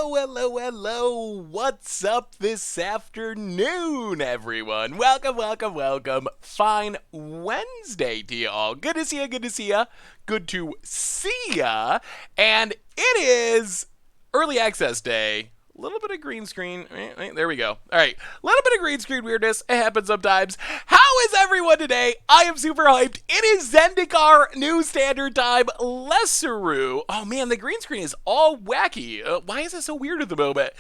Hello. What's up this afternoon, everyone? Welcome. Fine Wednesday to y'all. Good to see ya. Good to see ya. And it is early access day. A little bit of green screen. There we go. All right. A little bit of green screen weirdness. It happens sometimes. How is everyone today? I am super hyped. It is Zendikar New Standard Time. Lesseru. Oh, man, the green screen is all wacky. Why is it so weird at the moment?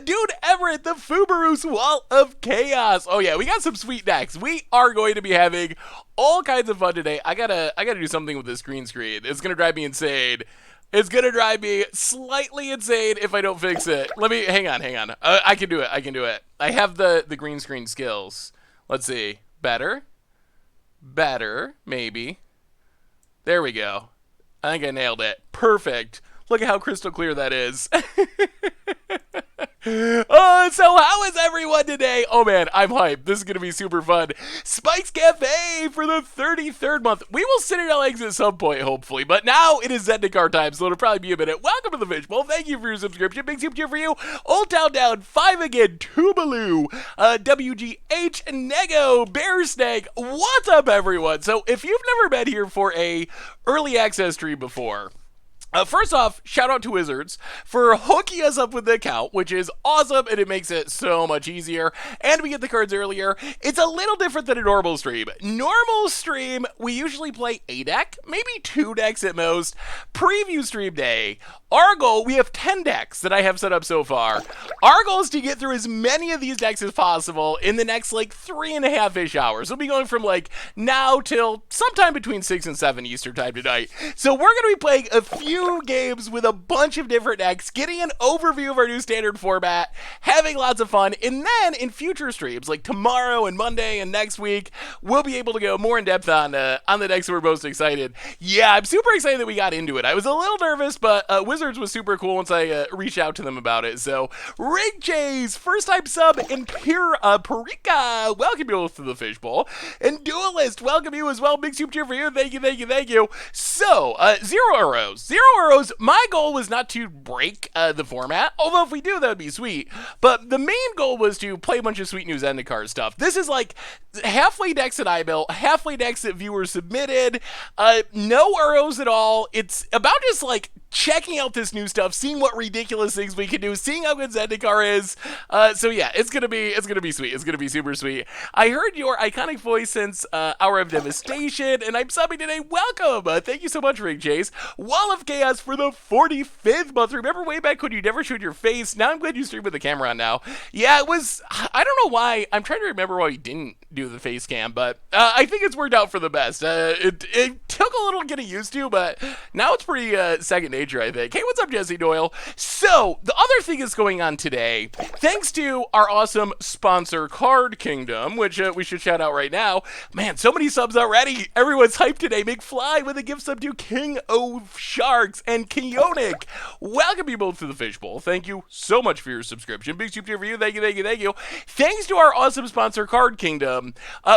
Dude Everett, the Fubarus Wall of Chaos. Oh, yeah, we got some sweet decks. We are going to be having all kinds of fun today. I gotta do something with this green screen. It's going to drive me insane. It's going to drive me slightly insane if I don't fix it. Hang on. I can do it. I have the green screen skills. Let's see. Better, maybe. There we go. I think I nailed it. Perfect. Look at how crystal clear that is. So how is everyone today? Oh man, I'm hyped. This is going to be super fun. Spike's Cafe for the 33rd month. We will Citadel eggs at some point, hopefully, but now it is Zendikar time, so it'll probably be a minute. Welcome to the Fishbowl. Thank you for your subscription. Big super cheer for you. Old Town Down, 5 again, Tubaloo, WGH, Nego, Bear Snake. What's up, everyone? So if you've never been here for a early access stream before, first off, shout out to Wizards for hooking us up with the account, which is awesome, and it makes it so much easier. And we get the cards earlier. It's a little different than a normal stream. Normal stream, we usually play a deck, maybe 2 decks at most. Preview stream day, our goal, we have 10 decks that I have set up so far. Our goal is to get through as many of these decks as possible in the next, 3.5-ish hours. We'll be going from, now till sometime between 6 and 7 Eastern time tonight. So we're going to be playing a few games with a bunch of different decks, getting an overview of our new standard format, having lots of fun, and then in future streams, like tomorrow and Monday and next week, we'll be able to go more in depth on the decks we're most excited. Yeah, I'm super excited that we got into it. I was a little nervous, but Wizards was super cool once I reached out to them about it. So, Rig Jays, first time sub, and Parika, welcome you to the Fishbowl, and Duelist, welcome you as well. Big super cheer for you. Thank you. So, Zero Arrows, my goal was not to break the format, although if we do, that would be sweet. But the main goal was to play a bunch of sweet new Zendikar stuff. This is halfway decks that I built, halfway decks that viewers submitted, no arrows at all. It's about just checking out this new stuff, seeing what ridiculous things we can do, seeing how good Zendikar is. So yeah, it's gonna be sweet. It's gonna be super sweet. I heard your iconic voice since Hour of Devastation, and I'm subbing today. Welcome. Thank you so much, Rig Chase. Wall of Chaos for the 45th month. Remember way back when you never showed your face? Now I'm glad you stream with the camera on now. Yeah, it was, I don't know why. I'm trying to remember why you didn't do the face cam, but I think it's worked out for the best. It took a little getting used to, but now it's pretty second nature, I think. Hey, what's up, Jesse Doyle? So, the other thing that's going on today, thanks to our awesome sponsor, Card Kingdom, which we should shout out right now. Man, so many subs already. Everyone's hyped today. McFly with a gift sub to King of Sharks and Keonic. Welcome you both to the Fishbowl. Thank you so much for your subscription. Big super for you. Thank you. Thanks to our awesome sponsor, Card Kingdom,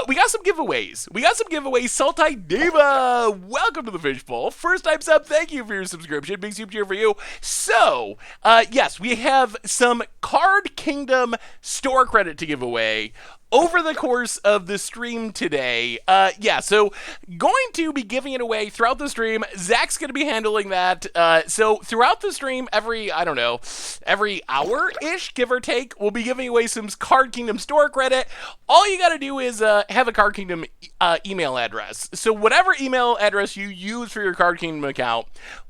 we got some giveaways. Sultai Diva, welcome to the Fishbowl. First time sub, thank you for your subscription. Big super for you. So, yes, we have some Card Kingdom store credit to give away over the course of the stream today. So going to be giving it away throughout the stream. Zach's going to be handling that. So throughout the stream, every hour-ish, give or take, we'll be giving away some Card Kingdom store credit. All you got to do is have a Card Kingdom email address. So whatever email address you use for your Card Kingdom account,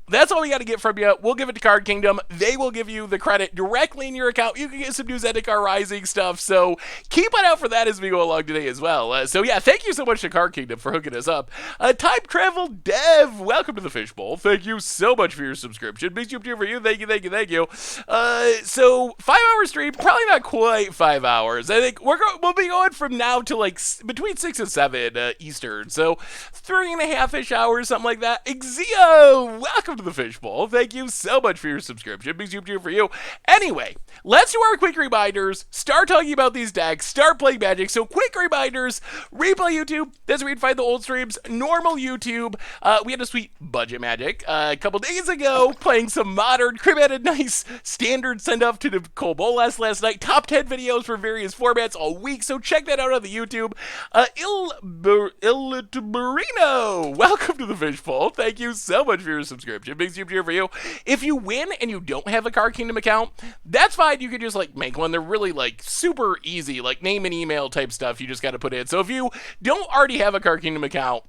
that's all we got to get from you. We'll give it to Card Kingdom. They will give you the credit directly in your account. You can get some new Zendikar Rising stuff. So keep an eye out for that as we go along today as well. So yeah, thank you so much to Card Kingdom for hooking us up. Time Travel Dev, welcome to the Fishbowl. Thank you so much for your subscription. Big super for you. Thank you. So 5-hour stream, probably not quite 5 hours. I think we'll be going from now to between 6 and 7 Eastern. So 3.5-ish hours, something like that. Exio, welcome to the Fishbowl. Thank you so much for your subscription. Big super for you. Anyway, let's do our quick reminders, start talking about these decks, start playing Magic. So quick reminders, Replay YouTube, that's where you'd find the old streams. Normal YouTube, we had a sweet Budget Magic a couple days ago, playing some Modern. Crib had a nice Standard send-off to Nicole Bolas last night. Top 10 videos for various formats all week, so check that out on the YouTube. Ilitburino, welcome to the Fishbowl. Thank you so much for your subscription. Big super cheer for you. If you win and you don't have a Card Kingdom account, that's fine. You can just like make one. They're really like super easy, like name and email type stuff you just got to put in. So if you don't already have a Card Kingdom account,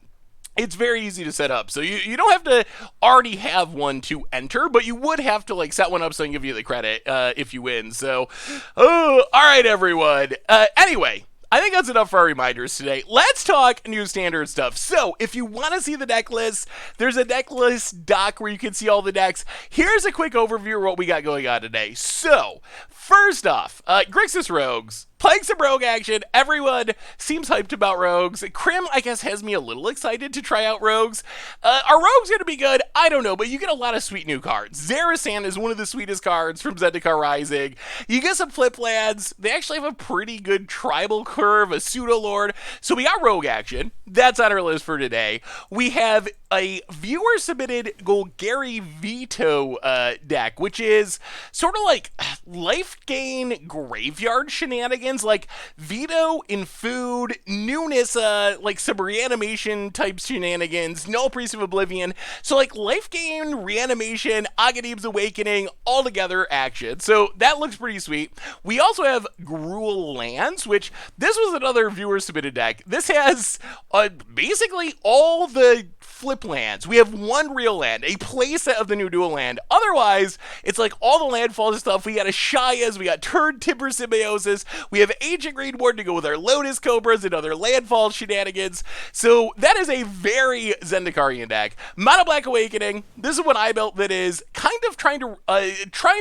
it's very easy to set up. So you don't have to already have one to enter, but you would have to like set one up so I can give you the credit if you win. So, all right, everyone. Anyway, I think that's enough for our reminders today. Let's talk new standard stuff. So, if you want to see the deck list, there's a deck list doc where you can see all the decks. Here's a quick overview of what we got going on today. So, first off, Grixis Rogues. Playing some rogue action. Everyone seems hyped about rogues. Crim, I guess, has me a little excited to try out rogues. Are rogues going to be good? I don't know, but you get a lot of sweet new cards. Zarasan is one of the sweetest cards from Zendikar Rising. You get some flip lands. They actually have a pretty good tribal curve, a pseudo-lord. So we got rogue action. That's on our list for today. We have a viewer-submitted Golgari Veto deck, which is sort of like life gain graveyard shenanigans. Like Veto in food, newness, like some reanimation type shenanigans, Null Priest of Oblivion. So like life gain, reanimation, Aghanim's Awakening, all together action. So that looks pretty sweet. We also have Gruul Lands, which this was another viewer submitted deck. This has basically all the flip lands. We have one real land, a playset of the new dual land. Otherwise, it's like all the landfalls and stuff. We got Ashayas, we got Turn Timber Symbiosis, we have Ancient Green Warden to go with our Lotus Cobras and other landfall shenanigans. So that is a very Zendikarian deck. Mono Black Awakening, this is what I built that is kind of trying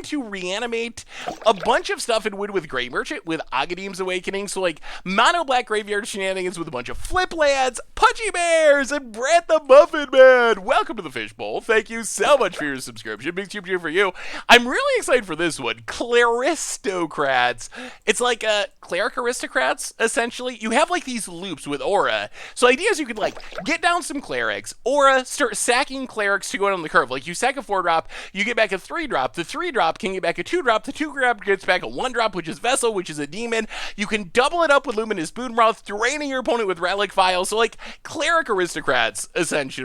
to reanimate a bunch of stuff in Wood with Grey Merchant with Aghanim's Awakening. So like Mono Black Graveyard shenanigans with a bunch of flip lands, Pudgy Bears, and Brant the Muffin Man. Welcome to the Fishbowl. Thank you so much for your subscription. Big super cheer for you. I'm really excited for this one. Claristocrats. It's like Cleric Aristocrats, essentially. You have like these loops with Aura. So the idea is you could like get down some Clerics, Aura, start sacking Clerics to go down the curve. Like you sack a 4-drop, you get back a 3-drop. The 3-drop can get back a 2-drop. The 2-drop gets back a 1-drop, which is Vessel, which is a demon. You can double it up with Luminous Boonmouth, draining your opponent with Relic File. So like Cleric Aristocrats, essentially.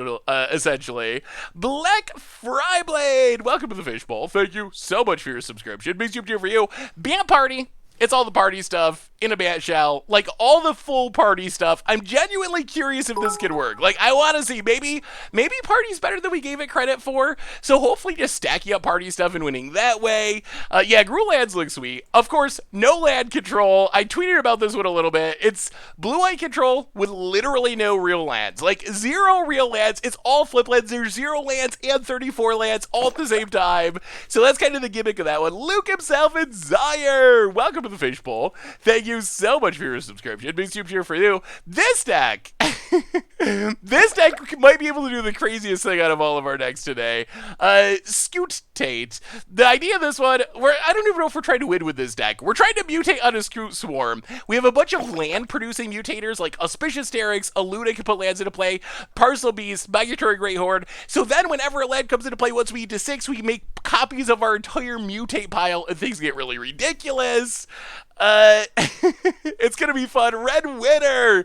Black Fryblade, welcome to the Fishbowl. Thank you so much for your subscription. Big super cheer for you. Band Party. It's all the party stuff in a bat shell, like all the full party stuff. I'm genuinely curious if this can work. Like, I want to see, maybe party's better than we gave it credit for. So hopefully just stacking up party stuff and winning that way. Yeah, Gruul Lands look sweet. Of course, no land control. I tweeted about this one a little bit. It's blue-white control with literally no real lands. Like, 0 real lands. It's all flip lands. There's 0 lands and 34 lands all at the same time. So that's kind of the gimmick of that one. Luke himself and Zaire, welcome to the Fishbowl. Thank you so much for your subscription. Big super cheer for you. This deck, this deck might be able to do the craziest thing out of all of our decks today. Scute Tate. The idea of this one, I don't even know if we're trying to win with this deck. We're trying to mutate on a Scute Swarm. We have a bunch of land-producing mutators like Auspicious Derricks, Aluna can put lands into play, Parcel Beast, Migratory Greyhorn. So then whenever a land comes into play, once we get to 6, we can make copies of our entire mutate pile and things get really ridiculous. It's gonna be fun. Red Winter.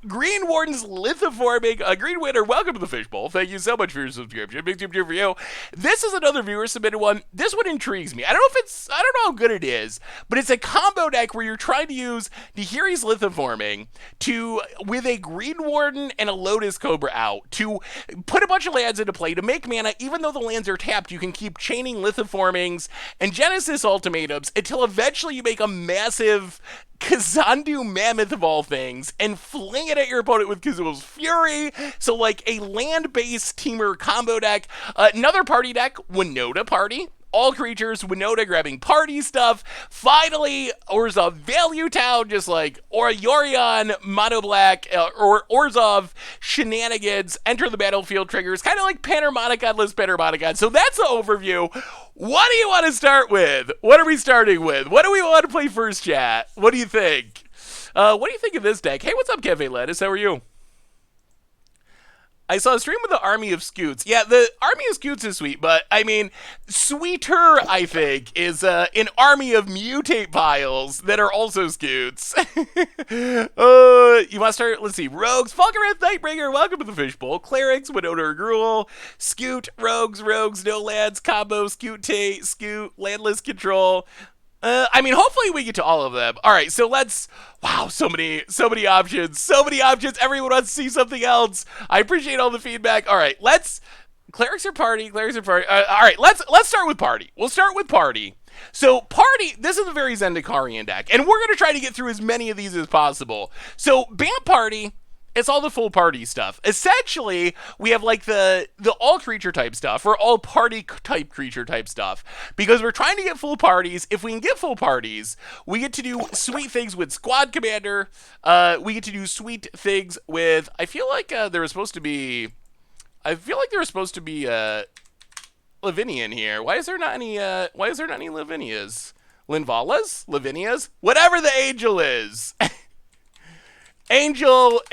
Green Warden's Lithiforming. Green Winter, welcome to the Fishbowl. Thank you so much for your subscription. Big super cheer for you. This is another viewer submitted one. This one intrigues me. I don't know how good it is, but it's a combo deck where you're trying to use Nahiri's Lithiforming with a Green Warden and a Lotus Cobra out to put a bunch of lands into play to make mana. Even though the lands are tapped, you can keep chaining Lithiformings and Genesis Ultimatums until eventually you make a massive Kazandu Mammoth of all things and fling it at your opponent with Kazul's Fury. So like a land-based teamer combo deck. Another party deck, Winota Party. All creatures, Winota grabbing party stuff. Finally, Orzhov Value Town, just like Yorion, Mono Black, or Orzhov shenanigans, enter the battlefield triggers, kind of like Panharmonicon, list Panharmonicon. So that's the overview. What do you want to start with? What are we starting with? What do we want to play first, chat? What do you think? What do you think of this deck? Hey, what's up, Cafe Lettuce? How are you? I saw a stream with the Army of Scutes. Yeah, the Army of Scutes is sweet, but I mean, sweeter, I think, is an army of mutate piles that are also Scutes. You want to start? Let's see. Rogues, Falconwrath, Nightbringer, welcome to the Fishbowl. Clerics, Winona Gruel, Scute, Rogues, No Lands, Combo, Scute, Scute, Landless Control. I mean, hopefully we get to all of them. All right, so let's. Wow, so many options, Everyone wants to see something else. I appreciate all the feedback. All right, let's. Clerics are party. All right, let's start with party. We'll start with party. So party. This is a very Zendikarian deck, and we're gonna try to get through as many of these as possible. So Bamp Party. It's all the full party stuff. Essentially, we have like the all creature type stuff or all party type creature type stuff because we're trying to get full parties. If we can get full parties, we get to do sweet things with Squad Commander. We get to do sweet things with. I feel like there was supposed to be Lavinia in here. Why is there not any Lavinias? Lavinias? Whatever the angel is. Angel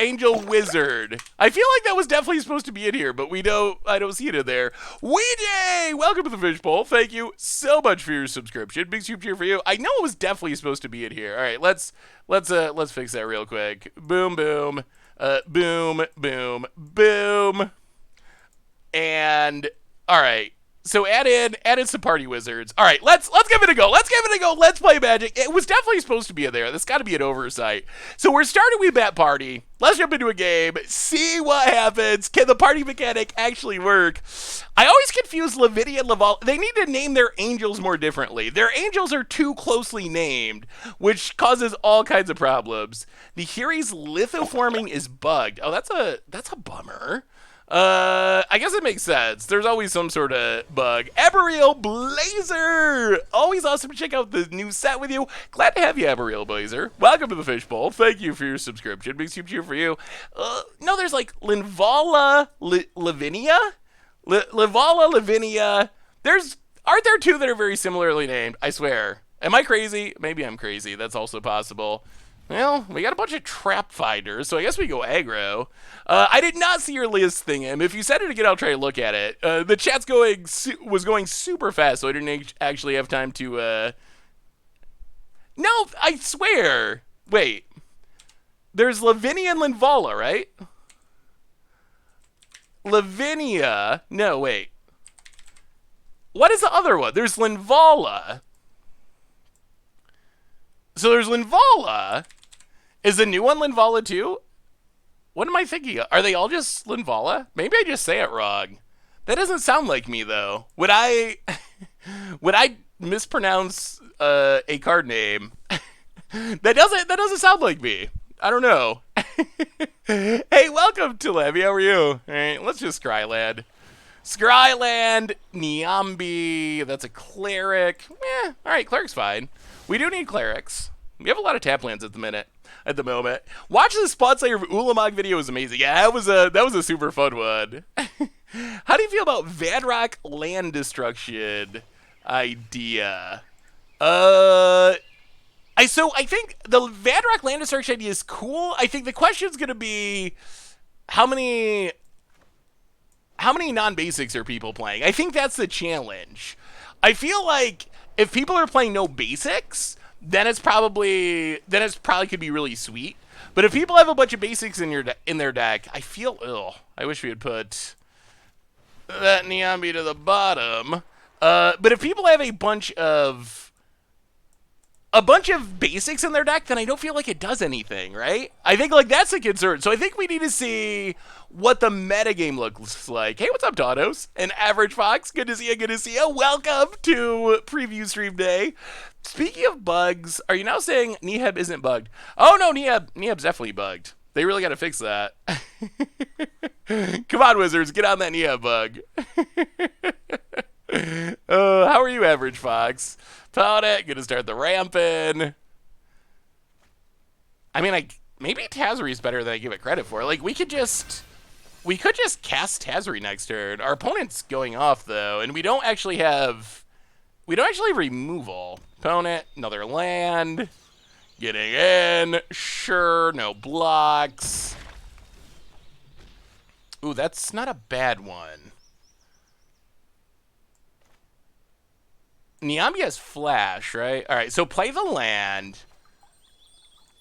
Wizard. I feel like that was definitely supposed to be in here, but I don't see it in there. Weeday! Welcome to the Fishbowl. Thank you so much for your subscription. Big super cheer for you. I know it was definitely supposed to be in here. All right, let's fix that real quick. Boom, boom. Boom, boom, boom. And all right. So add in some party wizards. All right, let's give it a go. Let's play Magic. It was definitely supposed to be in there. That's got to be an oversight. So we're starting with Bat Party. Let's jump into a game. See what happens. Can the party mechanic actually work? I always confuse Lavinia and Laval. They need to name their angels more differently. Their angels are too closely named, which causes all kinds of problems. The Hiri's Lithiforming is bugged. Oh, that's a bummer. I guess it makes sense. There's always some sort of bug. Eberreal Blazer! Always awesome to check out the new set with you. Glad to have you, Eberreal Blazer. Welcome to the Fishbowl. Thank you for your subscription. Big super cheer for you. No, there's like Linvala Lavinia? Linvala Lavinia. Aren't there two that are very similarly named? I swear. Am I crazy? Maybe I'm crazy. That's also possible. Well, we got a bunch of trap fighters, so I guess we go aggro. I did not see your list thing, Em. If you said it again, I'll try to look at it. The chat's was going super fast, so I didn't actually have time to. No, I swear. Wait. There's Lavinia and Linvala, right? Lavinia. No, wait. What is the other one? There's Linvala. So there's Linvala. Is the new one Linvala too? What am I thinking of? Are they all just Linvala? Maybe I just say it wrong. That doesn't sound like me though. Would I mispronounce a card name? That doesn't sound like me. I don't know. Hey, welcome to Levy. How are you? All right, let's just Scryland. Scryland, Niambi. That's a cleric. All right, cleric's fine. We do need clerics. We have a lot of tap lands at the moment. Watching the Spot Slayer of Ulamog video was amazing. Yeah, that was a super fun one. How do you feel about Vadrock land destruction idea? I think the Vadrock land destruction idea is cool. I think the question's gonna be how many non-basics are people playing? I think that's the challenge. I feel like if people are playing no basics, then it's probably could be really sweet. But if people have a bunch of basics in their deck, I feel ill. I wish we had put that Niambi to the bottom. But if people have a bunch of basics in their deck, then I don't feel like it does anything, right? I think like that's a concern. So I think we need to see what the metagame looks like. Hey, what's up, Donos? And Average Fox, good to see you. Welcome to Preview Stream Day. Speaking of bugs, are you now saying Neheb isn't bugged? Oh no, Neheb's definitely bugged. They really got to fix that. Come on, Wizards, get on that Neheb bug. How are you, Average Fox? Pound it. Gonna start the ramping. I mean, maybe Tazri is better than I give it credit for. Like, we could just cast Tazri next turn. Our opponent's going off though, and we don't actually have removal. Opponent, another land. Getting in. Sure, no blocks. Ooh, that's not a bad one. Niambi has flash, right? All right, so play the land.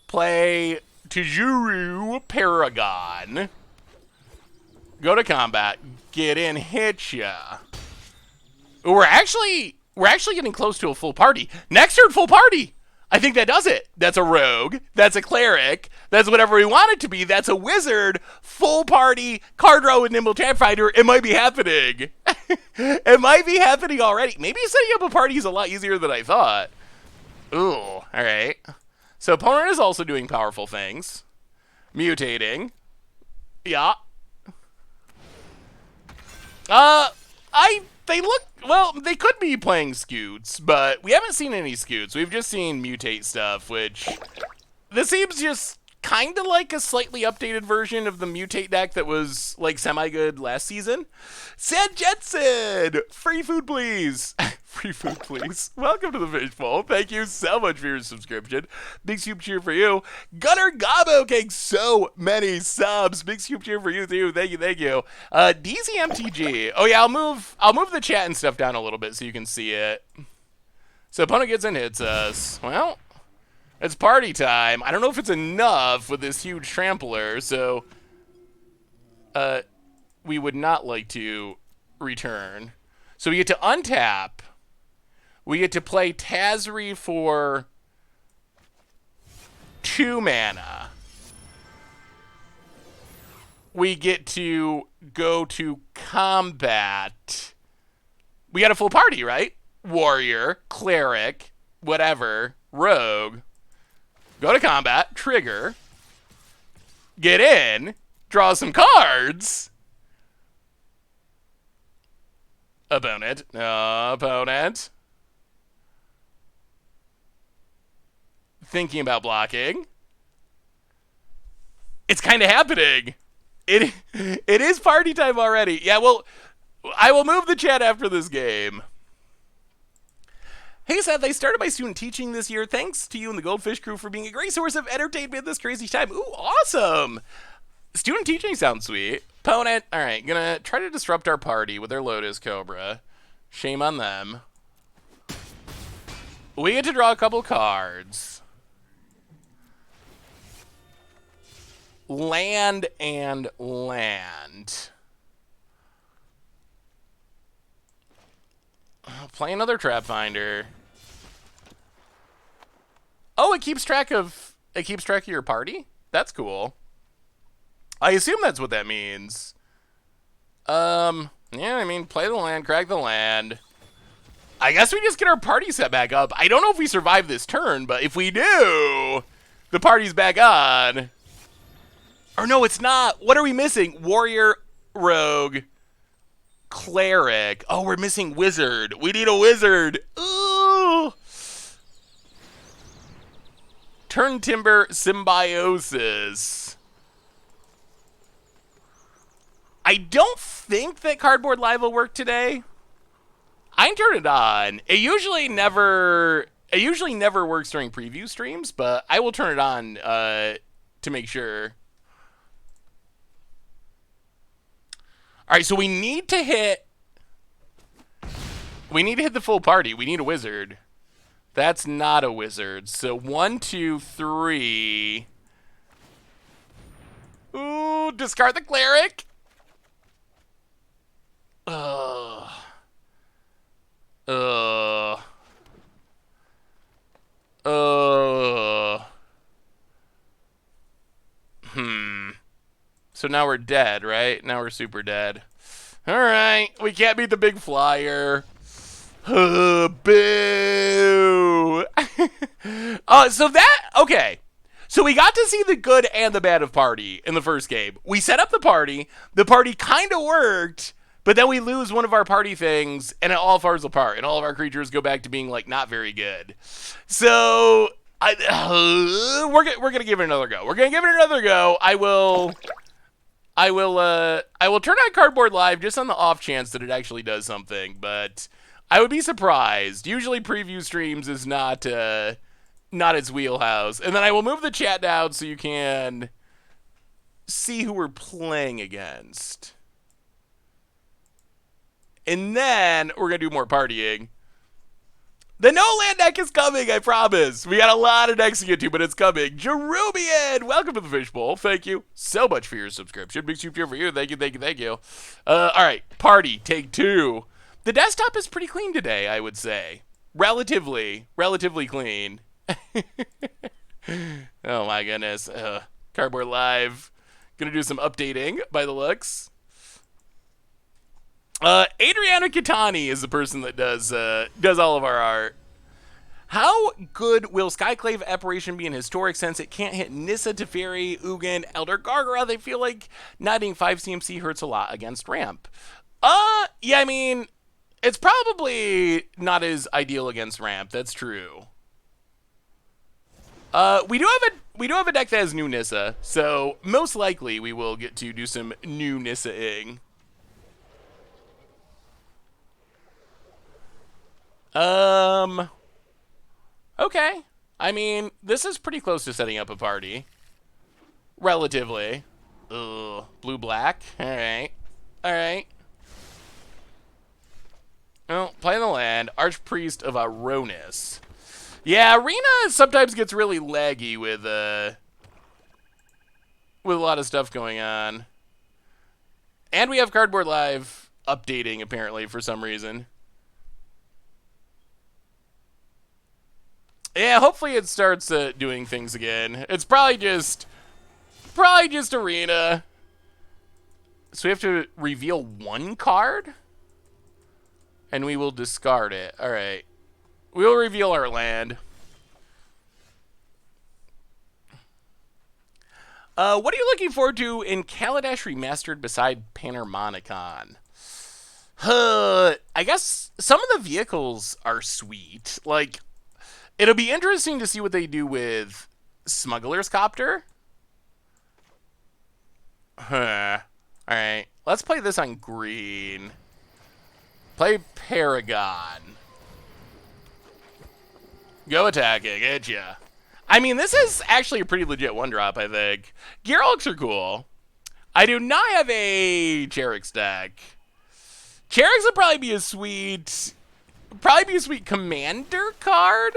Play Tijuru Paragon. Go to combat. Get in, hit ya. We're actually getting close to a full party. Next turn, full party. I think that does it. That's a rogue. That's a cleric. That's whatever we want it to be. That's a wizard. Full party. Card row with Nimble Trap Finder. It might be happening. It might be happening already. Maybe setting up a party is a lot easier than I thought. Ooh. All right. So opponent is also doing powerful things. Mutating. Yeah. They could be playing Scutes, but we haven't seen any Scutes. We've just seen mutate stuff, which this seems just kind of like a slightly updated version of the mutate deck that was like semi-good last season. Sad Jetson! Free food, please! Free food, please. Welcome to the Fishbowl. Thank you so much for your subscription. Big soup cheer for you. Gunnar Gabo getting so many subs. Big soup cheer for you too. Thank you, thank you. DZMTG. Oh yeah, I'll move the chat and stuff down a little bit so you can see it. So opponent gets in, hits us. Well, it's party time. I don't know if it's enough with this huge trampler, so we would not like to return. So we get to untap. We get to play Tazri for 2 mana. We get to go to combat. We got a full party, right? Warrior, cleric, whatever, rogue. Go to combat, trigger, get in, draw some cards. Opponent. Opponent. Thinking about blocking. It's kind of happening. It is party time already. Yeah, well, I will move the chat after this game. Hey Seth, I started my student teaching this year. Thanks to you and the Goldfish crew for being a great source of entertainment this crazy time. Ooh, awesome. Student teaching sounds sweet. Opponent, all right, gonna try to disrupt our party with their Lotus Cobra. Shame on them. We get to draw a couple cards. Land and land. Play another Trap Finder. Oh, it keeps track of your party? That's cool. I assume that's what that means. Yeah, I mean, play the land, crack the land. I guess we just get our party set back up. I don't know if we survive this turn, but if we do, the party's back on. Or no, it's not. What are we missing? Warrior, rogue, cleric. Oh, we're missing wizard. We need a wizard. Ooh. Turn Timber Symbiosis. I don't think that Cardboard Live will work today. I can turn it on. It usually never works during preview streams, but I will turn it on to make sure. All right, so we need to hit the full party. We need a wizard. That's not a wizard. So 1, 2, 3. Ooh, discard the cleric. So now we're dead, right? Now we're super dead. All right, we can't beat the big flyer. Boo. Okay. So we got to see the good and the bad of party in the first game. We set up the party. The party kind of worked, but then we lose one of our party things, and it all falls apart, and all of our creatures go back to being like not very good. So we're gonna give it another go. I will turn on Cardboard Live just on the off chance that it actually does something, but I would be surprised. Usually preview streams is not not its wheelhouse. And then I will move the chat down so you can see who we're playing against. And then we're going to do more partying. The no-land deck is coming, I promise. We got a lot of decks to get to, but it's coming. Jerubian, welcome to the Fishbowl. Thank you so much for your subscription. Big super for you. Thank you, thank you, thank you. All right, party, take 2. The desktop is pretty clean today, I would say. Relatively clean. Oh my goodness. Cardboard Live. Gonna do some updating by the looks. Adriana Catani is the person that does all of our art. How good will Skyclave Apparition be in historic sense? It can't hit Nissa, Teferi, Ugin, Elder Gargara. They feel like not hitting 5 CMC hurts a lot against ramp. Yeah, I mean, it's probably not as ideal against ramp. That's true. We do have a deck that has new Nissa, so most likely we will get to do some new Nissa-ing. Okay. I mean, this is pretty close to setting up a party. Relatively. Ugh. Blue-black. Alright. Alright. Well, play the land. Archpriest of Aronis. Yeah, Arena sometimes gets really laggy with a lot of stuff going on. And we have Cardboard Live updating, apparently, for some reason. Yeah, hopefully it starts doing things again. It's probably just Arena. So we have to reveal 1 card? And we will discard it. Alright. We will reveal our land. What are you looking forward to in Kaladesh Remastered beside Panharmonicon? I guess some of the vehicles are sweet. Like, it'll be interesting to see what they do with Smuggler's Copter. Alright, let's play this on green. Play Paragon. Go attacking, hit ya. I mean, this is actually a pretty legit 1-drop, I think. Gearhulks are cool. I do not have a Cheriks deck. Cheriks would probably be a sweet commander card.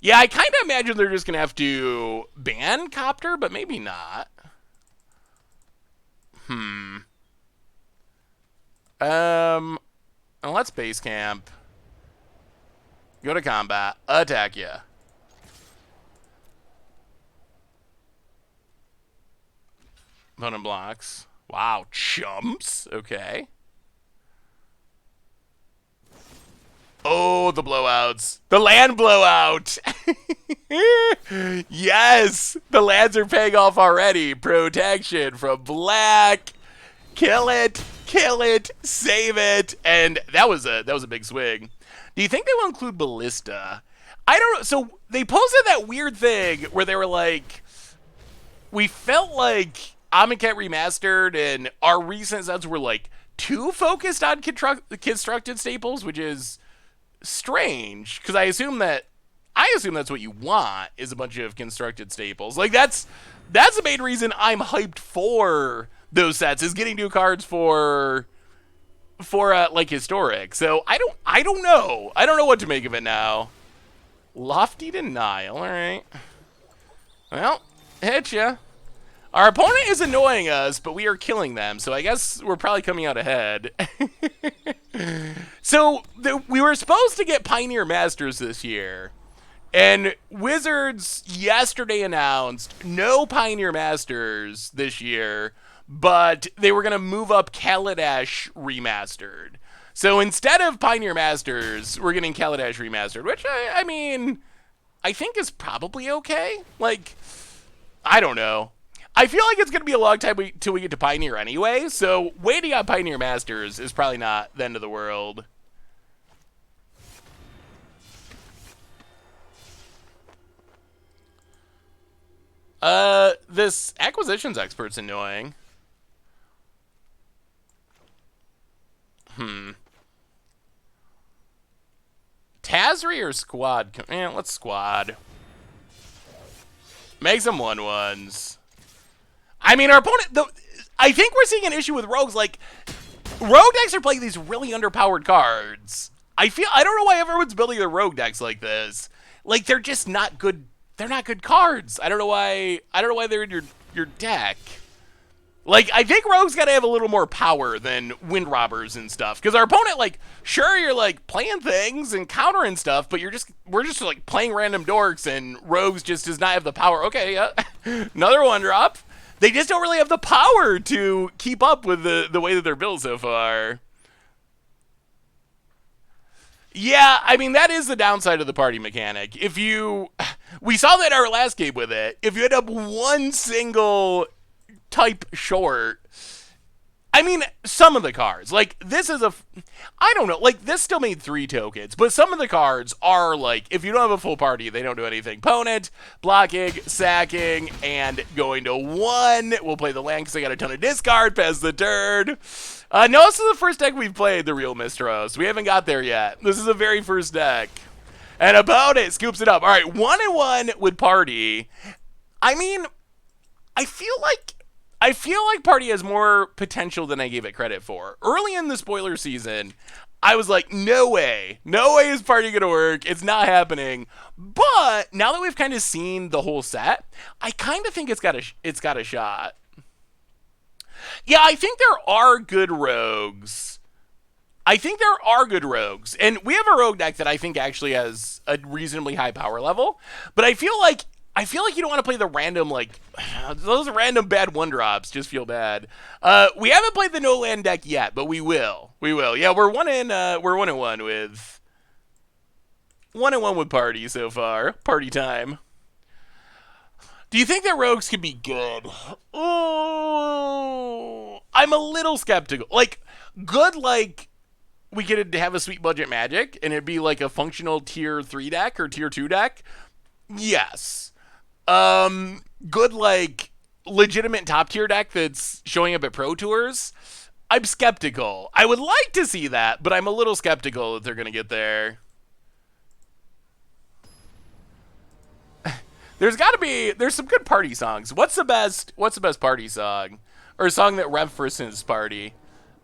Yeah, I kind of imagine they're just going to have to ban Copter, but maybe not. Let's base camp. Go to combat. Attack ya. Opponent blocks. Wow, chumps. Okay. Oh, the blowouts. The land blowout. Yes. The lands are paying off already. Protection from black. Kill it. Kill it. Save it. And that was a big swing. Do you think they will include Ballista? I don't know. So they posted that weird thing where they were like, we felt like Amonkhet Remastered and our recent sets were like too focused on constructed staples, which is strange because I assume that's what you want is a bunch of constructed staples. Like that's the main reason I'm hyped for those sets is getting new cards for like historic. So I don't know what to make of it now. Lofty Denial. All right. Well, hit ya. Our opponent is annoying us, but we are killing them, so I guess we're probably coming out ahead. So, we were supposed to get Pioneer Masters this year, and Wizards yesterday announced no Pioneer Masters this year, but they were going to move up Kaladesh Remastered. So, instead of Pioneer Masters, we're getting Kaladesh Remastered, which, I mean, I think is probably okay. Like, I don't know. I feel like it's going to be a long time till we get to Pioneer anyway, so waiting on Pioneer Masters is probably not the end of the world. This Acquisitions Expert's annoying. Tazri or Squad? Let's Squad. Make some 1/1s. I mean, our opponent, I think we're seeing an issue with rogues. Like, rogue decks are playing these really underpowered cards. I don't know why everyone's building their rogue decks like this. Like, they're just not good. They're not good cards. I don't know why they're in your deck. Like, I think rogues gotta have a little more power than wind robbers and stuff. Because our opponent, like, sure, you're like playing things and countering stuff, but we're just like playing random dorks, and rogues just does not have the power. Okay, yeah, another 1-drop. They just don't really have the power to keep up with the way that they're built so far. Yeah, I mean, that is the downside of the party mechanic. We saw that in our last game with it. If you end up one single type short, I mean, some of the cards, like, this is I don't know, like, this still made 3 tokens, but some of the cards are, like, if you don't have a full party, they don't do anything. Opponent, blocking, sacking, and going to 1. We'll play the land because I got a ton of discard, pass the turn. No, this is the first deck we've played, the real Mistros. We haven't got there yet. This is the very first deck. And opponent scoops it up. All right, 1-1 with party. I mean, I feel like Party has more potential than I gave it credit for. Early in the spoiler season, I was like, no way is Party gonna work. It's not happening. But now that we've kind of seen the whole set, I kind of think it's got a shot. Yeah, I think there are good rogues. And we have a rogue deck that I think actually has a reasonably high power level. But I feel like you don't want to play the random, like, those random bad 1-drops just feel bad. We haven't played the no land deck yet, but we will. Yeah, we're 1-1 with party so far. Party time. Do you think that rogues could be good? Oh, I'm a little skeptical. Like, good, like, we could have a sweet budget Magic, and it'd be like a functional tier 3 deck or tier 2 deck. Yes. Good, like, legitimate top tier deck that's showing up at Pro Tours. I'm skeptical. I would like to see that, but I'm a little skeptical that they're gonna get there. There's some good party songs. What's the best party song? Or a song that references party?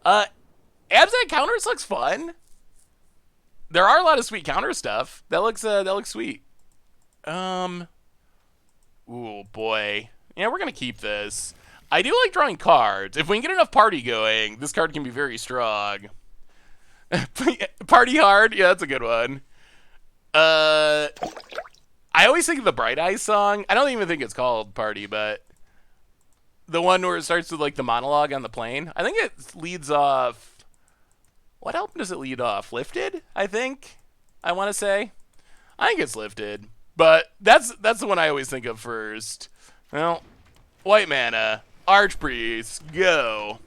Absent Counters looks fun. There are a lot of sweet counter stuff. That looks sweet. Ooh, boy. Yeah, we're gonna keep this. I do like drawing cards. If we can get enough party going, this card can be very strong. Party hard? Yeah, that's a good one. I always think of the Bright Eyes song. I don't even think it's called Party, but the one where it starts with, like, the monologue on the plane. I think it leads off... What album does it lead off? Lifted, I think? I want to say. I think it's Lifted. But that's the one I always think of first. Well, white mana, Archpriest, go.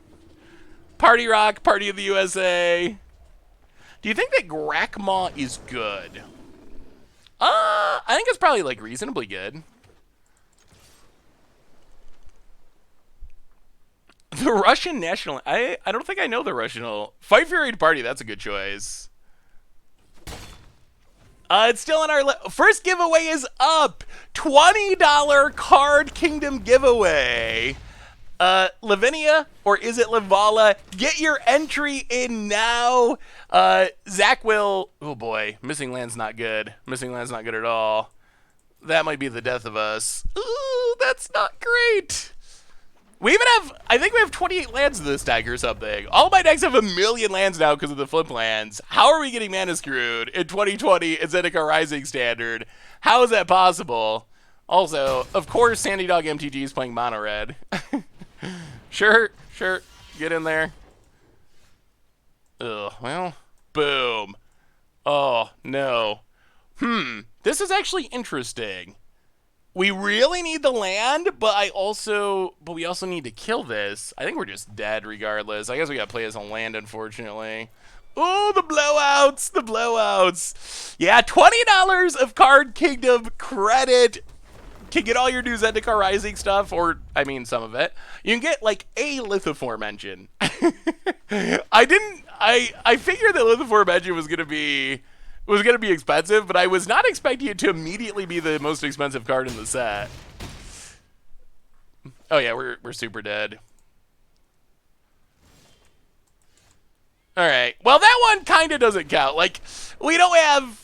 Party Rock, Party of the USA. Do you think that Grakmaw is good? I think it's probably, like, reasonably good. The Russian national... I don't think I know the Russian... Fight Fury Party, that's a good choice. It's still in our... First giveaway is up! $20 Card Kingdom giveaway. Lavinia, or is it Lavala? Get your entry in now. Zach will... Oh boy, Missing Land's not good. Missing Land's not good at all. That might be the death of us. Ooh, that's not great. We even have... I think we have 28 lands in this deck or something. All my decks have 1,000,000 lands now because of the flip lands. How are we getting mana screwed in 2020 in Zendikar Rising Standard? How is that possible? Also, of course, Sandy Dog MTG is playing mono red. Sure. Get in there. Ugh, well, boom. Oh, no. This is actually interesting. We really need the land, but we also need to kill this. I think we're just dead regardless. I guess we gotta play as a land, unfortunately. Oh, the blowouts. Yeah, $20 of Card Kingdom credit. Can get all your new Zendikar Rising stuff, or, I mean, some of it. You can get, like, a Lithiform engine. I figured that Lithiform engine was gonna be expensive, but I was not expecting it to immediately be the most expensive card in the set. Oh yeah, we're super dead. All right. Well, that one kind of doesn't count. Like, we don't have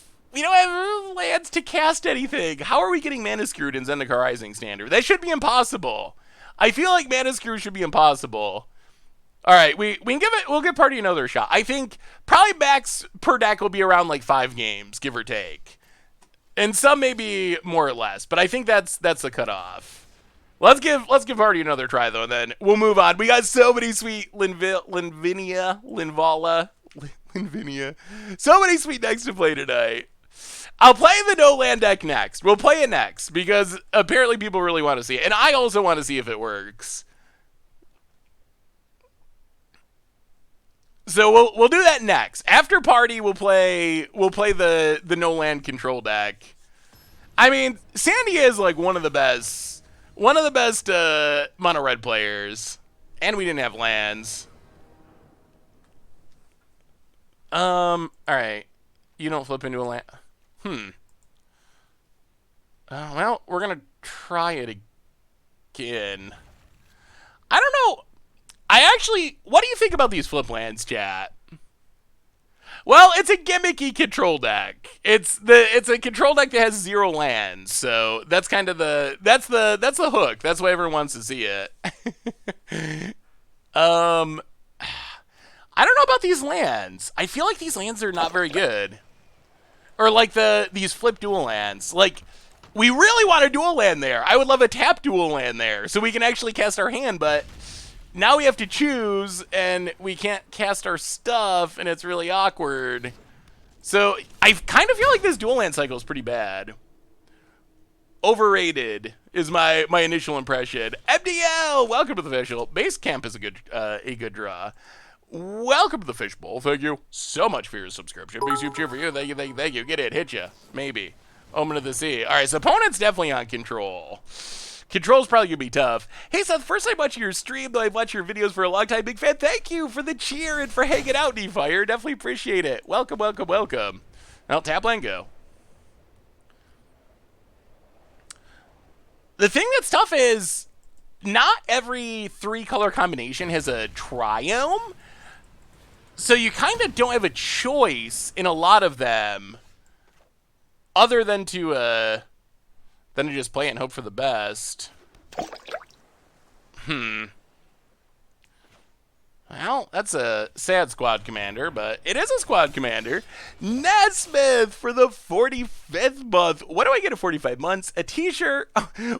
lands to cast anything. How are we getting Mana Screwed in Zendikar Rising Standard? That should be impossible. I feel like Mana Screw should be impossible. All right, we can give it. We'll give Party another shot. I think probably max per deck will be around like 5 games, give or take, and some maybe more or less. But I think that's the cutoff. Let's give Party another try though, and then we'll move on. We got so many sweet Linvinia, so many sweet decks to play tonight. I'll play the no land deck next. We'll play it next because apparently people really want to see it, and I also want to see if it works. So we'll do that next. After Party, we'll play the no land control deck. I mean, Sandy is like one of the best mono red players, and we didn't have lands. All right, you don't flip into a land. Well, we're gonna try it again. I don't know. What do you think about these flip lands, chat? Well, it's a gimmicky control deck. It's a control deck that has 0 lands, so that's kind of that's the hook. That's why everyone wants to see it. I don't know about these lands. I feel like these lands are not very good, or like these flip dual lands. Like, we really want a dual land there. I would love a tap dual land there, so we can actually cast our hand, but now we have to choose, and we can't cast our stuff, and it's really awkward. So I kind of feel like this dual land cycle is pretty bad. Overrated is my initial impression. MDL, welcome to the official. Base Camp is a good draw. Welcome to the Fishbowl. Thank you so much for your subscription. Big soup cheer for you. Thank you. Get it. Hit ya. Maybe. Omen of the Sea. All right, so opponent's definitely on control. Control's probably going to be tough. Hey, Seth, first time watching your stream, though I've watched your videos for a long time. Big fan. Thank you for the cheer and for hanging out, D-Fire. Definitely appreciate it. Welcome. Well, tap land go. The thing that's tough is not every 3-color combination has a triome. So you kind of don't have a choice in a lot of them other than to just play it and hope for the best. Well, that's a sad squad commander, but it is a squad commander. Nesmith for the 45th month. What do I get at 45 months? A t-shirt?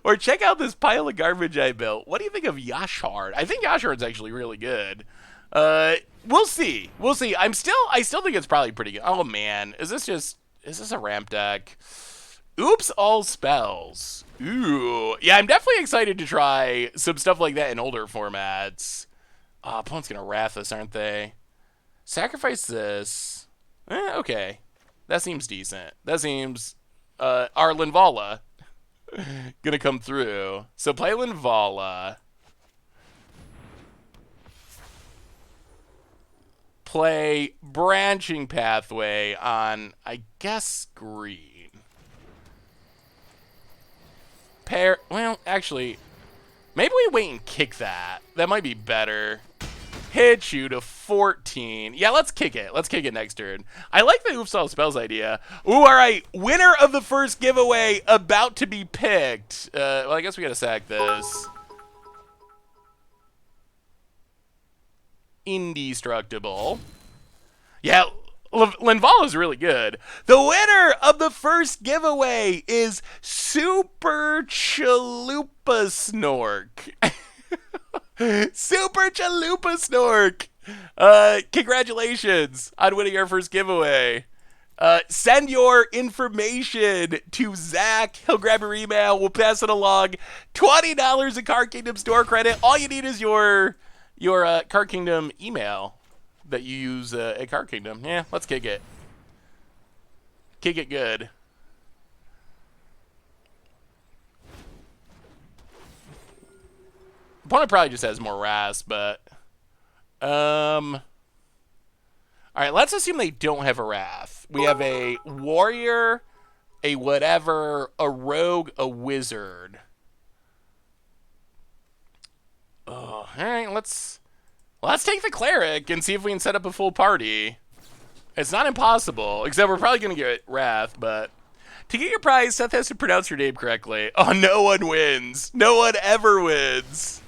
Or check out this pile of garbage I built. What do you think of Yashard? I think Yashard's actually really good. We'll see. I still think it's probably pretty good. Oh man, is this a ramp deck? Oops, all spells. Ooh. Yeah, I'm definitely excited to try some stuff like that in older formats. Oh, opponent's gonna wrath us, aren't they? Sacrifice this. Okay. That seems decent. That seems our Linvala gonna come through. So play Linvala. Play Branching Pathway on, I guess, green. Well, actually, maybe we wait and kick that. That might be better. Hit you to 14. Yeah, let's kick it. Let's kick it next turn. I like the Oops All Spells idea. Ooh, all right. Winner of the first giveaway about to be picked. Well, I guess we got to sack this. Indestructible. Yeah, Linvala is really good. The winner of the first giveaway is Super Chalupa Snork. Super Chalupa Snork. Congratulations on winning our first giveaway. Send your information to Zach. He'll grab your email. We'll pass it along. $20 in Card Kingdom store credit. All you need is your Card Kingdom email that you use at Card Kingdom. Yeah, let's kick it. Kick it good. Opponent probably just has more Wrath, but all right, let's assume they don't have a Wrath. We have a warrior, a whatever, a rogue, a wizard. All right, let's take the Cleric and see if we can set up a full party. It's not impossible, except we're probably going to get Wrath, but... To get your prize, Seth has to pronounce your name correctly. Oh, no one wins. No one ever wins.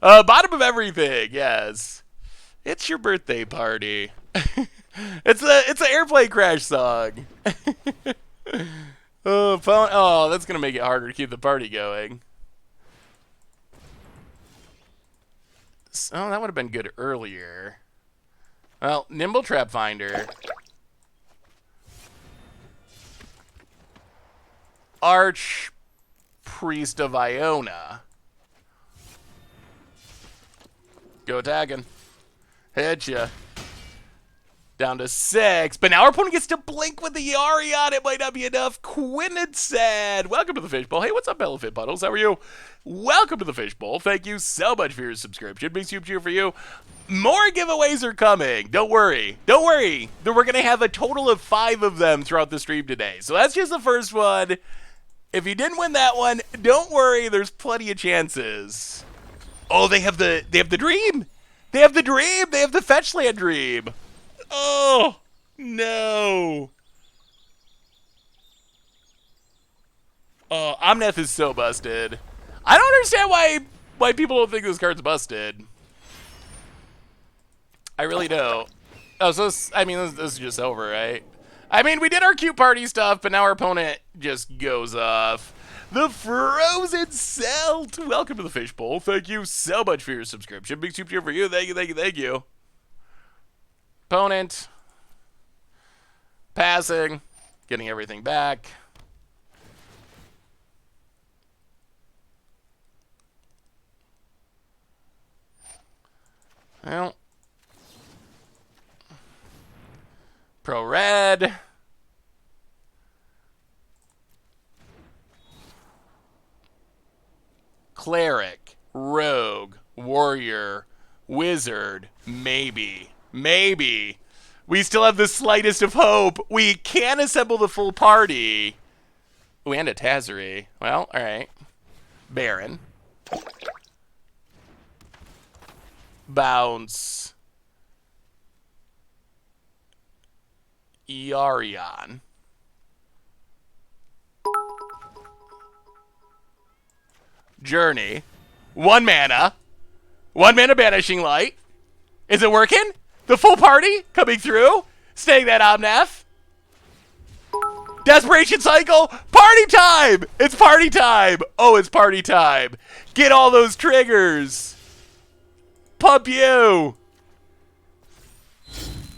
Bottom of everything, yes. It's your birthday party. It's an airplane crash song. Oh, that's going to make it harder to keep the party going. Oh, that would have been good earlier. Well, Nimble Trap Finder. Arch Priest of Iona. Go tagging. Hit ya. Down to 6. But now our opponent gets to blink with the Yarion. It might not be enough. Quinn said, welcome to the Fishbowl. Hey, what's up, Elephant Puddles? How are you? Welcome to the Fishbowl. Thank you so much for your subscription. Big soup cheer for you. More giveaways are coming. Don't worry. Don't worry. We're going to have a total of 5 of them throughout the stream today. So that's just the first one. If you didn't win that one, don't worry. There's plenty of chances. Oh, they have the dream. They have the dream. They have the Fetchland dream. Oh, no. Oh, Omnath is so busted. I don't understand why people don't think this card's busted. I really don't. Oh, so this is just over, right? I mean, we did our cute party stuff, but now our opponent just goes off. The Frozen Celt. Welcome to the Fishbowl. Thank you so much for your subscription. Big super cheer for you. Thank you, thank you, thank you. Opponent. Passing. Getting everything back. Well. Pro Red. Cleric. Rogue. Warrior. Wizard. Maybe. Maybe. We still have the slightest of hope. We can assemble the full party. Ooh, and a Tazeri. Well, alright. Baron. Bounce. Yarion. Journey. 1 mana. 1 mana Banishing Light. Is it working? The full party coming through. Staying that Omnath. Desperation Cycle. Party time. It's party time. Oh, it's party time. Get all those triggers. Pump you.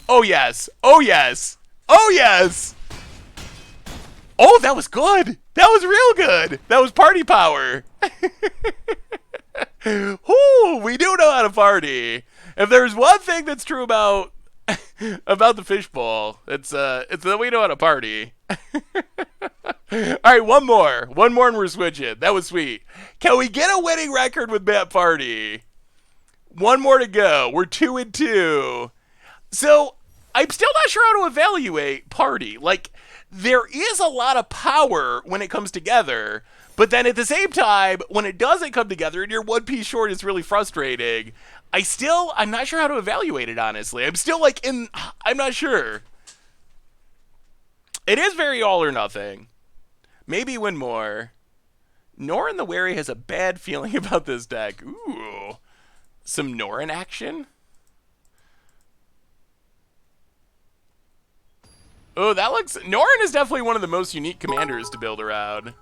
Oh, yes. Oh, yes. Oh, yes. Oh, that was good. That was real good. That was party power. Ooh, we do know how to party. If there's one thing that's true about the Fishbowl, it's that we know how to party. All right, one more and we're switching. That was sweet. Can we get a winning record with Map Party? One more to go. We're 2-2. So I'm still not sure how to evaluate party. Like, there is a lot of power when it comes together, but then at the same time, when it doesn't come together and you're 1 piece short, it's really frustrating. I'm not sure how to evaluate it, honestly. I'm not sure. It is very all or nothing. Maybe win more. Norin the Wary has a bad feeling about this deck. Ooh. Some Norin action? Oh, that looks... Norin is definitely one of the most unique commanders to build around.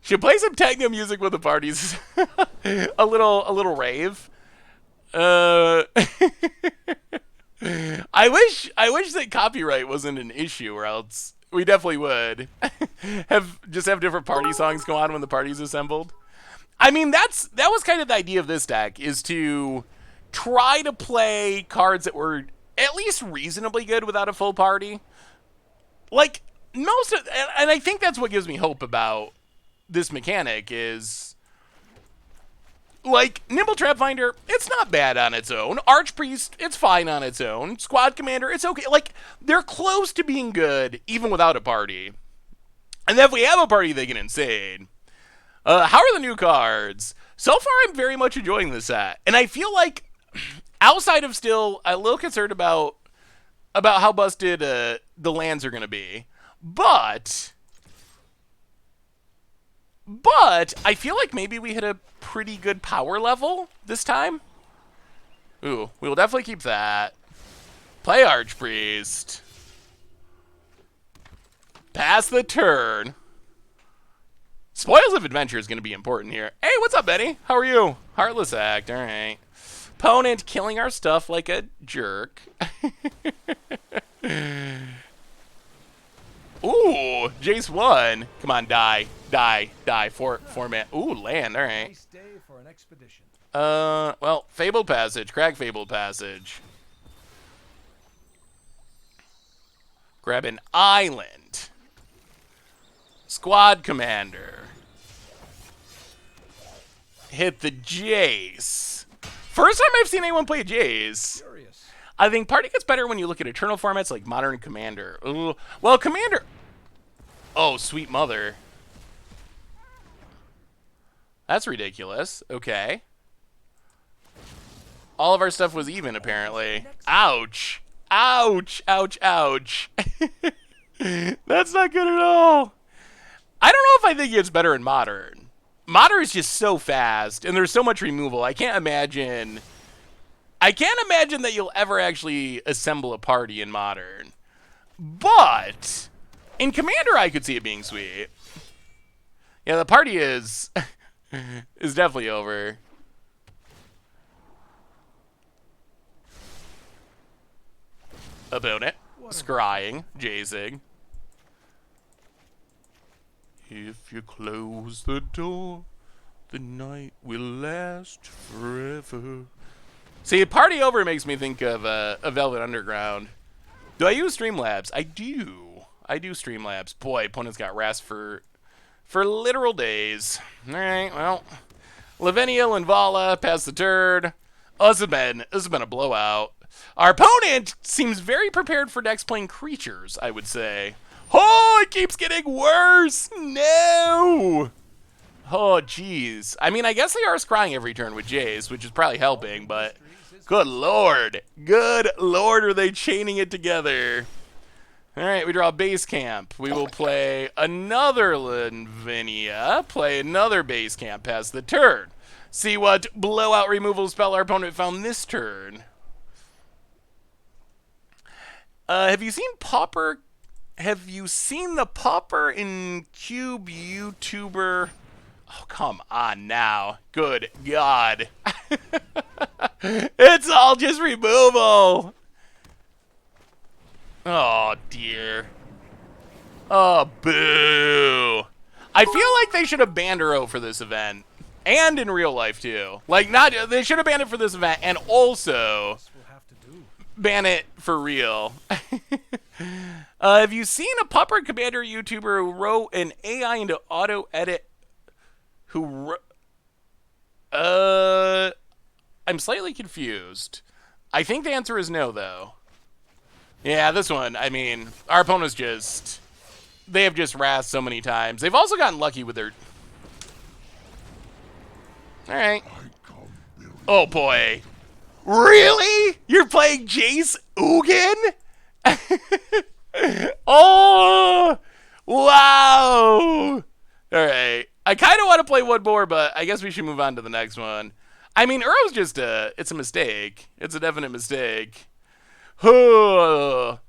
Should play some techno music with the parties. a little rave. I wish that copyright wasn't an issue, or else we definitely would have different party songs go on when the party's assembled. I mean, that was kind of the idea of this deck, is to try to play cards that were at least reasonably good without a full party. Like, and I think that's what gives me hope about this mechanic is, like, Nimble Trap Finder, it's not bad on its own. Archpriest, it's fine on its own. Squad Commander, it's okay. Like, they're close to being good, even without a party. And then if we have a party, they get insane. How are the new cards? So far, I'm very much enjoying this set. And I feel like, outside of still a little concerned about how busted the lands are going to be. But I feel like maybe we hit a pretty good power level this time. Ooh, we will definitely keep that. Play Archpriest. Pass the turn. Spoils of Adventure is going to be important here. Hey, what's up, Benny? How are you? Heartless Act, all right. Opponent killing our stuff like a jerk. Ooh, Jace won. Come on, die. Format. Ooh, land, all right. Nice day for an expedition. Well, Fabled Passage. Crack Fabled Passage. Grab an island. Squad Commander. Hit the Jace. First time I've seen anyone play Jace. Curious. I think Party gets better when you look at Eternal formats like Modern Commander. Ooh. Well, Commander... Oh, sweet mother. That's ridiculous. Okay. All of our stuff was even, apparently. Ouch. Ouch. Ouch. Ouch. That's not good at all. I don't know if I think it's better in Modern. Modern is just so fast, and there's so much removal. I can't imagine that you'll ever actually assemble a party in Modern. But in Commander, I could see it being sweet. Yeah, the party is definitely over. Opponent. Scrying. Jazing. If you close the door, the night will last forever. See, party over makes me think of a Velvet Underground. Do I use Streamlabs? I do. I do Streamlabs. Boy, opponent's got Rast for literal days. All right, well, Lavinia, Linvala, pass the turn. Oh, this has been a blowout. Our opponent seems very prepared for next playing creatures, I would say. Oh, it keeps getting worse. No. Oh, jeez. I mean, I guess they are scrying every turn with Jace, which is probably helping, but good lord. Good lord, are they chaining it together. All right, we draw base camp. We will play another Lavinia, play another base camp, pass the turn. See what blowout removal spell our opponent found this turn. Have you seen Pauper? Have you seen the Pauper in Cube YouTuber? Oh, come on now. Good God. It's all just removal. Oh, dear. Oh, boo. I feel like they should have banned Uro for this event. And in real life, too. Like, they should have banned it for this event and also ban it for real. Have you seen a Pauper Commander YouTuber who wrote an AI into auto-edit? I'm slightly confused. I think the answer is no, though. Yeah, this one, I mean, our opponents just... They have just Wrath so many times. They've also gotten lucky with their... Alright. Oh, boy. Really? You're playing Jace Ugin? Oh! Wow! Alright. I kind of want to play one more, but I guess we should move on to the next one. I mean, Uro's just it's a mistake. It's a definite mistake. Alright,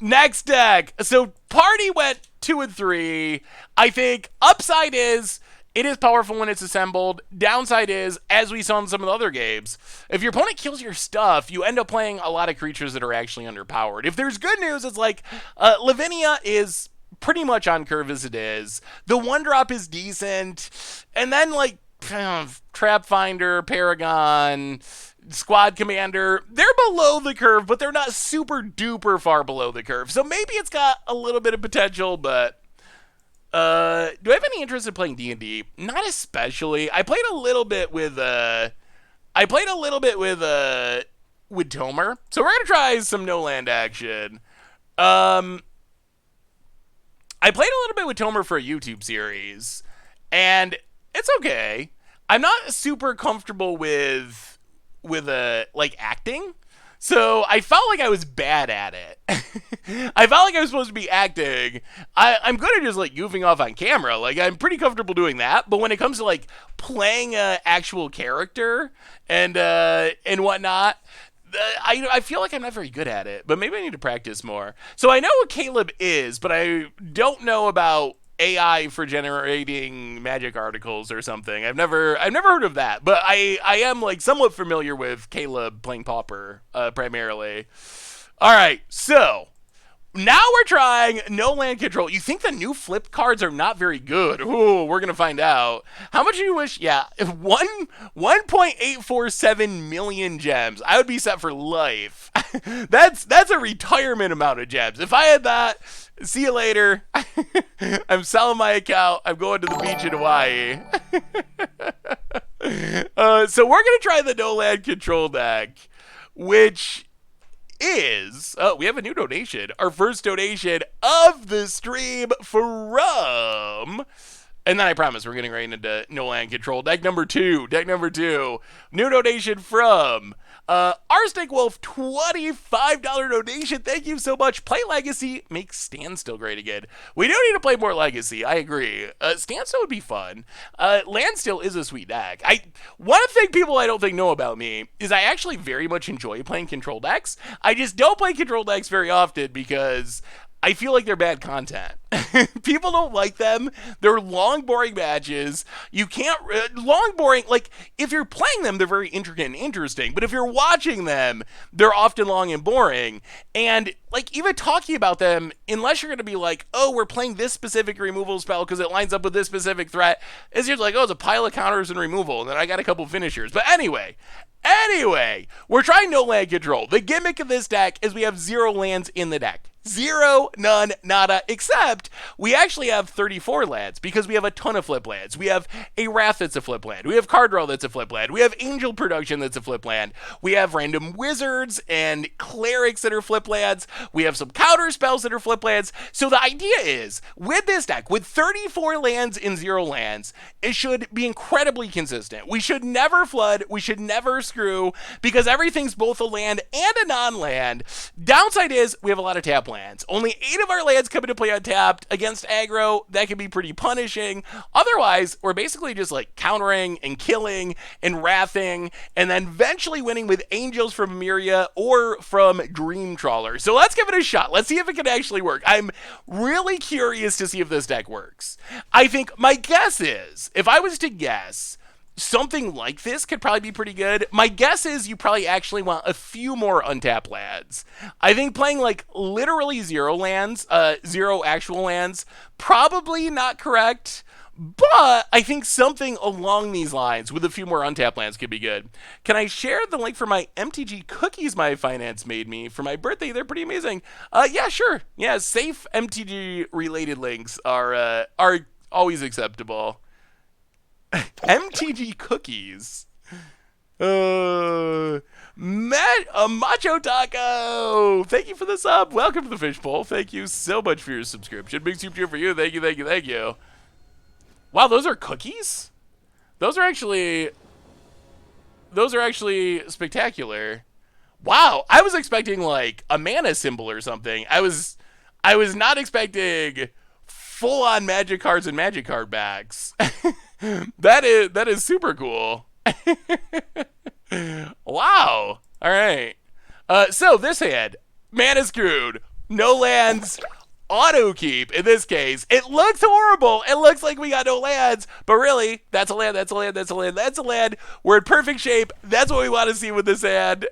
next deck. So, party went 2 and 3. I think upside is... It is powerful when it's assembled. Downside is, as we saw in some of the other games, if your opponent kills your stuff, you end up playing a lot of creatures that are actually underpowered. If there's good news, it's like Lavinia is pretty much on curve as it is. The 1-drop is decent. And then, like, Trap Finder, Paragon, Squad Commander, they're below the curve, but they're not super duper far below the curve. So maybe it's got a little bit of potential, but... do I have any interest in playing D&D? Not especially. I played a little bit with Tomer. So we're gonna try some no land action. I played a little bit with Tomer for a YouTube series, and It's okay. I'm not super comfortable with like acting. So I felt like I was bad at it. I felt like I was supposed to be acting. I'm good at just like goofing off on camera. Like I'm pretty comfortable doing that. But when it comes to like playing a actual character and whatnot, I feel like I'm not very good at it. But maybe I need to practice more. So I know what Caleb is, but I don't know about AI for generating magic articles or something. I've never heard of that, but I am like somewhat familiar with Caleb playing Pauper primarily. All right, so now we're trying no land control. You think the new flip cards are not very good? Ooh, we're gonna find out. How much do you wish? Yeah, 1.847 million gems. I would be set for life. That's a retirement amount of gems. If I had that, see you later. I'm selling my account. I'm going to the beach in Hawaii. So we're gonna try the no land control deck, which is we have a new donation, our first donation of the stream from, and then I promise we're getting right into no land control deck number two. New donation from Arsenic Wolf, $25 donation. Thank you so much. Play Legacy makes Standstill great again. We do need to play more Legacy. I agree. Standstill would be fun. Landstill is a sweet deck. One thing people I don't think know about me is I actually very much enjoy playing control decks. I just don't play control decks very often because I feel like they're bad content. People don't like them. They're long, boring matches. You can't long, boring. Like if you're playing them, they're very intricate and interesting. But if you're watching them, they're often long and boring. And like even talking about them, unless you're going to be like, oh, we're playing this specific removal spell because it lines up with this specific threat, it's just like, oh, it's a pile of counters and removal, and then I got a couple finishers. But anyway, we're trying no land control. The gimmick of this deck is we have 0 lands in the deck. 0, none, nada, except we actually have 34 lands because we have a ton of flip lands. We have a Wrath that's a flip land. We have Card Draw that's a flip land. We have Angel Production that's a flip land. We have random Wizards and Clerics that are flip lands. We have some counter spells that are flip lands. So the idea is, with this deck, with 34 lands in 0 lands, it should be incredibly consistent. We should never flood. We should never screw because everything's both a land and a non-land. Downside is we have a lot of tap lands. Only 8 of our lands come into play untapped. Against aggro, that can be pretty punishing. Otherwise, we're basically just like countering and killing and wrathing and then eventually winning with Angels from Myria or from Dream Trawler. So let's give it a shot. Let's see if it can actually work. I'm really curious to see if this deck works. I think my guess is, if I was to guess, something like this could probably be pretty good. My guess is you probably actually want a few more untapped lands. I think playing like literally 0 lands, 0 actual lands, probably not correct. But I think something along these lines with a few more untapped lands could be good. Can I share the link for my MTG cookies my finance made me for my birthday? They're pretty amazing. Yeah, sure. Yeah, safe MTG related links are always acceptable. MTG cookies. Macho Taco. Thank you for the sub. Welcome to the Fishbowl. Thank you so much for your subscription. Big super cheer for you. Thank you. Wow, those are cookies? Those are actually spectacular. Wow, I was expecting like a mana symbol or something. I was not expecting full-on magic cards and magic card backs. That is super cool. Wow. All right. So this hand, mana screwed, no lands, auto keep. In this case, it looks horrible. It looks like we got no lands, but really, that's a land. We're in perfect shape. That's what we want to see with this hand.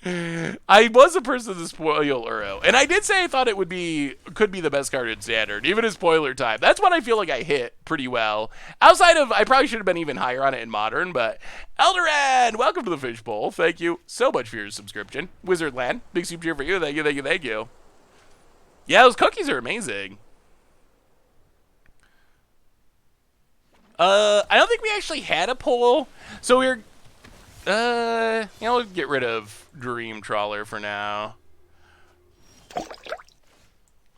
I was a person to spoil Uro, and I did say I thought it could be the best card in Standard, even in spoiler time. That's what I feel like I hit pretty well. Outside of, I probably should have been even higher on it in Modern, but Eldoran, welcome to the Fishbowl. Thank you so much for your subscription. Wizardland, big super cheer for you. Thank you. Yeah, those cookies are amazing. I don't think we actually had a poll, so we're we'll get rid of Dream Trawler for now.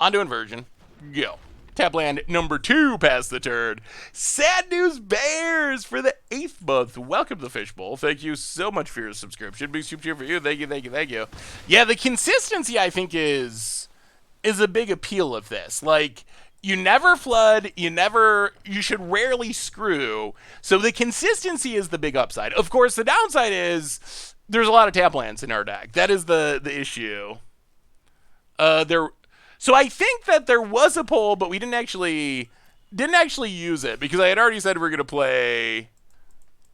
On to Inversion. Go. Tap land number 2 past the turn. Sad News Bears for the 8th month. Welcome to the Fishbowl. Thank you so much for your subscription. Big super cheer for you. Thank you, thank you, thank you. Yeah, the consistency, I think, is a big appeal of this. Like, you never flood, you should rarely screw. So the consistency is the big upside. Of course, the downside is there's a lot of tap lands in our deck. That is the issue. So I think that there was a poll, but we didn't actually use it because I had already said we're gonna play.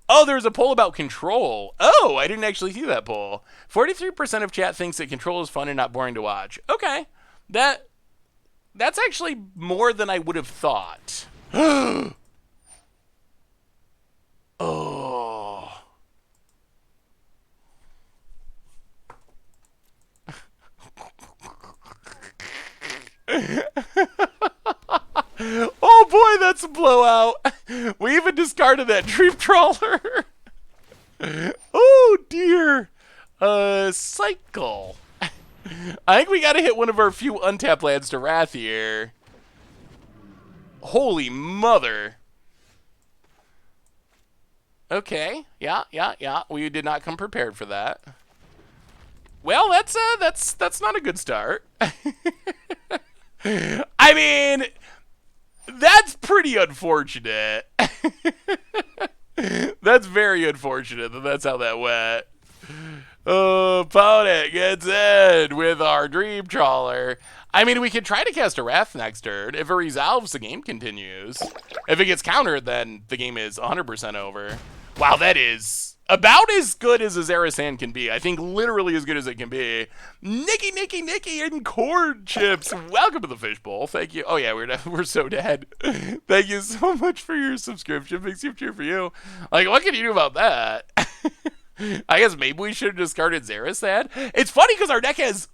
Oh, there's a poll about control. Oh, I didn't actually see that poll. 43% of chat thinks that control is fun and not boring to watch. Okay, that's actually more than I would have thought. Oh. Oh boy, that's a blowout. We even discarded that Dream Trawler. Oh dear. Cycle. I think we gotta hit one of our few untapped lands to Wrath here. Holy mother. Okay. Yeah. We did not come prepared for that. Well, that's not a good start. I mean, that's pretty unfortunate. That's very unfortunate that that's how that went. Opponent gets in with our Dream Trawler. I mean, we could try to cast a Wrath next turn. If it resolves, the game continues. If it gets countered, then the game is 100% over. Wow, that is about as good as a Zerasan can be. I think literally as good as it can be. Nikki, and Corn Chips. Welcome to the Fishbowl. Thank you. Oh yeah, we're so dead. Thank you so much for your subscription. Big super cheer for you. Like, what can you do about that? I guess maybe we should have discarded Zerasan. It's funny because our deck has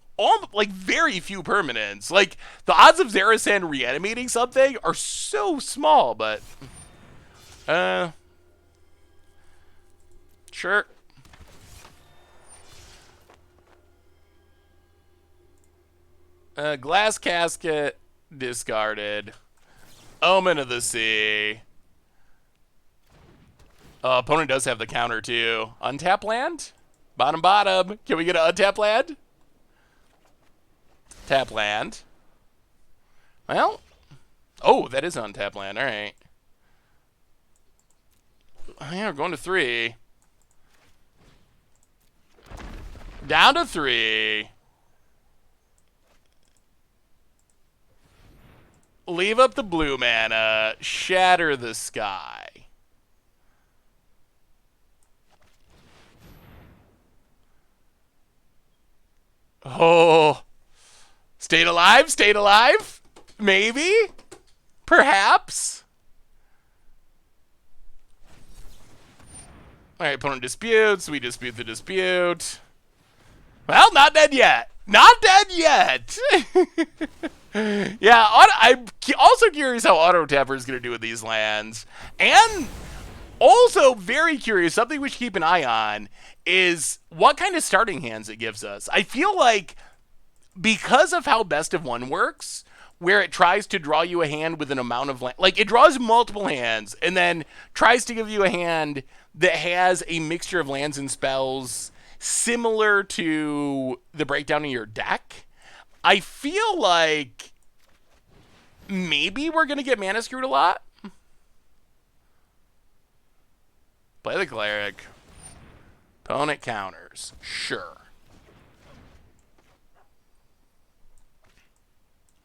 very few permanents. Like, the odds of Zerasan reanimating something are so small, but sure. Glass Casket discarded. Omen of the Sea. Opponent does have the counter, too. Untap land? Bottom. Can we get an untap land? Tap land. Well. Oh, that is untap land. All right. Yeah, we're going to 3. Down to 3. Leave up the blue mana. Shatter the sky. Oh. Stayed alive? Maybe? Perhaps? Alright, opponent disputes. We dispute the dispute. Well, not dead yet. Yeah, I'm also curious how Auto Tapper is going to do with these lands. And also very curious, something we should keep an eye on, is what kind of starting hands it gives us. I feel like because of how Best of One works, where it tries to draw you a hand with an amount of land, like it draws multiple hands and then tries to give you a hand that has a mixture of lands and spells similar to the breakdown of your deck. I feel like maybe we're going to get mana screwed a lot. Play the Cleric. Opponent counters. Sure.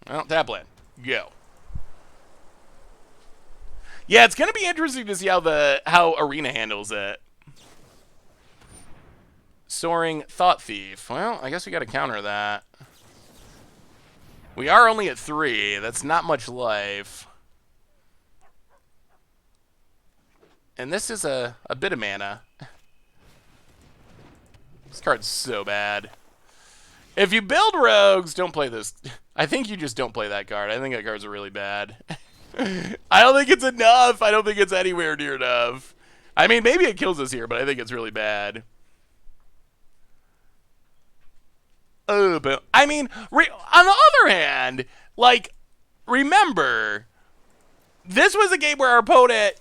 Well, tap land. Go. Yeah, it's going to be interesting to see how Arena handles it. Soaring Thought Thief. Well, I guess we got to counter that. We are only at 3. That's not much life. And this is a bit of mana. This card's so bad. If you build rogues, don't play this. I think you just don't play that card. I think that card's really bad. I don't think it's enough. I don't think it's anywhere near enough. I mean, maybe it kills us here, but I think it's really bad. Oh, but I mean, on the other hand, like, remember, this was a game where our opponent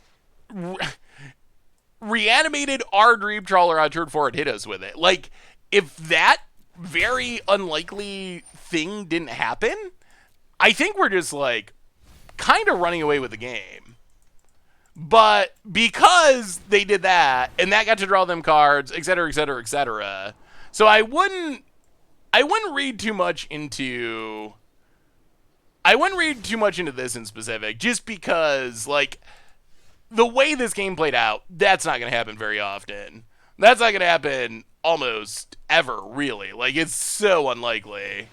reanimated our Dream Trawler on turn 4 and hit us with it. Like, if that very unlikely thing didn't happen, I think we're just, like, kind of running away with the game. But because they did that, and that got to draw them cards, etc., etc., etc., so I wouldn't read too much into... I wouldn't read too much into this in specific, just because, like, the way this game played out, that's not going to happen very often. That's not going to happen almost ever, really. Like, it's so unlikely.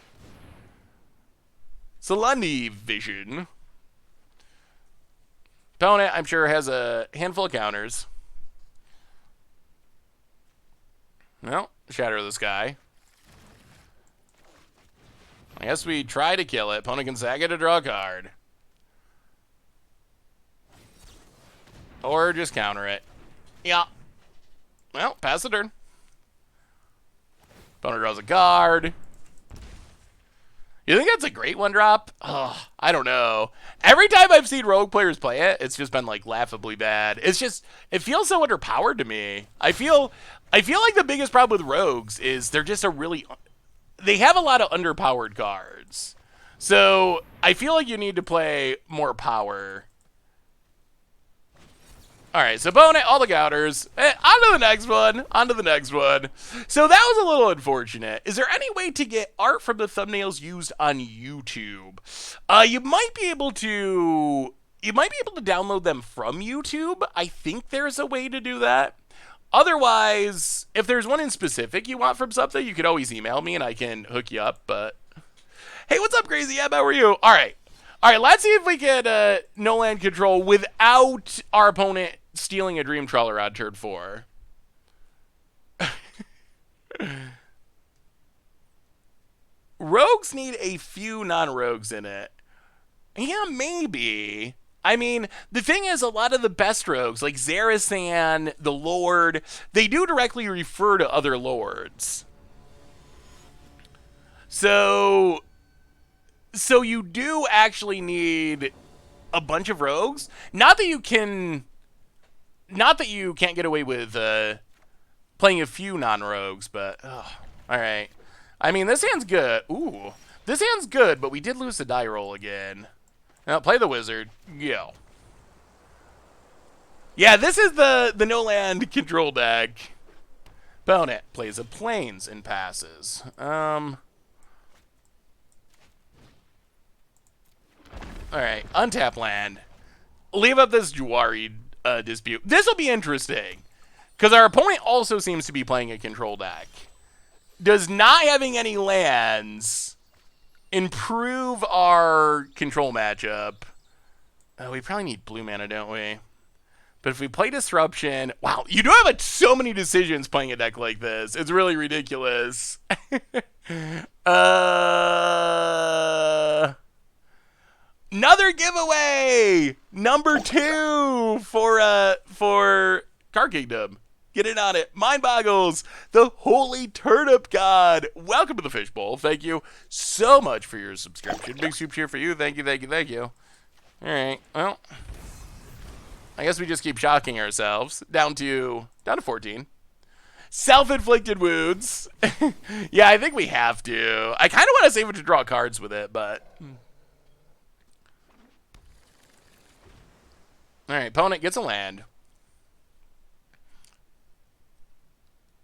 Selene Vision. Opponent, I'm sure, has a handful of counters. Well, Shatter of the Sky. I guess we try to kill it. Opponent can sack it to draw a card. Or just counter it. Yeah. Well, pass the turn. Opponent draws a card. You think that's a great one drop? Oh, I don't know. Every time I've seen Rogue players play it, it's just been like laughably bad. It's just, it feels so underpowered to me. I feel like the biggest problem with Rogues is they're just they have a lot of underpowered cards. So I feel like you need to play more power. All right, so opponent, all the counters. On to the next one. On to the next one. So that was a little unfortunate. Is there any way to get art from the thumbnails used on YouTube? You might be able to download them from YouTube. I think there's a way to do that. Otherwise, if there's one in specific you want from something, you could always email me and I can hook you up. But hey, what's up, Crazy Ab? How are you? All right, let's see if we can no land control without our opponent stealing a Dream Trawler on turn 4. Rogues need a few non-rogues in it. Yeah, maybe. I mean, the thing is, a lot of the best rogues, like Zarazan, the Lord, they do directly refer to other lords. So you do actually need a bunch of rogues. Not that you can't get away with playing a few non-rogues, but all right. I mean, this hand's good. Ooh, this hand's good, but we did lose the die roll again. Now play the wizard. Go. Yeah, this is the no land control deck. Opponent plays a plains and passes. All right, untap land. Leave up this Juari dispute. This will be interesting because our opponent also seems to be playing a control deck. Does not having any lands improve our control matchup? We probably need blue mana, don't we? But if we play Disruption... Wow, you do have so many decisions playing a deck like this. It's really ridiculous. Another giveaway! Number 2 for Card Kingdom. Get in on it. Mind Boggles, the Holy Turnip God. Welcome to the Fishbowl. Thank you so much for your subscription. Big soup cheer for you. Thank you, thank you, thank you. All right, well, I guess we just keep shocking ourselves. Down to 14. Self-inflicted wounds. Yeah, I think we have to. I kind of want to save it to draw cards with it, but... All right, opponent gets a land.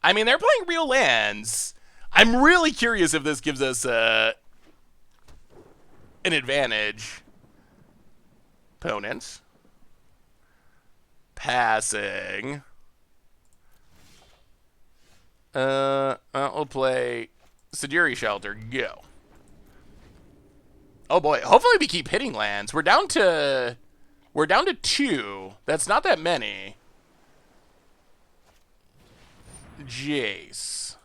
I mean, they're playing real lands. I'm really curious if this gives us an advantage. Opponent. Passing. We'll play Siduri Shelter. Go. Oh boy, hopefully we keep hitting lands. We're down to 2. That's not that many. Jace.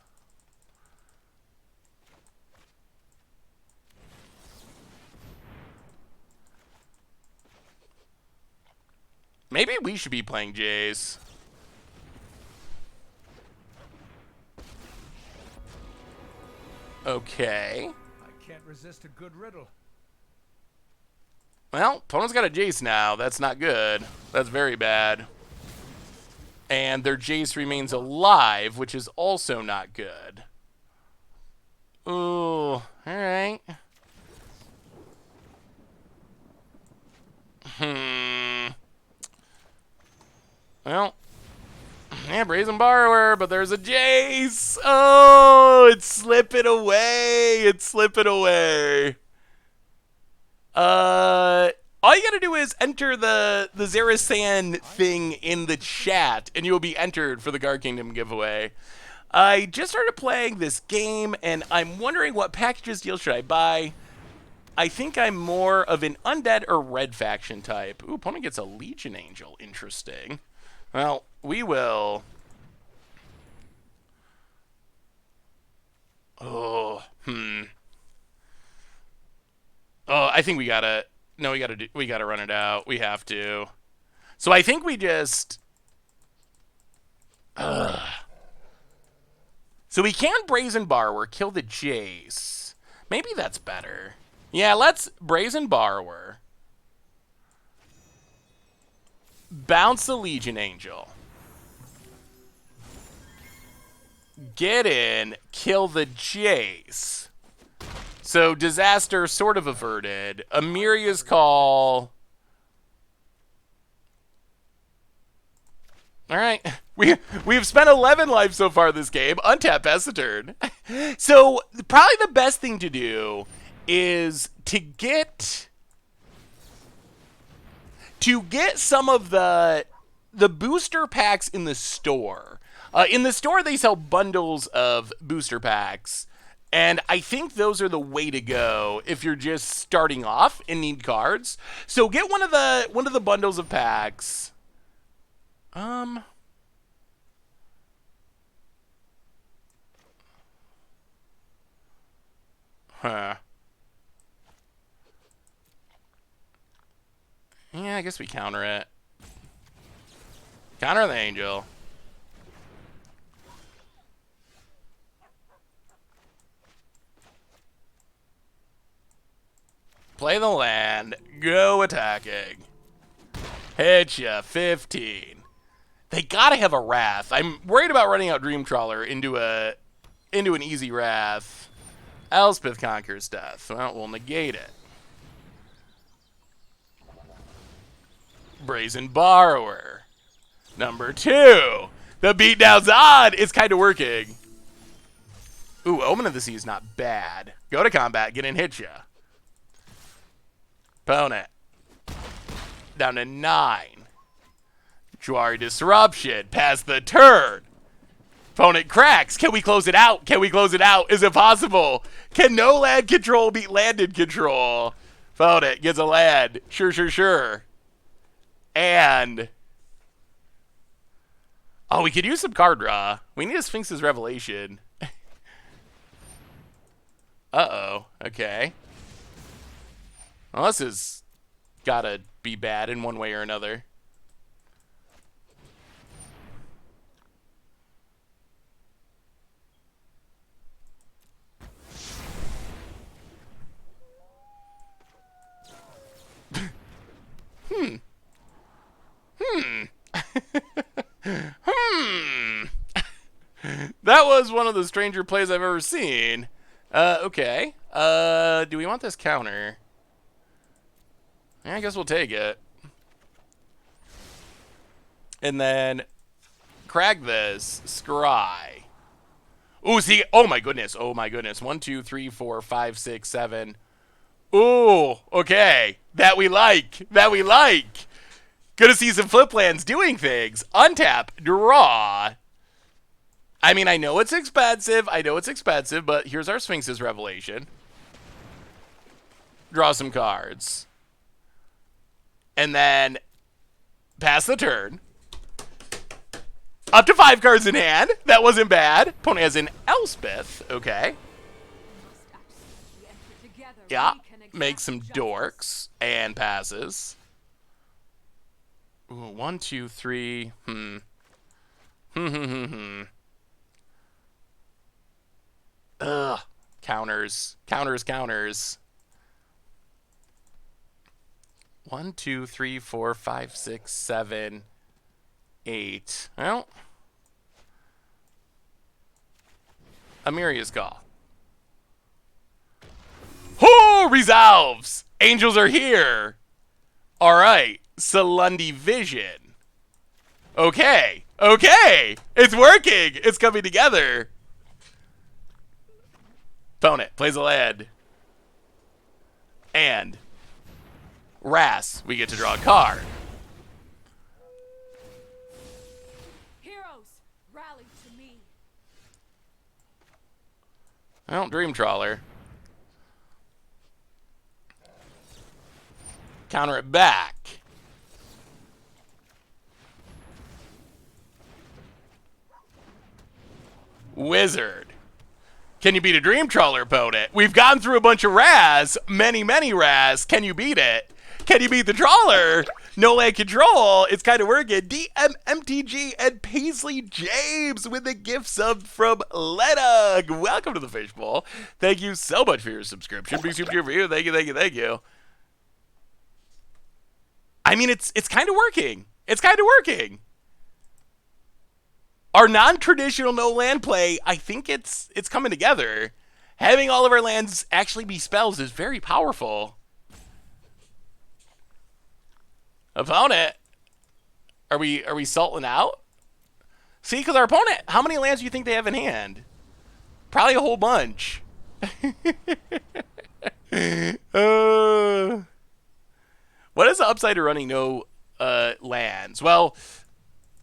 Maybe we should be playing Jace. Okay. I can't resist a good riddle. Well, opponent's got a Jace now. That's not good. That's very bad. And their Jace remains alive, which is also not good. Ooh, alright. Well, yeah, Brazen Borrower, but there's a Jace. Oh, it's slipping away. It's slipping away. All you gotta do is enter the Zerasan thing in the chat, and you will be entered for the Guard Kingdom giveaway. I just started playing this game, and I'm wondering what packages deal should I buy. I think I'm more of an undead or red faction type. Ooh, opponent gets a Legion Angel. Interesting. Well, we will. Oh, Oh, I think we gotta. No, we gotta run it out. We have to. So I think we just. So we can Brazen Borrower, kill the Jace. Maybe that's better. Yeah, let's Brazen Borrower. Bounce the Legion Angel. Get in, kill the Jace. So disaster sort of averted. Amiria's Call. All right, we've spent 11 lives so far this game. Untap pass the turn. So probably the best thing to do is to get some of the booster packs in the store. In the store, they sell bundles of booster packs, and I think those are the way to go if you're just starting off and need cards. So get one of the bundles of packs. Huh. Yeah, I guess we counter it. Counter the Angel. Play the land. Go attacking. Hit ya. 15. They gotta have a Wrath. I'm worried about running out Dream Trawler into an easy Wrath. Elspeth conquers death. Well, we'll negate it. Brazen Borrower. Number 2. The beatdown's on. It's kind of working. Ooh, Omen of the Sea is not bad. Go to combat. Get in, hit ya. Opponent. Down to 9. Juari Disruption. Pass the turn. Opponent cracks. Can we close it out? Can we close it out? Is it possible? Can no land control beat landed control? Opponent gets a land. Sure. And... oh, we could use some card draw. We need a Sphinx's Revelation. Uh-oh. Okay. Well, this has gotta be bad in one way or another. That was one of the stranger plays I've ever seen. Okay. Do we want this counter? Yeah, I guess we'll take it. And then crag this. Scry. Ooh, see. Oh my goodness. 1, 2, 3, 4, 5, 6, 7. Ooh, okay. That we like. Gonna see some flip lands doing things. Untap, draw. I mean, I know it's expensive, but here's our Sphinx's Revelation. Draw some cards. And then pass the turn. Up to 5 cards in hand. That wasn't bad. Opponent has an Elspeth. Okay. Yeah. Make some dorks. And passes. Ooh, 1, 2, 3. Ugh. Counters. 1, 2, 3, 4, 5, 6, 7, 8. Well, Amiria's Call. Oh, resolves! Angels are here! Alright, Salundi Vision. Okay, okay! It's working! It's coming together! Opponent plays a land. And Ras, we get to draw a card. Heroes, rally to me. Well, Dream Trawler. Counter it back. Wizard. Can you beat a Dream Trawler, opponent? We've gone through a bunch of Raz, many Raz. Can you beat it? Can you beat the Trawler? No land control. It's kind of working. DMMTG and Paisley James with the gift sub from Ledug. Welcome to the Fishbowl. Thank you so much for your subscription. Big super for you. Thank you. I mean, it's kind of working. It's kind of working. Our non-traditional no land play, I think it's coming together. Having all of our lands actually be spells is very powerful. Opponent, are we salting out? See, because our opponent, how many lands do you think they have in hand? Probably a whole bunch. What is the upside of running no lands? Well,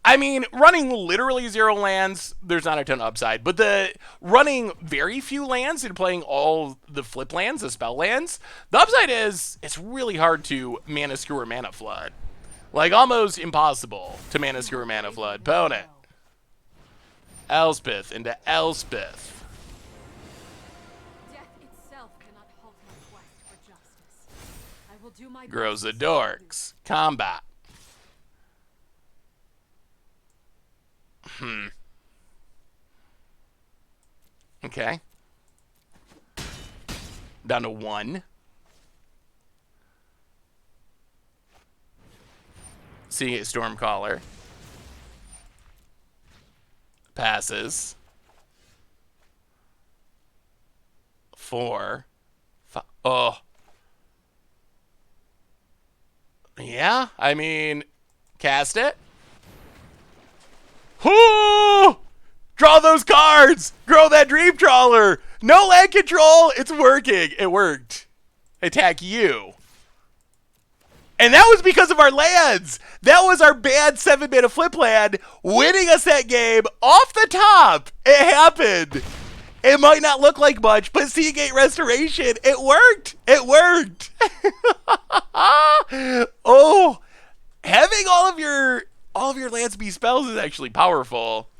I mean, running literally 0 lands, there's not a ton of upside. But the running very few lands and playing all the flip lands, the spell lands, the upside is it's really hard to mana skewer mana flood. Like, almost impossible to mana skewer mana flood. Opponent. Elspeth into Elspeth. Death itself cannot halt my quest for justice. I will do my Grows the best. Dorks. Combat. Okay. Down to 1. Seeing it, Stormcaller. Passes. 4. 5. Oh. Yeah, I mean, cast it. Whoo! Draw those cards! Grow that Dream Trawler! No land control! It's working. It worked. Attack you. And that was because of our lands. That was our bad 7-mana flip land winning us that game off the top. It happened. It might not look like much, but Seagate Restoration, it worked. It worked. Oh, having all of your land be spells is actually powerful.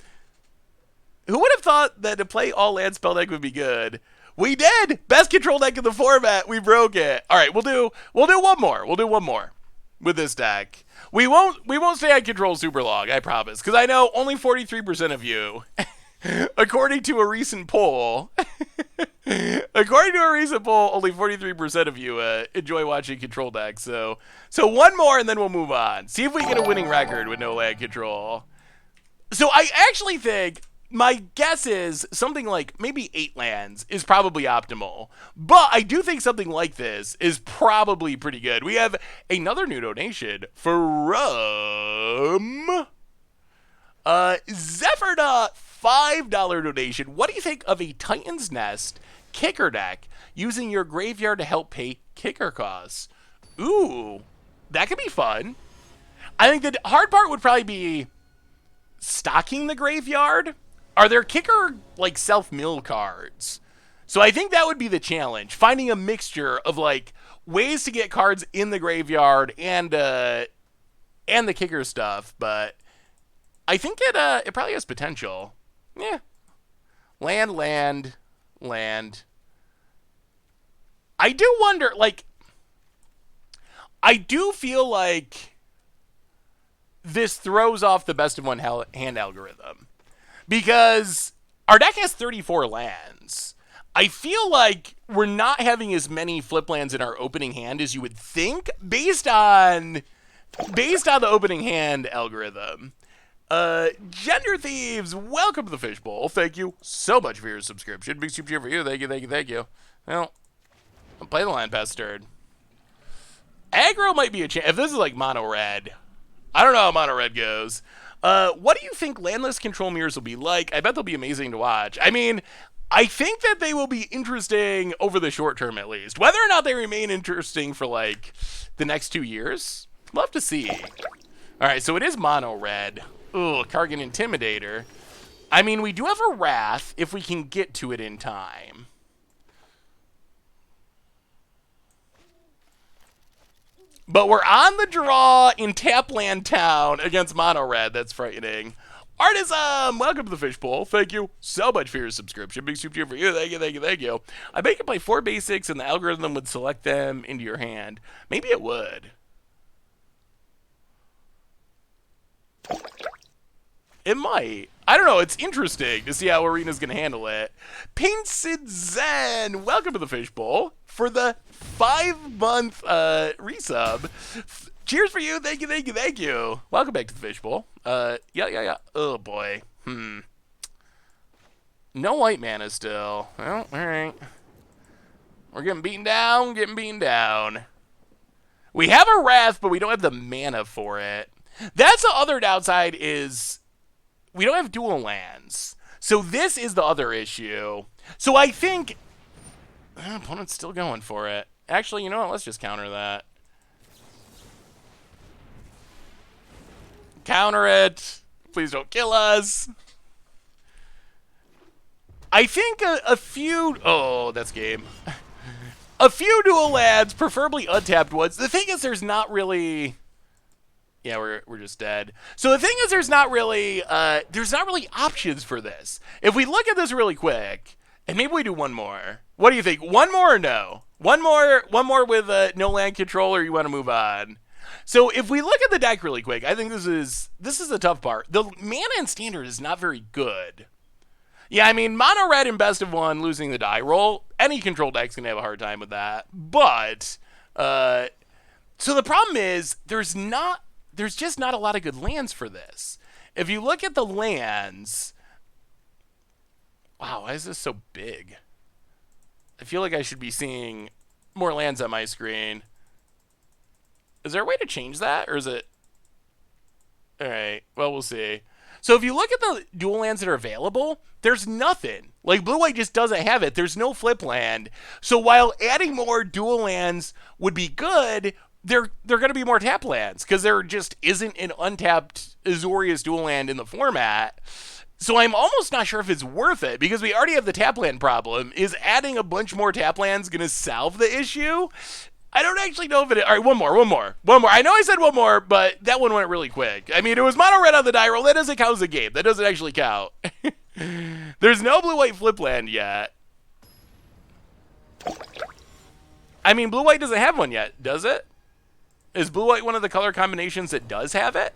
Who would have thought that to play all land spell deck would be good? We did! Best control deck in the format. We broke it. All right, we'll do one more. We'll do one more with this deck. We won't stay on control super long, I promise, because I know only 43% of you, according to a recent poll, only 43% of you enjoy watching control decks. So one more and then we'll move on. See if we get a winning record with no land control. So I actually think my guess is something like maybe 8 lands is probably optimal. But I do think something like this is probably pretty good. We have another new donation from Zephyrna, $5 donation. What do you think of a Titan's Nest kicker deck using your graveyard to help pay kicker costs? Ooh, that could be fun. I think the hard part would probably be stocking the graveyard. Are there kicker, like, self-mill cards? So I think that would be the challenge. Finding a mixture of, like, ways to get cards in the graveyard and the kicker stuff. But I think it probably has potential. Yeah. Land. I do wonder, like, I do feel like this throws off the best of one hand algorithm. Because our deck has 34 lands. I feel like we're not having as many flip lands in our opening hand as you would think based on the opening hand algorithm. Gender Thieves, welcome to the Fishbowl. Thank you so much for your subscription. Big super cheer for you. Thank you, thank you, thank you. Well, I'll play the land past turn. Aggro might be a chance. If this is like mono red, I don't know how mono red goes. What do you think landless control mirrors will be like? I bet they'll be amazing to watch. I mean, I think that they will be interesting over the short term at least. Whether or not they remain interesting for like the next 2 years, love to see. All right, so it is mono red. Ugh, Kargan Intimidator. I mean, we do have a Wrath if we can get to it in time. But we're on the draw in Tapland Town against Mono Red. That's frightening. Artism, welcome to the Fishbowl. Thank you so much for your subscription. Big super cheer for you. Thank you, thank you, thank you. I bet you could play 4 basics and the algorithm would select them into your hand. Maybe it would. It might. I don't know. It's interesting to see how Arena's going to handle it. Painted Zen, welcome to the Fishbowl for the 5-month resub. Cheers for you. Thank you, thank you, thank you. Welcome back to the Fishbowl. Yeah. Oh, boy. No white mana still. Well, all right. We're getting beaten down, We have a Wrath, but we don't have the mana for it. That's the other downside is we don't have dual lands. So this is the other issue. So I think opponent's still going for it. Actually, you know what? Let's just counter that. Counter it. Please don't kill us. I think a few... Oh, that's game. A few dual lands, preferably untapped ones. The thing is there's not really... Yeah, we're just dead. So the thing is there's not really options for this. If we look at this really quick, and maybe we do one more. What do you think? One more or no? One more with no land control, or you want to move on? So if we look at the deck really quick, I think this is the tough part. The mana in Standard is not very good. Yeah, I mean, mono red in best of one, losing the die roll, any control deck's going to have a hard time with that. But, so the problem is, there's just not a lot of good lands for this. If you look at the lands, wow, why is this so big? I feel like I should be seeing more lands on my screen. Is there a way to change that, or is it? All right, well, we'll see. So if you look at the dual lands that are available, there's nothing. Like, blue-white just doesn't have it. There's no flip land. So while adding more dual lands would be good, they're going to be more tap lands because there just isn't an untapped Azorius dual land in the format. So I'm almost not sure if it's worth it because we already have the tap land problem. Is adding a bunch more tap lands going to solve the issue? I don't actually know if it is. All right, one more. I know I said one more, but that one went really quick. I mean, it was mono red on the die roll. That doesn't count as a game. That doesn't actually count. There's no blue-white flip land yet. I mean, blue-white doesn't have one yet, does it? Is blue-white one of the color combinations that does have it?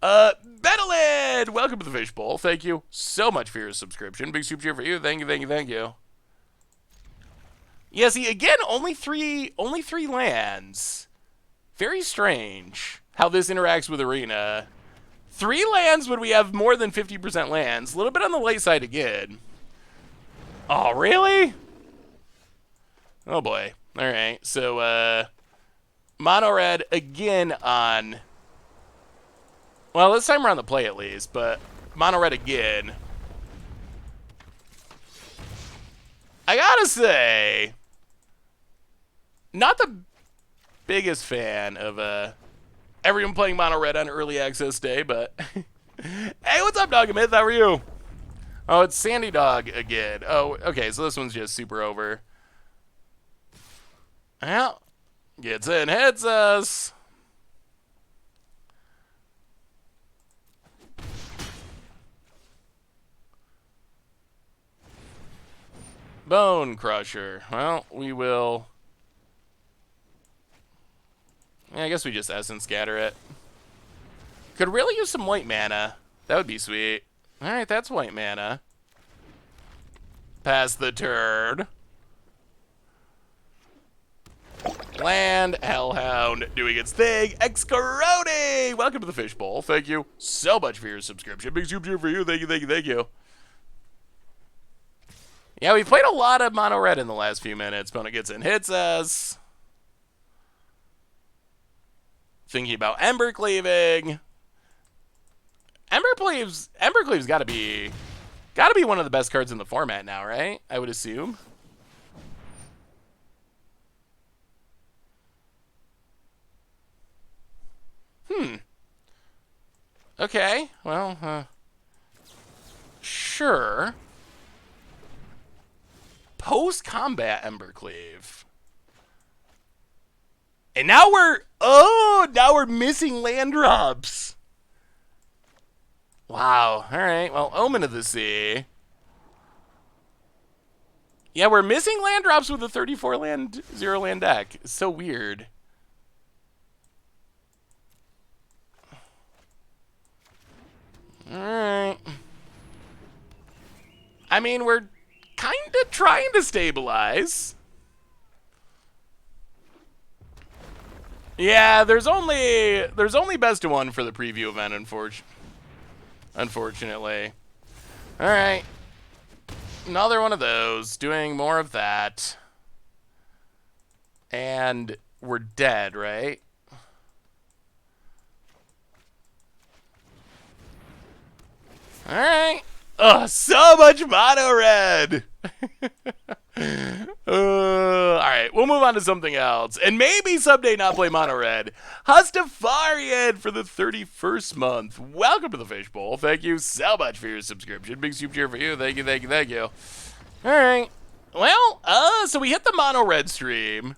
Betalid! Welcome to the Fishbowl. Thank you so much for your subscription. Big super cheer for you. Thank you, thank you, thank you. Yeah, see, again, only three lands. Very strange how this interacts with Arena. 3 lands when we have more than 50% lands. A little bit on the light side again. Oh, really? Oh, boy. All right, so, mono red again on... Well, this time we're on the play at least, but mono red again. I gotta say... Not the biggest fan of everyone playing mono red on early access day, but hey, what's up, Dogamith? How are you? Oh, it's Sandy Dog again. Oh, okay, so this one's just super over. Well, gets in, hits us. Bone Crusher. Well, we will... Yeah, I guess we just Essence Scatter it. Could really use some white mana. That would be sweet. Alright, that's white mana. Pass the turn. Land, Hellhound doing its thing. Excrody! Welcome to the Fishbowl. Thank you so much for your subscription. Big super cheer for you. Thank you, thank you, thank you. Yeah, we played a lot of mono red in the last few minutes. Opponent gets in, hits us. Thinking about Ember Cleaving. Ember Cleave's gotta be one of the best cards in the format now, right? I would assume. Okay, well, sure. Post-combat Embercleave. And now we're missing land drops. Wow, alright, well, Omen of the Sea. Yeah, we're missing land drops with a 34 land, 0 land deck. It's so weird. Alright. I mean, we're kind of trying to stabilize. Yeah, there's only best of one for the preview event, unfortunately. Alright. Another one of those. Doing more of that. And we're dead, right? Alright. Oh, so much mono red. Alright, we'll move on to something else. And maybe someday not play mono red. Hustafarian for the 31st month. Welcome to the Fishbowl. Thank you so much for your subscription. Big super cheer for you. Thank you, thank you, thank you. Alright. Well, so we hit the mono red stream.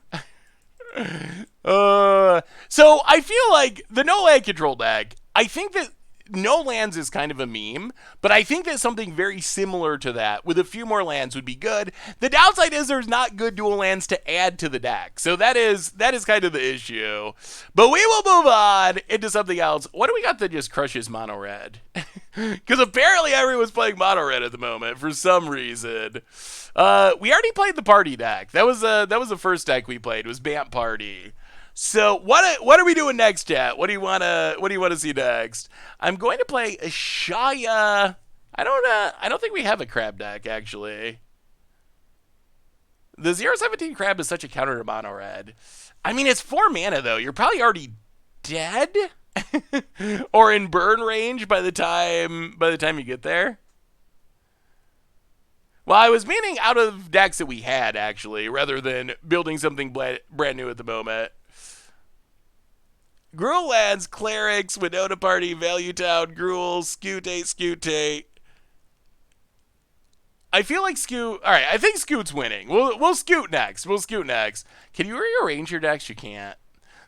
So I feel like the no land control deck, I think that no lands is kind of a meme, but I think that something very similar to that with a few more lands would be good. The downside is there's not good dual lands to add to the deck. So that is kind of the issue. But we will move on into something else. What do we got that just crushes mono red? Because apparently everyone's playing mono red at the moment for some reason. We already played the party deck. That was the first deck we played, was Bamp Party. So what are we doing next, chat? What do you wanna see next? I'm going to play a Shaya. I don't think we have a crab deck actually. The 0/17 crab is such a counter to mono red. I mean, it's 4 mana though. You're probably already dead or in burn range by the time you get there. Well, I was meaning out of decks that we had actually, rather than building something brand new at the moment. Gruul lands, Clerics, Winona Party, Value Town, Gruul, Scute. I feel like Scute. All right, I think Scute's winning. We'll Scute next. Can you rearrange your decks? You can't.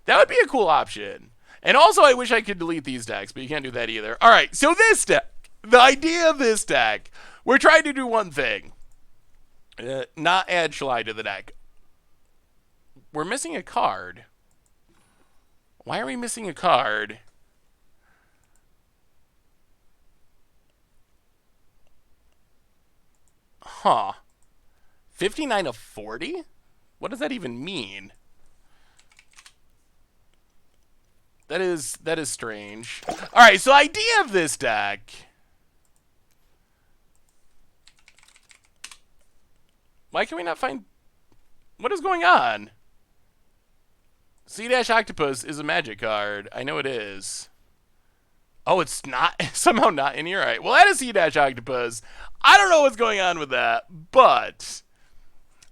That would be a cool option. And also, I wish I could delete these decks, but you can't do that either. All right, so this deck. The idea of this deck, we're trying to do one thing. Not add Shalai to the deck. We're missing a card. Why are we missing a card? Huh. 59 of 40? What does that even mean? That is strange. Alright, so idea of this deck. Why can we not find... What is going on? Sea-Octopus is a magic card. I know it is. Oh, it's not somehow not in here. All right. Well, that is Sea-Octopus. I don't know what's going on with that, but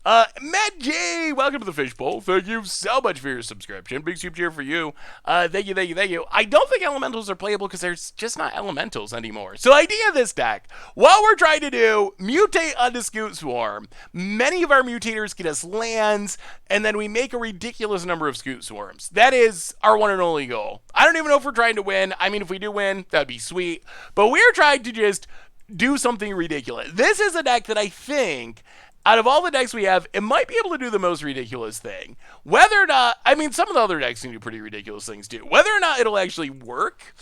Matt J, welcome to the Fishbowl. Thank you so much for your subscription. Big super cheer for you. Thank you. I don't think elementals are playable because there's just not elementals anymore. So idea of this deck, what we're trying to do, mutate onto Scute Swarm. Many of our mutators get us lands, and then we make a ridiculous number of Scute Swarms. That is our one and only goal. I don't even know if we're trying to win. I mean, if we do win, that'd be sweet. But we're trying to just do something ridiculous. This is a deck that I think, out of all the decks we have, it might be able to do the most ridiculous thing. Whether or not, I mean, some of the other decks can do pretty ridiculous things too. Whether or not it'll actually work,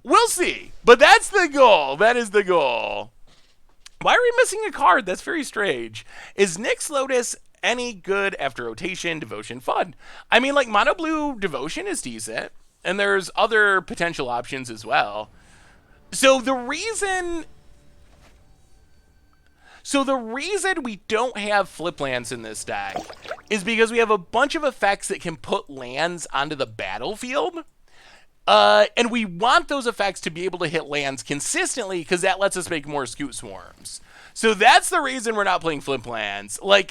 we'll see. But that's the goal. That is the goal. Why are we missing a card? That's very strange. Is Nyx Lotus any good after rotation, devotion, fun? I mean, like, mono blue devotion is decent, and there's other potential options as well. So the reason we don't have flip lands in this deck is because we have a bunch of effects that can put lands onto the battlefield. And we want those effects to be able to hit lands consistently because that lets us make more Scute Swarms. So that's the reason we're not playing flip lands. Like,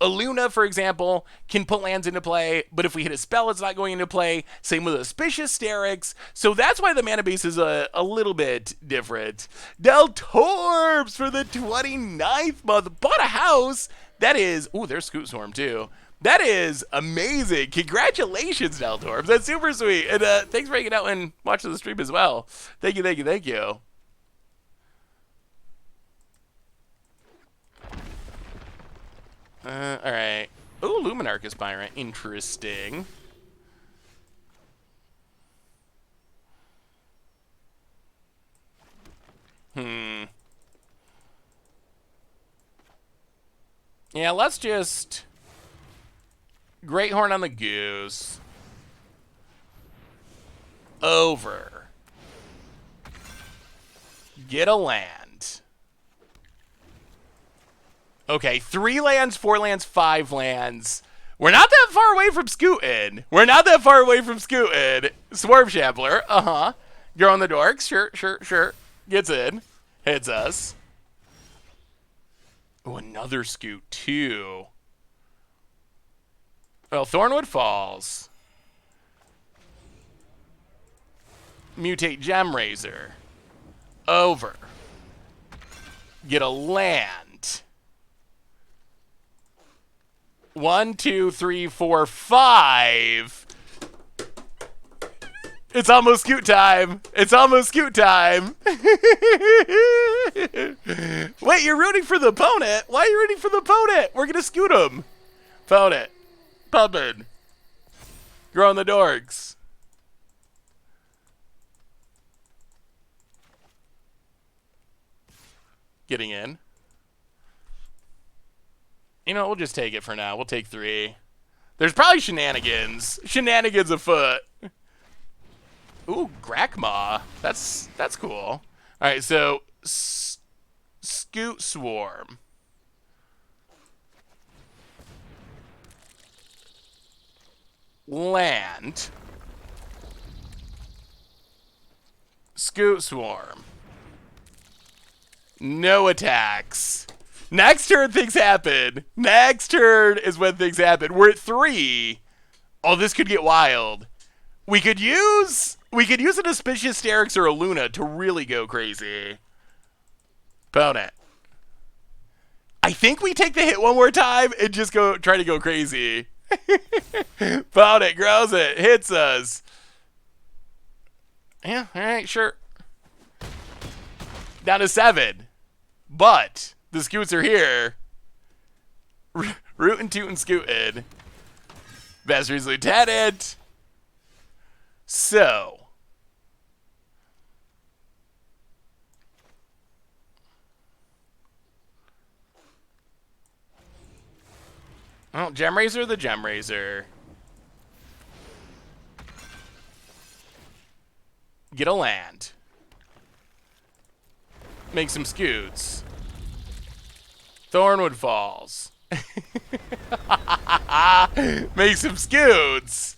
Luna, for example, can put lands into play, but if we hit a spell, it's not going into play. Same with Auspicious Sterix. So that's why the mana base is a little bit different. Del Torbs for the 29th month. Bought a house. That is... Ooh, there's Scute Swarm, too. That is amazing. Congratulations, Del Torbs. That's super sweet. And thanks for hanging out and watching the stream as well. Thank you, thank you, thank you. Alright. Ooh, Luminarch Aspirant. Interesting. Yeah, let's just... Great Horn on the Goose. Over. Get a land. Okay, 3 lands, 4 lands, 5 lands. We're not that far away from Scootin'. We're not that far away from Scootin'. Swarm Shambler, You're on the dorks, sure. Gets in. Hits us. Oh, another Scute, too. Well, Thornwood Falls. Mutate Gemrazor. Over. Get a land. 1, 2, 3, 4, 5. It's almost Scute time. It's almost Scute time. Wait, you're rooting for the opponent? Why are you rooting for the opponent? We're going to Scute him. Opponent. Pumpin'. Growing the dorks. Getting in. You know, we'll just take it for now. We'll take 3. There's probably shenanigans. Shenanigans afoot. Ooh, Grakmaw. That's cool. Alright, so... Scute Swarm. Land. Scute Swarm. No attacks. Next turn, things happen. Next turn is when things happen. We're at 3. Oh, this could get wild. We could use an Auspicious Sterix or a Luna to really go crazy. Opponent. I think we take the hit one more time and just try to go crazy. Opponent grows it, hits us. Yeah, alright, sure. Down to 7. But the Scutes are here. Rootin' Tootin' Scootin'. Bastards Lieutenant. So. Oh, Gemrazor the Gemrazor. Get a land. Make some Scutes. Thornwood Falls. Make some Scutes.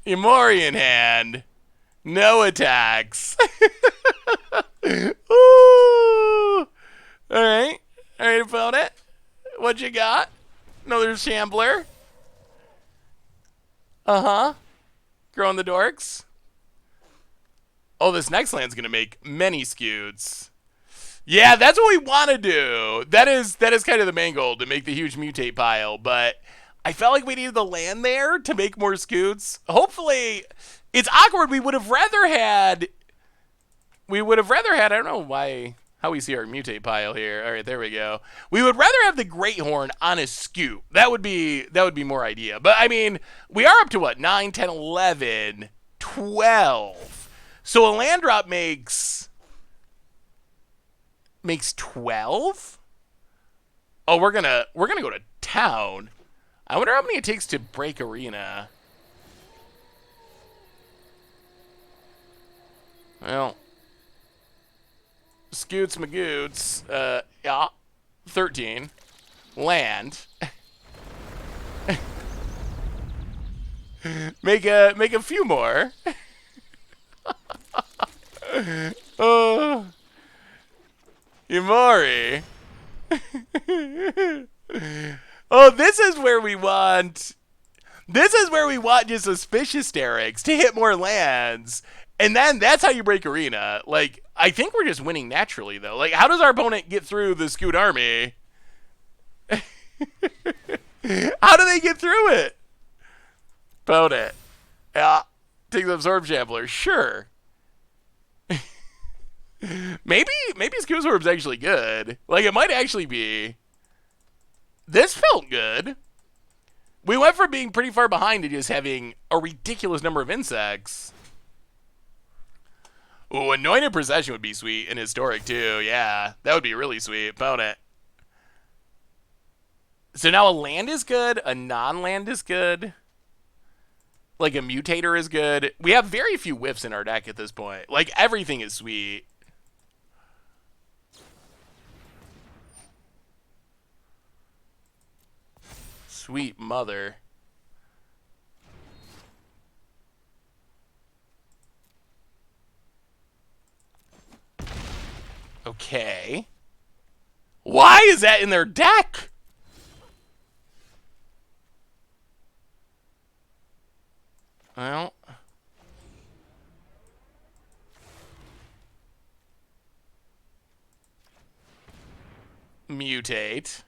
Emorian Hand. No attacks. Ooh. Alright. Alright, opponent. What you got? Another Shambler. Growing the dorks. Oh, this next land's gonna make many Scutes. Yeah, that's what we want to do. That is kind of the main goal, to make the huge mutate pile, but I felt like we needed the land there to make more Scutes. Hopefully, it's awkward. We would have rather had, I don't know how we see our mutate pile here. All right, there we go. We would rather have the Great Horn on a Scute. That would be more idea. But I mean, we are up to what? 9, 10, 11, 12. So a land drop makes makes 12? Oh, we're gonna go to town. I wonder how many it takes to break arena. Well, Scutes Magoots, yeah, 13. Land. make a few more. Imori. Oh, this is where we want just suspicious Derek's to hit more lands. And then that's how you break arena. Like, I think we're just winning naturally, though. Like, how does our opponent get through the Scute army? How do they get through it? Opponent. Yeah. Take the Absorb Shambler. Sure. maybe Scute Orb's actually good. Like, it might actually be. This felt good. We went from being pretty far behind to just having a ridiculous number of insects. Ooh, Anointed Procession would be sweet and historic too. Yeah, that would be really sweet. Opponent. So now a land is good, a non-land is good. Like a mutator is good. We have very few whiffs in our deck at this point. Like everything is sweet. Sweet mother. Okay. Why is that in their deck? Well. Mutate.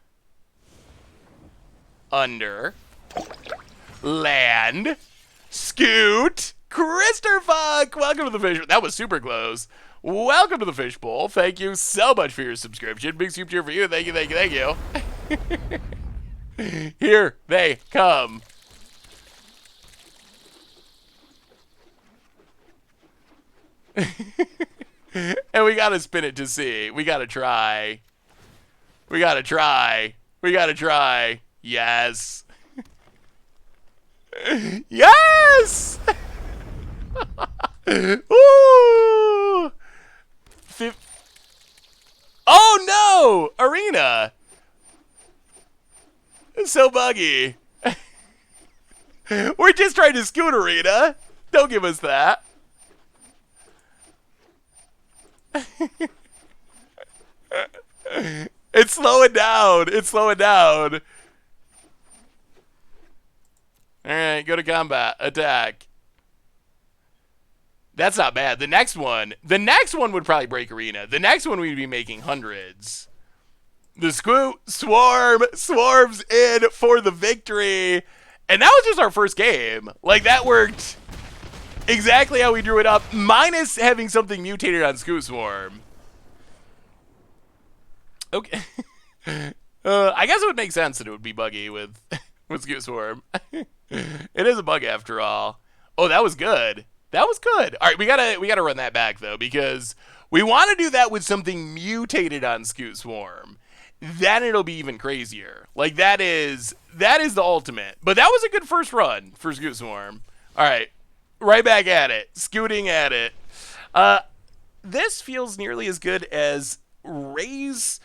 Under. Land. Scute. Christopher, welcome to the fish. That was super close. Welcome to the fishbowl. Thank you so much for your subscription. Big soup cheer for you. Thank you, thank you, thank you. Here they come. And we gotta spin it to see. We gotta try. We gotta try. We gotta try. Yes. Yes! Ooh! Oh no! Arena! It's so buggy. We're just trying to Scute arena. Don't give us that. It's slowing down. It's slowing down. Alright, go to combat. Attack. That's not bad. The next one would probably break arena. The next one we'd be making hundreds. The Scute Swarm swarms in for the victory. And that was just our first game. Like, that worked exactly how we drew it up, minus having something mutated on Scute Swarm. Okay. I guess it would make sense that it would be buggy with Scute Swarm. It is a bug after all. Oh, that was good. That was good. All right, we gotta run that back though, because we want to do that with something mutated on Scute Swarm. Then it'll be even crazier. Like that is the ultimate. But that was a good first run for Scute Swarm. All right, right back at it, scooting at it. This feels nearly as good as Raise.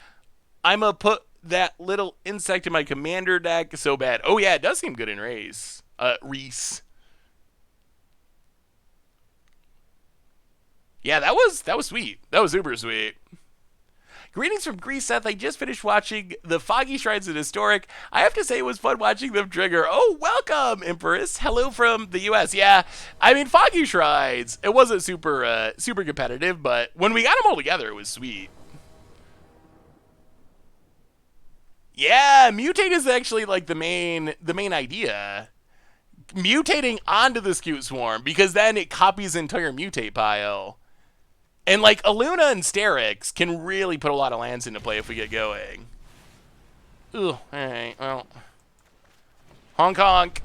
I'm gonna put that little insect in my commander deck. So bad. Oh yeah, it does seem good in Raise. Reese. Yeah, that was sweet. That was super sweet. Greetings from Greece, Seth. I just finished watching the Foggy Shrines of Historic. I have to say it was fun watching them trigger. Oh, welcome, Empress. Hello from the U.S. Yeah, I mean, Foggy Shrines, it wasn't super competitive, but when we got them all together, it was sweet. Yeah, mutate is actually like the main idea. Mutating onto the Scute Swarm, because then it copies the entire mutate pile. And like Aluna and Sterix can really put a lot of lands into play if we get going. Ooh, alright, well. Honk honk.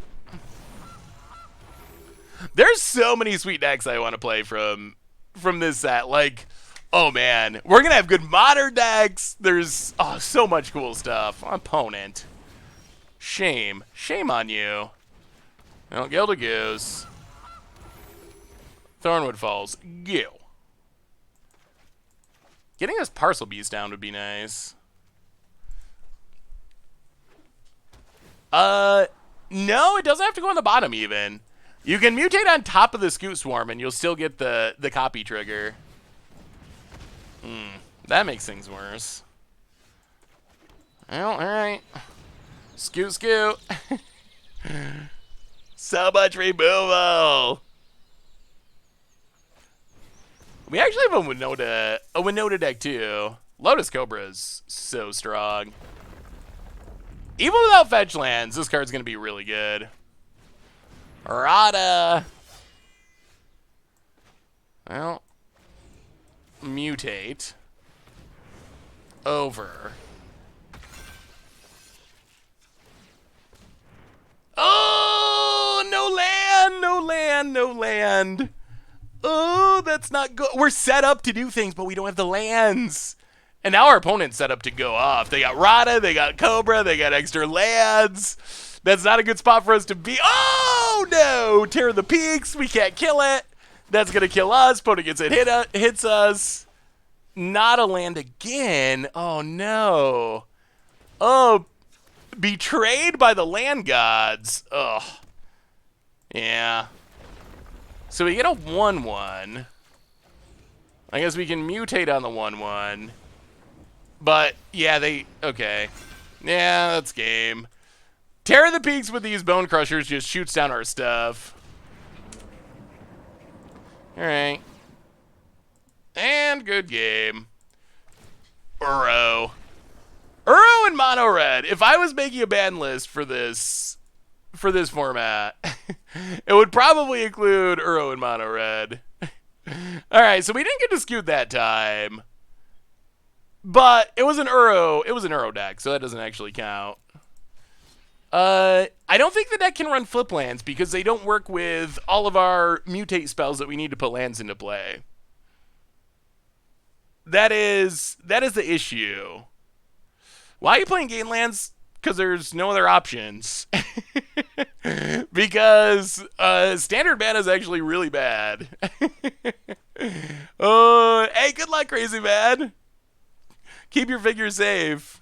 There's so many sweet decks I want to play from this set. Like, Oh man, we're gonna have good modern decks. There's so much cool stuff. Opponent. Shame. Shame on you. Well, Gilda Goose. Thornwood Falls. Go. Getting this Parcel Beast down would be nice. No, it doesn't have to go on the bottom even. You can mutate on top of the Scute Swarm and you'll still get the copy trigger. That makes things worse. Well, alright. Scute, Scute. So much removal. We actually have a Winota deck too. Lotus Cobra is so strong. Even without fetch lands, this card's going to be really good. Rada. Well, mutate. Over. Oh, no land, no land, no land. Oh, that's not good. We're set up to do things, but we don't have the lands. And now our opponent's set up to go off. They got Rada, they got Cobra, they got extra lands. That's not a good spot for us to be. Oh, no. Tear of the Peaks. We can't kill it. That's going to kill us. Opponent gets it, hits us. Not a land again. Oh, no. Oh, betrayed by the land gods. Ugh. Yeah. So we get a 1-1. I guess we can mutate on the 1-1. But, yeah, okay. Yeah, that's game. Tear of the Peaks with these Bone Crushers just shoots down our stuff. Alright. And good game. Uro. Uro and Mono Red. If I was making a ban list for this format, it would probably include Uro and Mono Red. Alright, so we didn't get to Scute that time. But it was an Uro deck, so that doesn't actually count. I don't think the deck can run flip lands because they don't work with all of our mutate spells that we need to put lands into play. That is the issue. Why are you playing game lands? Because there's no other options. Because standard mana is actually really bad. Hey, good luck, Crazy Man. Keep your figure safe.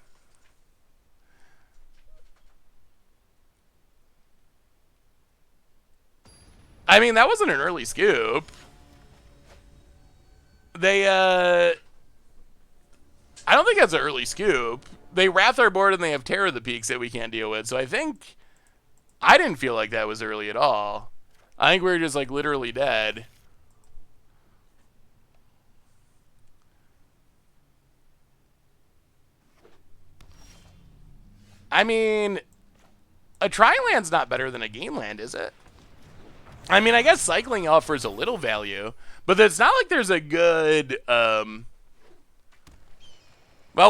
I mean, that wasn't an early scoop. I don't think that's an early scoop. They wrath our board and they have Terror of the Peaks that we can't deal with. So I didn't feel like that was early at all. I think we were just like literally dead. I mean, a Tri-Land's not better than a game land, is it? I mean, I guess cycling offers a little value, but it's not like there's a good, well,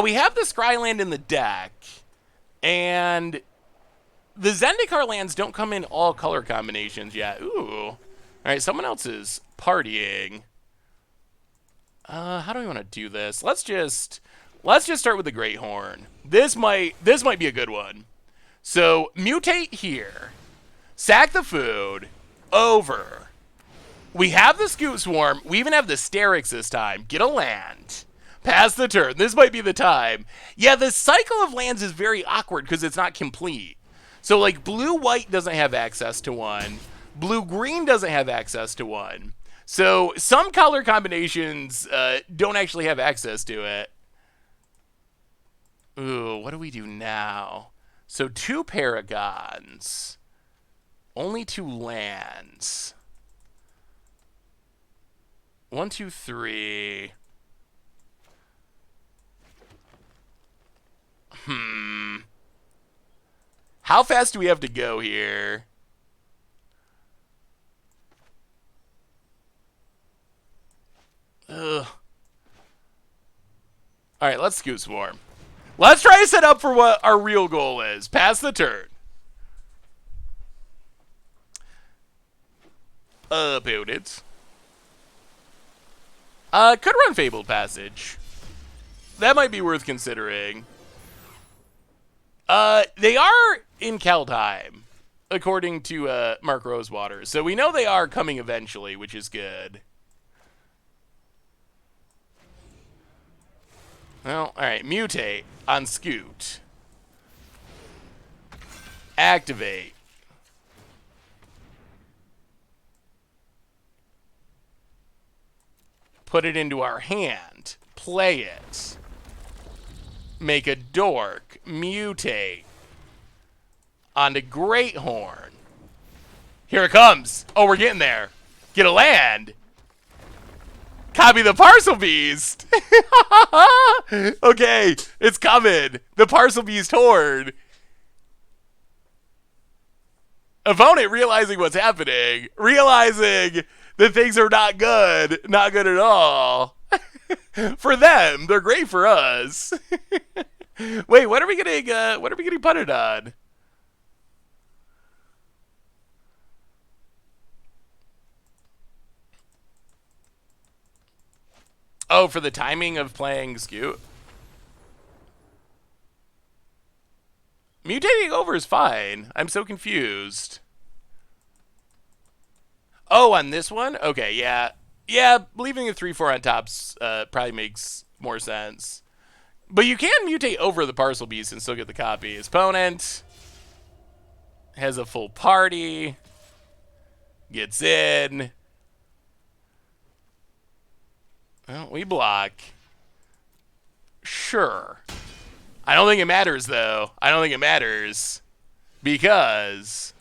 we have the Scryland in the deck, and the Zendikar lands don't come in all color combinations yet. Ooh. All right, someone else is partying. How do we want to do this? Let's just start with the Great Horn. This might be a good one. So, mutate here. Sack the food. Over. We have the Scute Swarm. We even have the Sterix this time. Get a land. Pass the turn. This might be the time. Yeah, the cycle of lands is very awkward because it's not complete. So, like, blue-white doesn't have access to one. Blue-green doesn't have access to one. So, some color combinations don't actually have access to it. Ooh, what do we do now? So, 2 Paragons. Only 2 lands. 1, 2, 3. How fast do we have to go here? Ugh. Alright, let's Scute Swarm. Let's try to set up for what our real goal is. Pass the turn. Opponents. Could run Fabled Passage. That might be worth considering. They are in Keldheim, according to Mark Rosewater. So we know they are coming eventually, which is good. Well, alright. Mutate on Scute. Activate. Put it into our hand. Play it. Make a dork. Mutate. Onto Greathorn. Here it comes. Oh, we're getting there. Get a land. Copy the Parcel Beast. Okay, it's coming. The Parcel Beast Horde. Opponent realizing what's happening. Realizing that things are not good. Not good at all. For them, they're great for us. Wait, what are we getting putted on? Oh, for the timing of playing Scute? Mutating over is fine. I'm so confused. Oh, on this one? Okay, yeah. Yeah, leaving the 3-4 on tops probably makes more sense. But you can mutate over the Parcel Beast and still get the copy. His opponent has a full party. Gets in. Well, we block. Sure. I don't think it matters, though. I don't think it matters. Because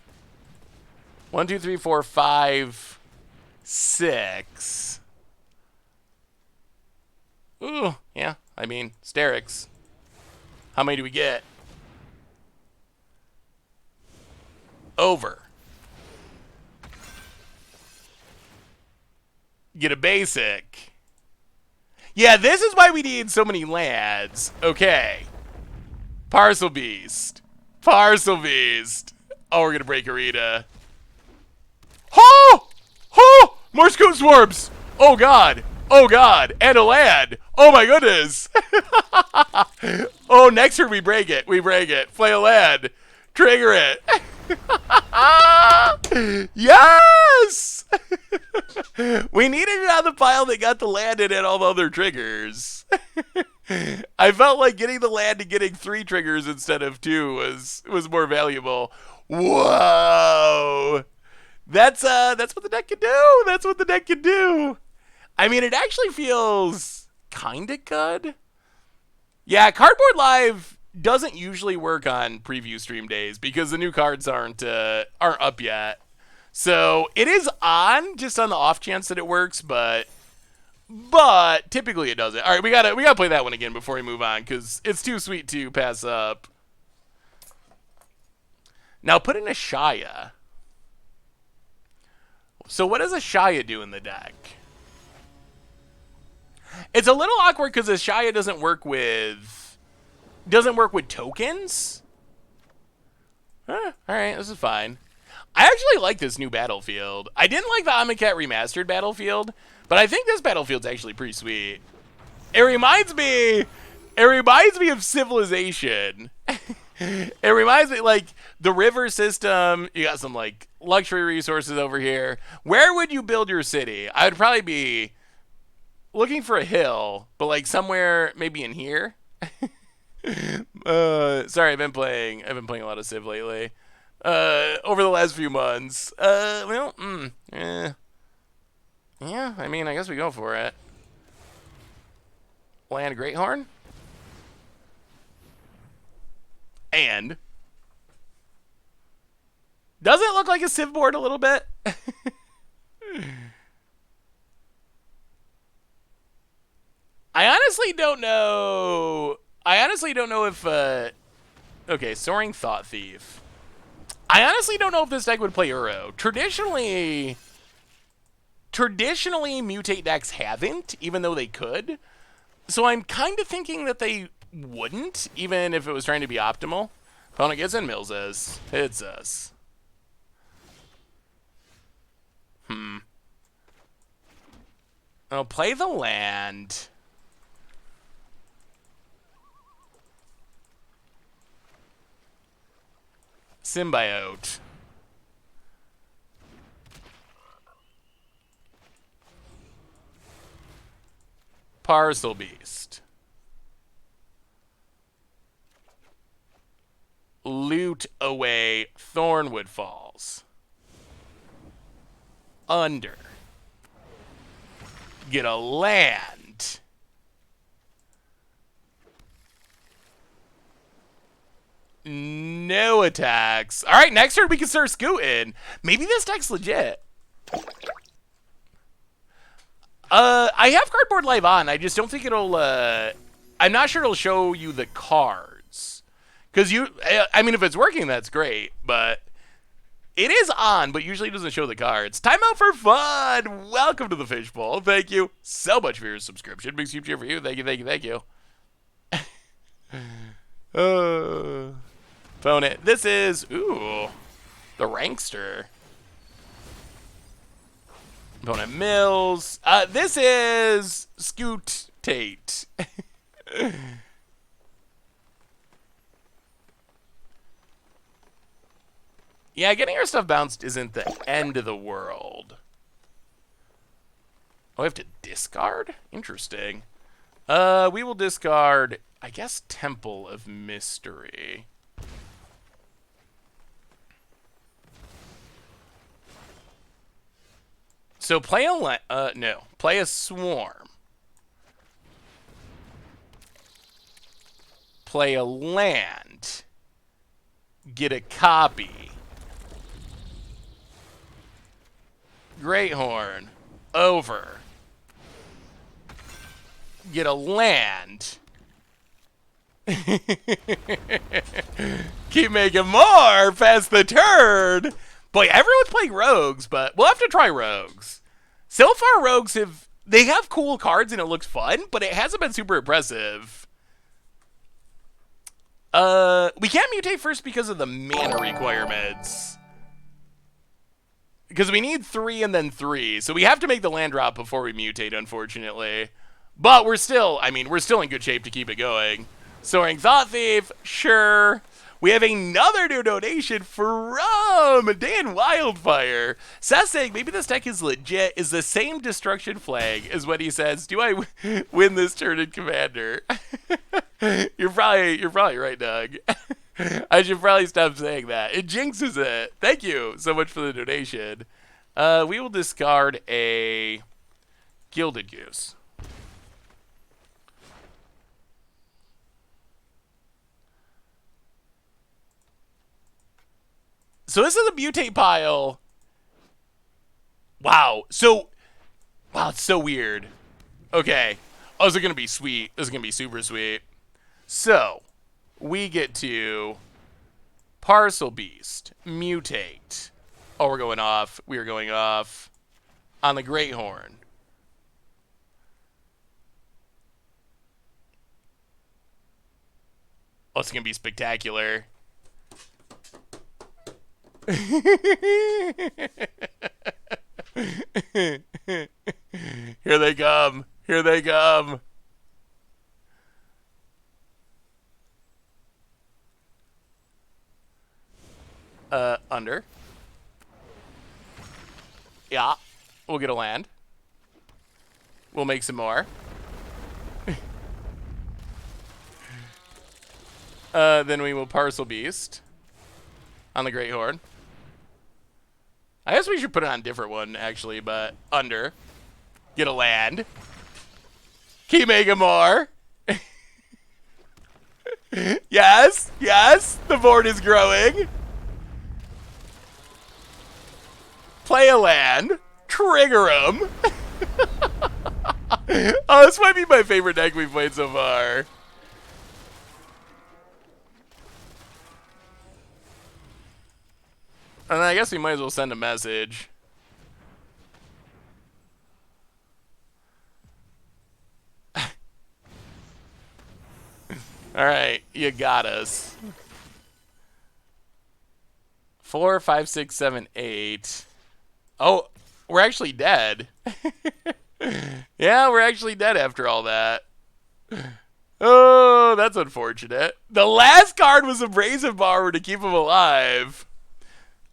1, 2, 3, 4, 5, 6. Ooh, yeah. I mean, Sterix. How many do we get? Over. Get a basic. Yeah, this is why we need so many lands. Okay. Parcel Beast. Parcel Beast. Oh, we're going to break Arena. Oh! Oh! More Scute Swarms! Oh, God. Oh, God. And a land. Oh, my goodness. Oh, next turn we break it. We break it. Play a land. Trigger it. Yes! We needed it on the pile that got the land in and all the other triggers. I felt like getting the land and getting 3 triggers instead of 2 was more valuable. Whoa! That's what the deck can do. That's what the deck can do. I mean, it actually feels kind of good. Yeah, Cardboard Live doesn't usually work on preview stream days because the new cards aren't up yet. So it is on just on the off chance that it works, but typically it doesn't. All right, we gotta play that one again before we move on because it's too sweet to pass up. Now put in a Shaya. So what does a Shaya do in the deck? It's a little awkward because a Shaya doesn't work with tokens. All right, this is fine. I actually like this new Battlefield. I didn't like the Amonkhet Remastered Battlefield, but I think this Battlefield's actually pretty sweet. It reminds me of Civilization. It reminds me, like, the river system. You got some, like, luxury resources over here. Where would you build your city? I would probably be looking for a hill, but, like, somewhere maybe in here. Sorry, I've been playing a lot of Civ lately. Over the last few months. Yeah, I mean, I guess we go for it. Land Greathorn. And does it look like a Civ board a little bit? I honestly don't know if okay, Soaring Thought Thief. I honestly don't know if this deck would play Uro. Traditionally mutate decks haven't, even though they could. So I'm kind of thinking that they wouldn't, even if it was trying to be optimal. Opponent gets in, mills us. Hits us. Oh, play the land. Symbiote. Parcel Beast. Loot away Thornwood Falls. Under. Get a land. No attacks. All right, next turn we can start scooting. Maybe this deck's legit. I have Cardboard Live on. I just don't think it'll, I'm not sure it'll show you the cards. Because I mean, if it's working, that's great. But it is on, but usually it doesn't show the cards. Time out for fun. Welcome to the Fishbowl. Thank you so much for your subscription. Big super cheer for you. Thank you, thank you, thank you. Opponent. This is, ooh, the Rankster. Opponent Mills. This is Scute Tate. Yeah, getting our stuff bounced isn't the end of the world. Oh, I have to discard? Interesting. We will discard, I guess, Temple of Mystery. So play play a Swarm. Play a land. Get a copy. Greathorn. Over. Get a land. Keep making more past the turn. Boy, everyone's playing rogues, but we'll have to try rogues. So far, rogues they have cool cards and it looks fun, but it hasn't been super impressive. We can't mutate first because of the mana requirements. Because we need 3 and then 3, so we have to make the land drop before we mutate, unfortunately. But we're still in good shape to keep it going. Soaring Thought Thief, sure. We have another new donation from Dan Wildfire. Seth saying maybe this deck is legit, is the same destruction flag as when he says, do I win this turn in Commander? You're probably right, Doug. I should probably stop saying that. It jinxes it. Thank you so much for the donation. We will discard a Gilded Goose. So this is a mutate pile. Wow. Wow, it's so weird. Okay. Oh, this is going to be sweet. This is going to be super sweet. So, we get to Parcel Beast, mutate. Oh, we're going off. We are going off on the Greathorn. Oh, it's going to be spectacular. Here they come. Here they come. Under. Yeah. We'll get a land. We'll make some more. Then we will Parcel Beast on the Greathorn. I guess we should put it on a different one, actually, but under. Get a land. Keep making more. Yes, yes, the board is growing. Play a land. Trigger him. Oh, this might be my favorite deck we've played so far. And I guess we might as well send a message. Alright, you got us. 4, 5, 6, 7, 8. Oh, we're actually dead. Yeah, we're actually dead after all that. Oh, that's unfortunate. The last card was a Brazen Borrower to keep him alive.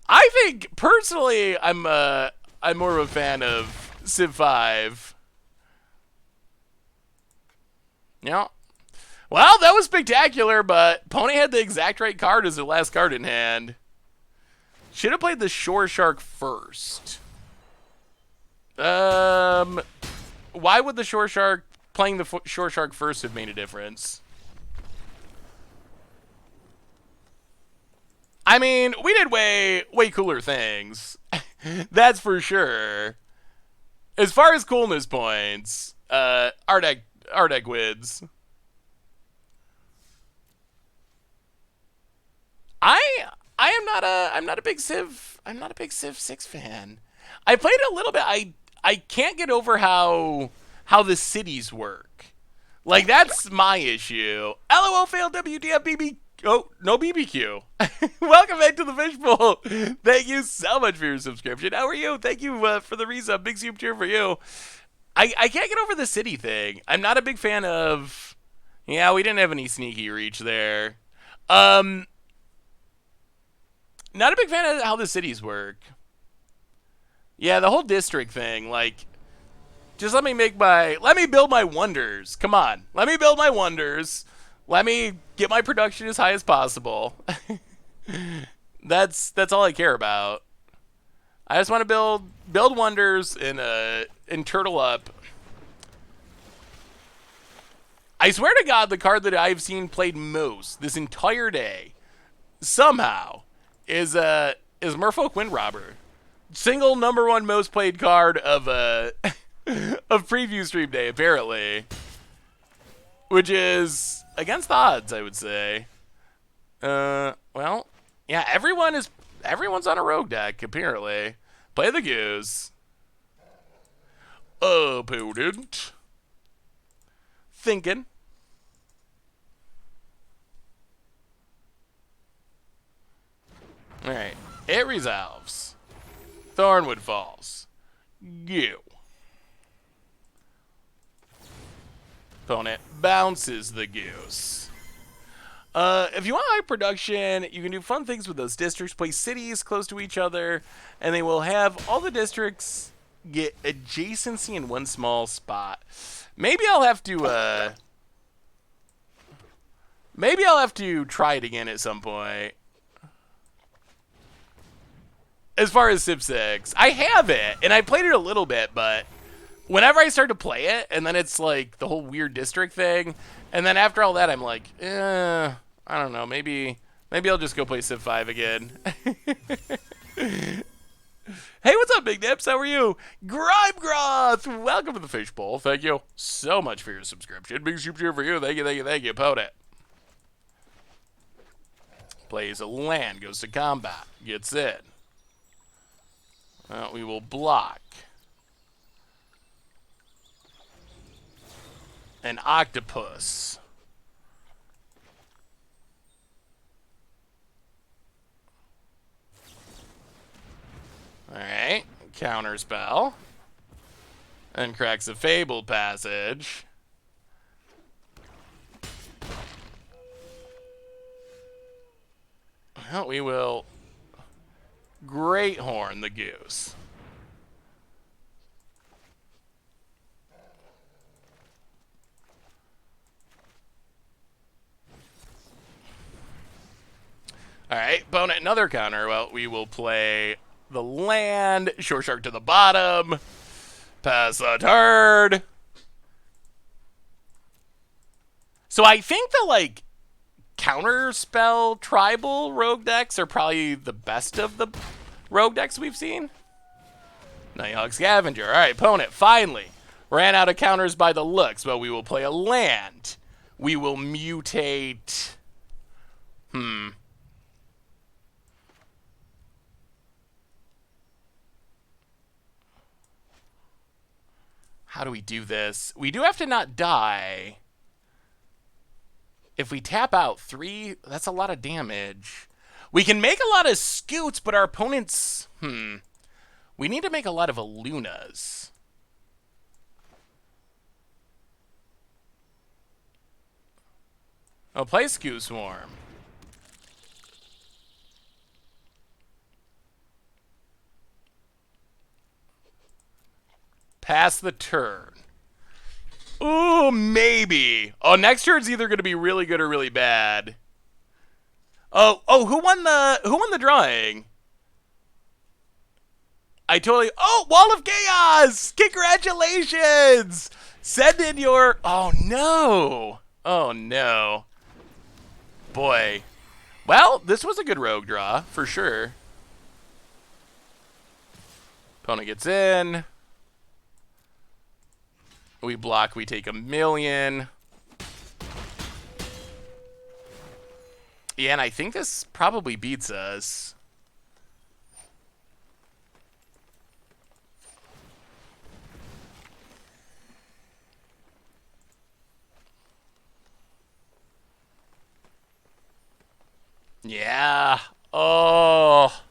I think, personally, I'm more of a fan of Civ 5. Yeah. Well, that was spectacular, but Pony had the exact right card as the last card in hand. Should have played the Shore Shark first. Why would the Shore Shark, playing the Shore Shark first have made a difference? I mean, we did way cooler things. That's for sure. As far as coolness points, our deck wins. I'm not a big Civ 6 fan. I played a little bit. I can't get over how the cities work. Like, that's my issue. LOL failed WTF BB. Oh, no BBQ. Welcome back to the Fishbowl. Thank you so much for your subscription. How are you? Thank you for the resub. Big soup cheer for you. I can't get over the city thing. I'm not a big fan of... Yeah, we didn't have any sneaky reach there. Not a big fan of how the cities work. Yeah, the whole district thing, like... Just let me build my wonders. Come on. Let me build my wonders. Let me get my production as high as possible. That's all I care about. I just want to build wonders and turtle up. I swear to God, the card that I've seen played most this entire day, somehow, is Merfolk Windrobber. Single #1 most played card of of preview stream day, apparently. Which is against the odds, I would say. Well, yeah, everyone's on a rogue deck, apparently. Play the goose. Opponent. Thinking. Alright. It resolves. Thornwood Falls. Go. Opponent bounces the goose. If you want high production, you can do fun things with those districts. Place cities close to each other, and they will have all the districts get adjacency in one small spot. Maybe I'll have to try it again at some point. As far as Civ 6, I have it, and I played it a little bit, but whenever I start to play it, and then it's like the whole weird district thing, and then after all that, I'm like, I don't know, maybe I'll just go play Civ 5 again. Hey, what's up, Big Nips? How are you? Grime Groth! Welcome to the Fishbowl. Thank you so much for your subscription. Big super cheer for you. Thank you. Opponent. Plays a land, goes to combat, gets in. We will block. An octopus. Alright, counter spell. And cracks a Fabled Passage. Well, we will Great Horn the goose. Alright, opponent, another counter. Well, we will play the land, Shore Shark to the bottom, pass the turn. So I think the, like, counter spell tribal rogue decks are probably the best of the rogue decks we've seen. Nighthawk Scavenger. Alright, opponent, finally ran out of counters by the looks. Well, we will play a land. We will mutate. How do we do this? We do have to not die. If we tap out 3, that's a lot of damage. We can make a lot of Scutes, but our opponents... We need to make a lot of Alunas. I'll play Scute Swarm. Pass the turn. Ooh, maybe. Oh, next turn's either going to be really good or really bad. Oh, who won the drawing? Wall of Chaos! Congratulations! Send in your, oh no. Oh no. Boy. Well, this was a good rogue draw, for sure. Opponent gets in. We block, we take 1,000,000. Yeah, and I think this probably beats us. Yeah. Oh.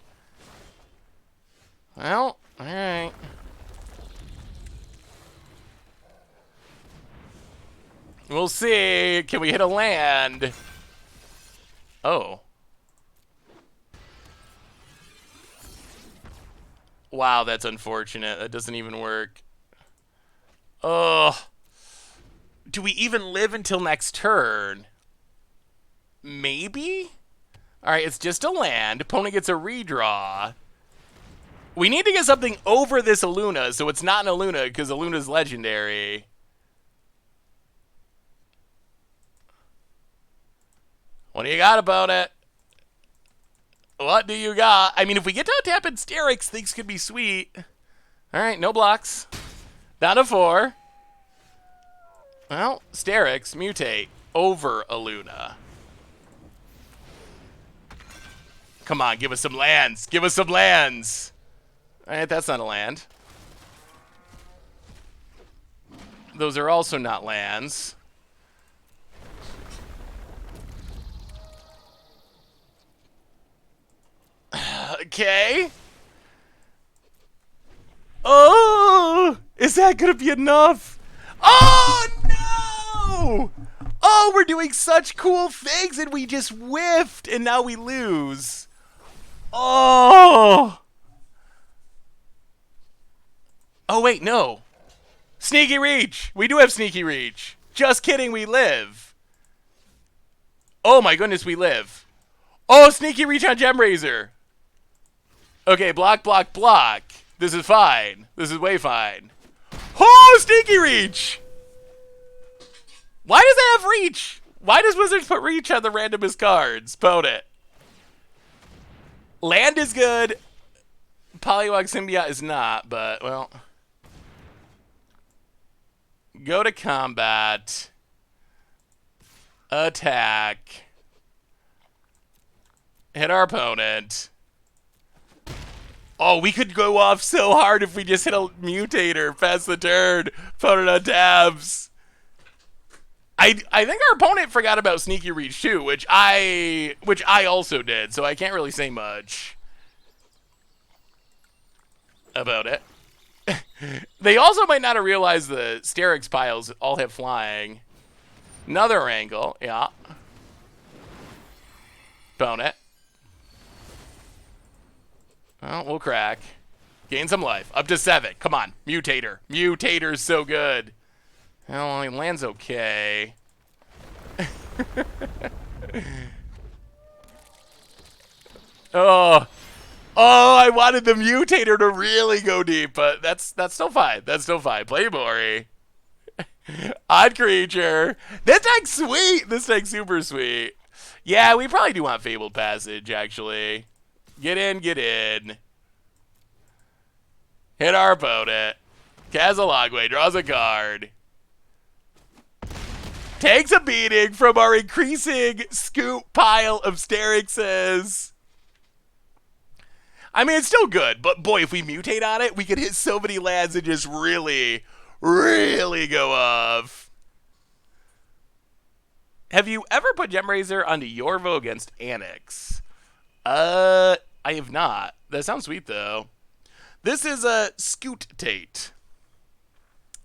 Well, alright. We'll see. Can we hit a land? Oh. Wow, that's unfortunate. That doesn't even work. Oh. Do we even live until next turn? Maybe? Alright, it's just a land. Opponent gets a redraw. We need to get something over this Aluna, so it's not an Aluna, because Aluna's legendary. What do you got about it? What do you got? I mean, if we get to tap in Sterix, things could be sweet. Alright, no blocks. Down to 4. Well, Sterix, mutate over Aluna. Come on, give us some lands. Give us some lands. Alright, that's not a land. Those are also not lands. Okay. Oh, is that gonna be enough? Oh no! Oh, we're doing such cool things and we just whiffed and now we lose. Oh. Oh wait, no. Sneaky reach. We do have sneaky reach. Just kidding, we live. Oh my goodness, we live. Oh, sneaky reach on Gem Razor. Okay, block, block, block. This is fine. This is way fine. Oh, sneaky reach! Why does it have reach? Why does Wizards put reach on the randomest cards? Pwn it. Land is good. Polywog Symbiote is not, but, well. Go to combat. Attack. Hit our opponent. Oh, we could go off so hard if we just hit a mutator, pass the turn, opponent on tabs. I think our opponent forgot about sneaky reach too, which I also did, so I can't really say much about it. They also might not have realized the Sterix piles all have flying. Another angle, yeah. Opponent. Well, we'll crack. Gain some life. Up to 7. Come on. Mutator. Mutator's so good. Well, he lands okay. Oh. Oh, I wanted the Mutator to really go deep, but that's still fine. That's still fine. Play Mori. Odd creature. This deck's sweet. This deck's super sweet. Yeah, we probably do want Fabled Passage, actually. Get in, get in. Hit our opponent. Kazalagwe draws a card. Takes a beating from our increasing Scute pile of Sterixes. I mean, it's still good, but boy, if we mutate on it, we could hit so many lands and just really, really go off. Have you ever put Gem Razor onto Yorvo against Annex? I have not. That sounds sweet, though. This is a Scute Tate.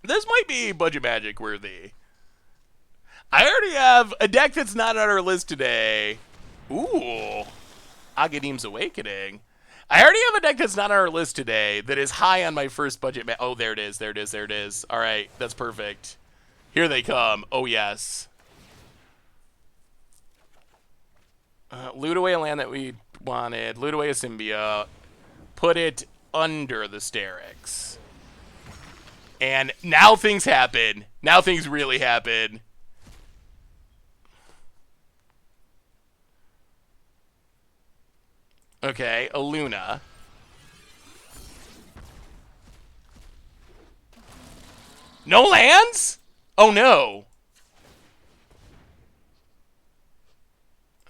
This might be budget magic worthy. I already have a deck that's not on our list today. Ooh, Aghanim's Awakening. I already have a deck that's not on our list today that is high on my first budget. Oh, there it is. There it is. There it is. All right, that's perfect. Here they come. Oh, yes. Loot away a land that we wanted. Loot away a symbiote. Put it under the Sterix. And now things happen. Now things really happen. Okay, a Luna. No lands? Oh no.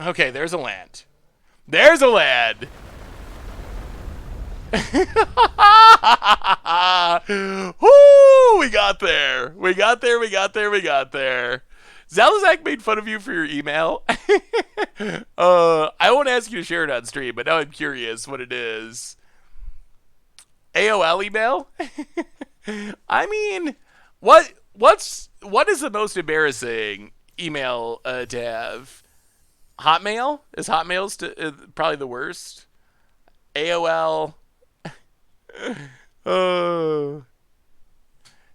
Okay, there's a land. There's a land. Woo! We got there. We got there. We got there. We got there. Zalazak made fun of you for your email. I won't ask you to share it on stream, but now I'm curious what it is. AOL email? I mean, what is the most embarrassing email to have? Hotmail? Is Hotmail's probably the worst? AOL.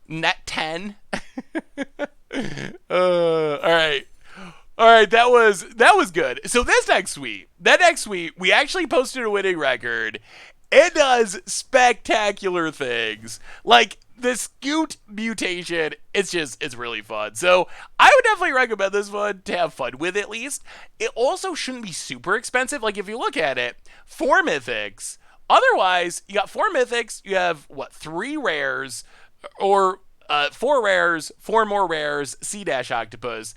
Net 10. All right. All right, that was good. So this next week, we actually posted a winning record. It does spectacular things. Like the Scute mutation, it's really fun. So I would definitely recommend this one to have fun with at least. It also shouldn't be super expensive. Like if you look at it, 4 mythics. Otherwise, you got 4 mythics, you have, 3 rares, or 4 rares, 4 more rares, C-Octopus.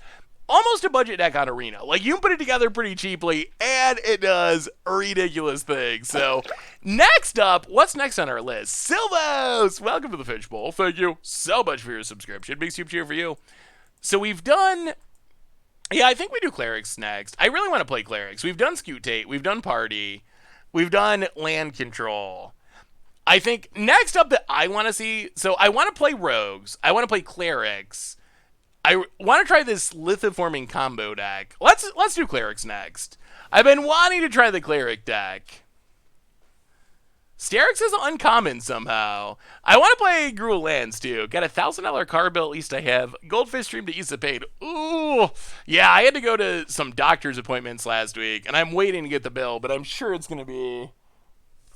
Almost a budget deck on Arena. Like, you can put it together pretty cheaply, and it does ridiculous things. So, next up, what's next on our list? Silvos! Welcome to the Fishbowl. Thank you so much for your subscription. Big super cheer for you. So, we've done... Yeah, I think we do Clerics next. I really want to play Clerics. We've done Scute, we've done Party, we've done Land Control. I think next up that I want to see... So, I want to play Rogues. I want to play Clerics. I want to try this Lithiforming combo deck. Let's do Clerics next. I've been wanting to try the Cleric deck. Sterix is uncommon somehow. I want to play Gruul Lands too. Got a $1,000 card bill, at least I have. Goldfish Stream to Issa paid. Ooh. Yeah, I had to go to some doctor's appointments last week, and I'm waiting to get the bill, but I'm sure it's going to be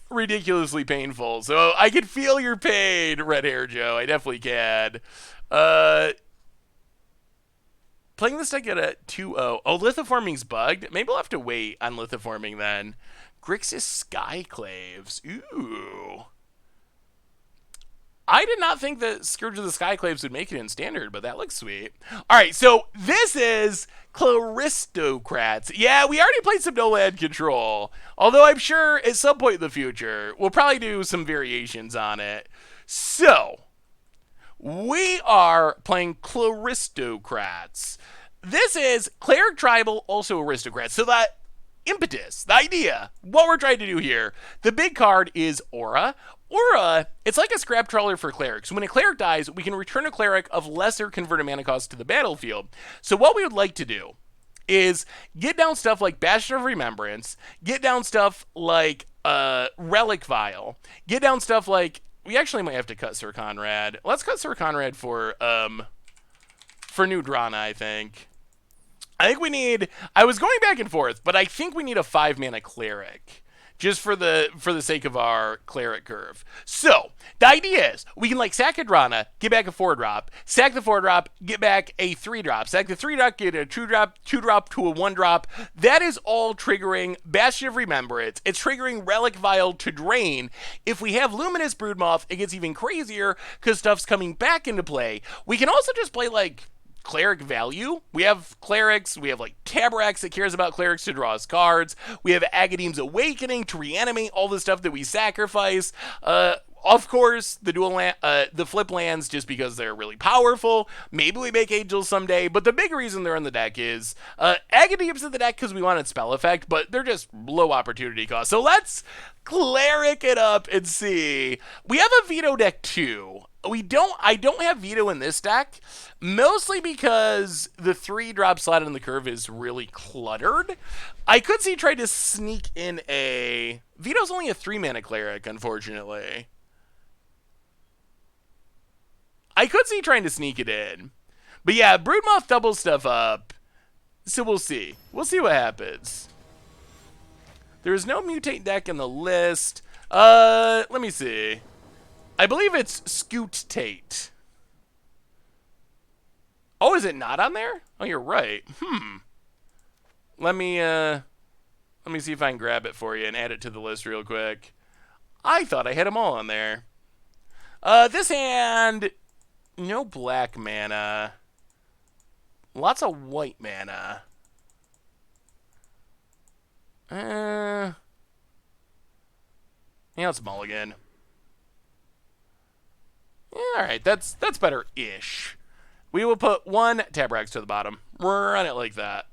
ridiculously painful. So I can feel your pain, Red Hair Joe. I definitely can. Playing this deck at a 2-0. Oh, Lithiforming's bugged? Maybe we'll have to wait on Lithiforming then. Grixis Skyclaves. Ooh. I did not think that Scourge of the Skyclaves would make it in Standard, but that looks sweet. Alright, so this is Claristocrats. Yeah, we already played some No Land Control. Although I'm sure at some point in the future, we'll probably do some variations on it. So... we are playing Claristocrats. This is Cleric Tribal, also Aristocrats. So that impetus, the idea, what we're trying to do here, the big card is Aura. Aura, it's like a scrap trawler for clerics. When a cleric dies, we can return a cleric of lesser converted mana cost to the battlefield. So what we would like to do is get down stuff like Bastion of Remembrance, get down stuff like Relic Vial, get down stuff like... we actually might have to cut Sir Conrad. Let's cut Sir Conrad for New Drana, I think. I think we need... I was going back and forth, but I think we need a 5-mana Cleric. Just for the sake of our Cleric curve. So, the idea is, we can sack a Drana, get back a 4-drop, sack the 4-drop, get back a 3-drop, sack the 3-drop, get a 2-drop, 2-drop to a 1-drop. That is all triggering Bastion of Remembrance. It's triggering Relic Vial to drain. If we have Luminous Broodmoth, it gets even crazier, because stuff's coming back into play. We can also just play, Cleric value. We have Clerics, we have Tabrax that cares about Clerics to draw us cards. We have Aghanim's Awakening to reanimate all the stuff that we sacrifice. Of course, the flip lands just because they're really powerful. Maybe we make Angels someday, but the big reason they're in the deck is Aghanim's in the deck because we wanted spell effect, but they're just low opportunity cost. So let's Cleric it up and see. We have a veto deck too. I don't have veto in this deck, mostly because the 3-drop slot in the curve is really cluttered. I could see trying to sneak in a veto's only a 3-mana cleric, unfortunately. I could see trying to sneak it in. But yeah, Broodmoth doubles stuff up. So we'll see. We'll see what happens. There is no mutate deck in the list. Let me see. I believe it's Scute Tate. Oh, is it not on there? Oh, you're right. Let me see if I can grab it for you and add it to the list real quick. I thought I had them all on there. This hand, no black mana. Lots of white mana. Yeah, let's mulligan. Yeah, alright, that's better-ish. We will put 1 Tabrax to the bottom. Run it like that.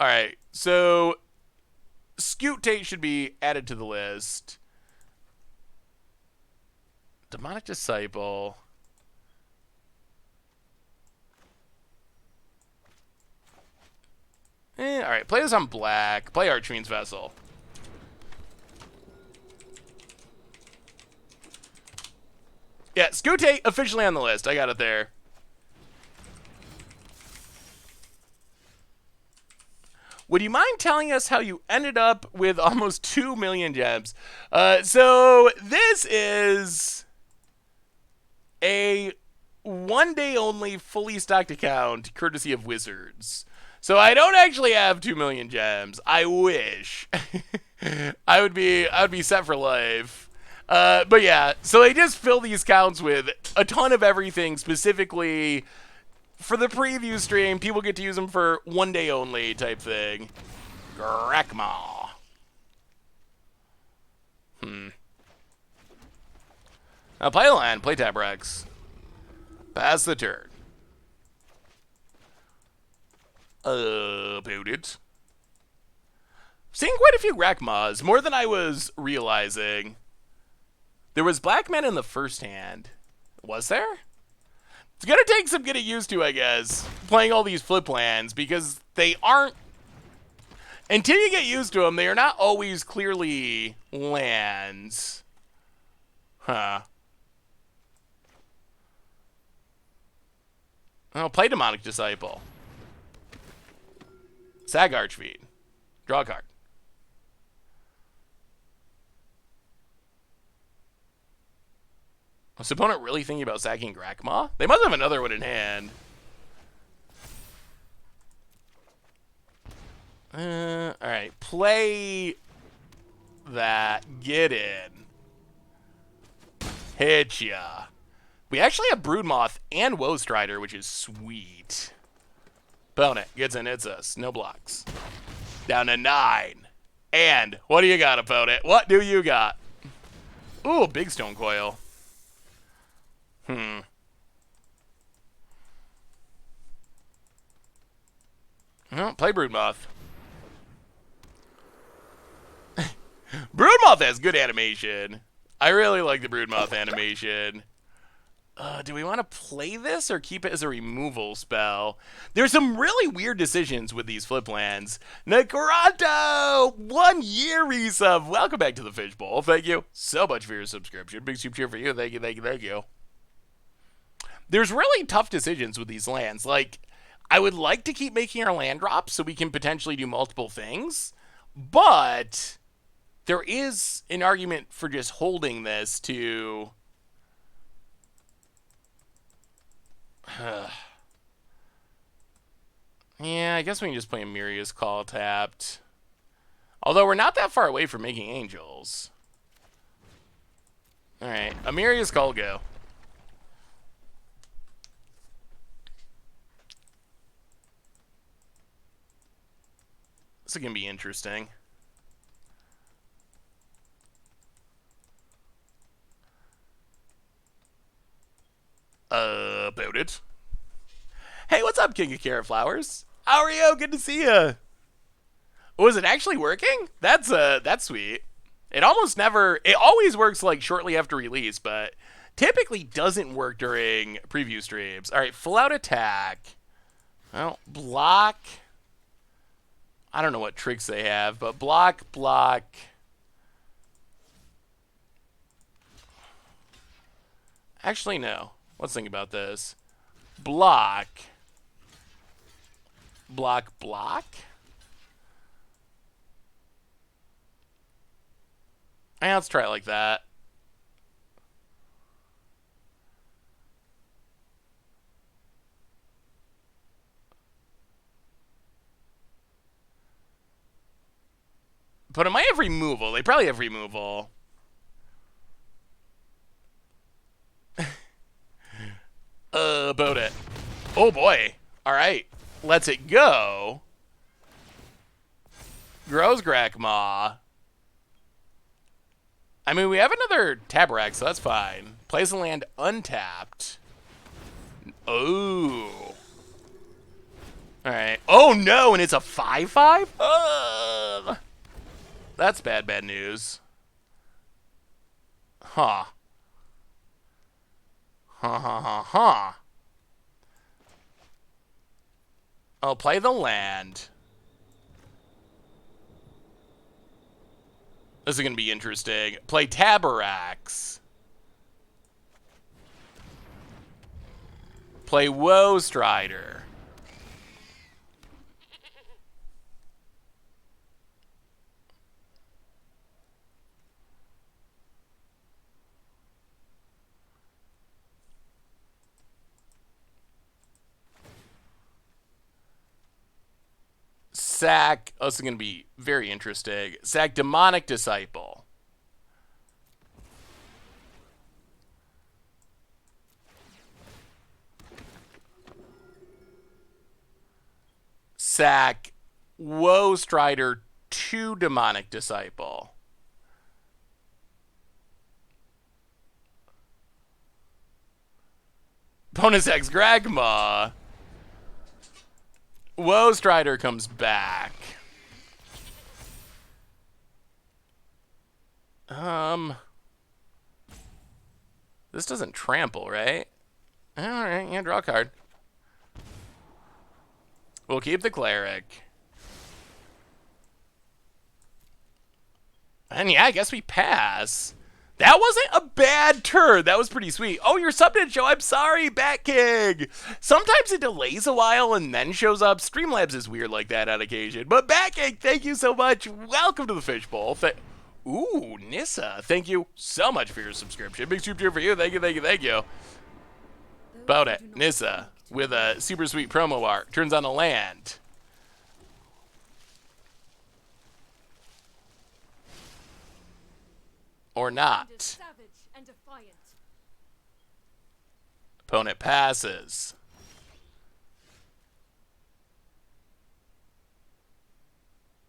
Alright, so Scute Tate should be added to the list. Demonic Disciple. Alright, play this on black. Play Archfiend's Vessel. Yeah, Scute officially on the list. I got it there. Would you mind telling us how you ended up with almost 2 million gems? So this is a 1-day only fully stocked account courtesy of Wizards. So I don't actually have 2 million gems. I wish. I would be set for life. But yeah, so they just fill these counts with a ton of everything, specifically for the preview stream. People get to use them for 1 day only type thing. Grakmaw. Now play land, play Tabrax. Pass the turn. About it. Seeing quite a few Grakmaws, more than I was realizing. There was black men in the first hand. Was there? It's gonna take some getting used to, I guess, playing all these flip lands, because they aren't, until you get used to them, they are not always clearly lands. Huh. Oh, play Demonic Disciple. Sag Archfiend. Draw a card. Was the opponent really thinking about sacking Grakmaw? They must have another one in hand. Alright. Play that. Get in. Hit ya. We actually have Broodmoth and Woestrider, which is sweet. Opponent gets in, hits us. No blocks. Down to 9. And what do you got, opponent? What do you got? Ooh, big Stone Coil. Well, play Broodmoth. Broodmoth has good animation. I really like the Broodmoth animation. Do we want to play this or keep it as a removal spell? There's some really weird decisions with these flip lands. Necronto! 1 year resub. Welcome back to the Fishbowl. Thank you so much for your subscription. Big super cheer for you. Thank you, thank you, thank you. There's really tough decisions with these lands. Like, I would like to keep making our land drops so we can potentially do multiple things, but there is an argument for just holding this to... Yeah, I guess we can just play Amiria's Call tapped. Although we're not that far away from making angels. Alright, Amiria's Call, go. This is going to be interesting. About it. Hey, what's up, King of Carrot Flowers? How are you? Good to see ya. Oh, is it actually working? That's sweet. It almost never. It always works like shortly after release, but typically doesn't work during preview streams. All right, full out attack. Well, block. I don't know what tricks they have, but block, block. Actually, no. Let's think about this. Block. Block, block. Yeah, let's try it like that. But it might have removal. They probably have removal. About it. Oh boy. Alright. Let's it go. Grows Grakmaw. I mean, we have another Tabarak, so that's fine. Plays a land untapped. Oh. Alright. Oh no, and it's a 5/5? That's bad news. Huh. Huh. I'll play the land. This is going to be interesting. Play Tabaraks. Play Woe Strider. Sack. Oh, this is going to be very interesting. Sack Demonic Disciple. Sack Woe Strider 2 Demonic Disciple. Bonus X Gragma. Woe Strider comes back. This doesn't trample, right? Alright, yeah, draw a card. We'll keep the Cleric. And yeah, I guess we pass. That wasn't a bad turn. That was pretty sweet. Oh, you're subbed in, show. I'm sorry, Bat King. Sometimes it delays a while and then shows up. Streamlabs is weird like that on occasion. But Bat King, thank you so much. Welcome to the Fishbowl. Ooh, Nissa, thank you so much for your subscription. Big super cheer for you. Thank you. About it, Nissa, with a super sweet promo art. Turns on a land. Or not. Opponent passes.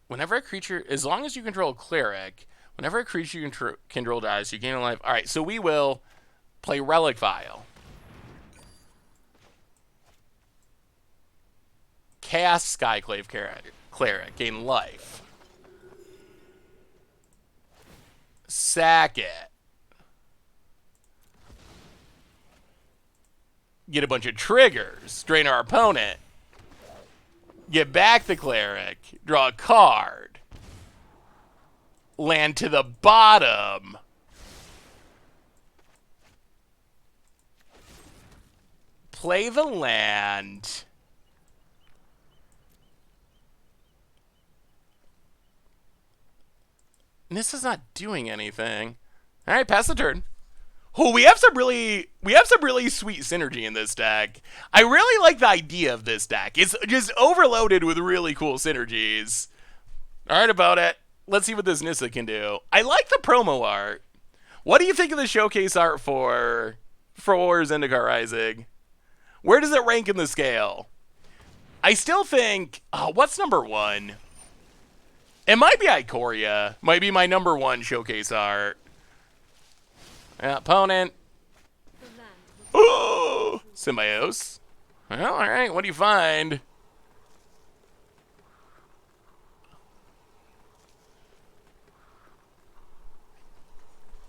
Whenever a creature, as long as you control a Cleric, whenever a creature you control dies, you gain a life. Alright, so we will play Relic Vial. Cast Skyclave Cleric, gain life. Sack it. Get a bunch of triggers. Drain our opponent. Get back the Cleric. Draw a card. Land to the bottom. Play the land. This is not doing anything. All right, pass the turn. Oh, we have some really sweet synergy in this deck. I really like the idea of this deck. It's just overloaded with really cool synergies. All right, about it. Let's see what this Nissa can do. I like the promo art. What do you think of the showcase art for Zendikar Rising? Where does it rank in the scale? I still think, what's number 1? It might be Ikoria. Might be my number 1 showcase art. Opponent. Oh, Symbiose. Well, alright, what do you find?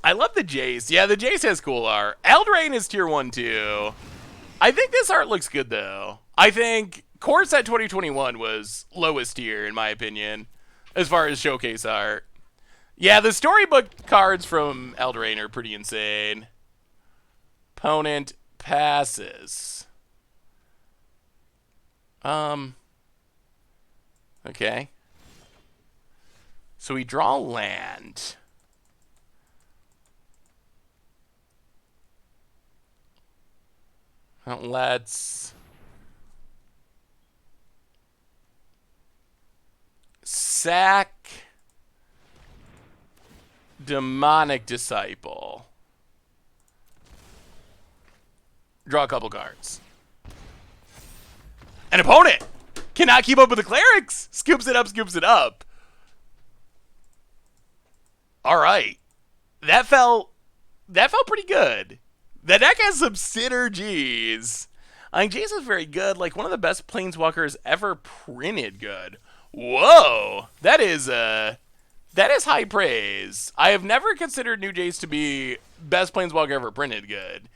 I love the Jace. Yeah, the Jace has cool art. Eldraine is tier 1 too. I think this art looks good though. I think Core Set 2021 was lowest tier in my opinion, as far as showcase art. Yeah, the storybook cards from Eldraine are pretty insane. Opponent passes. Okay. So we draw land. Let's sack Demonic Disciple. Draw a couple cards. An opponent cannot keep up with the clerics. Scoops it up, scoops it up. All right. That felt pretty good. The deck has some synergies. I think Jason's very good. Like, one of the best Planeswalkers ever printed good. Whoa. That is high praise. I have never considered New Jace to be best Planeswalker ever printed good.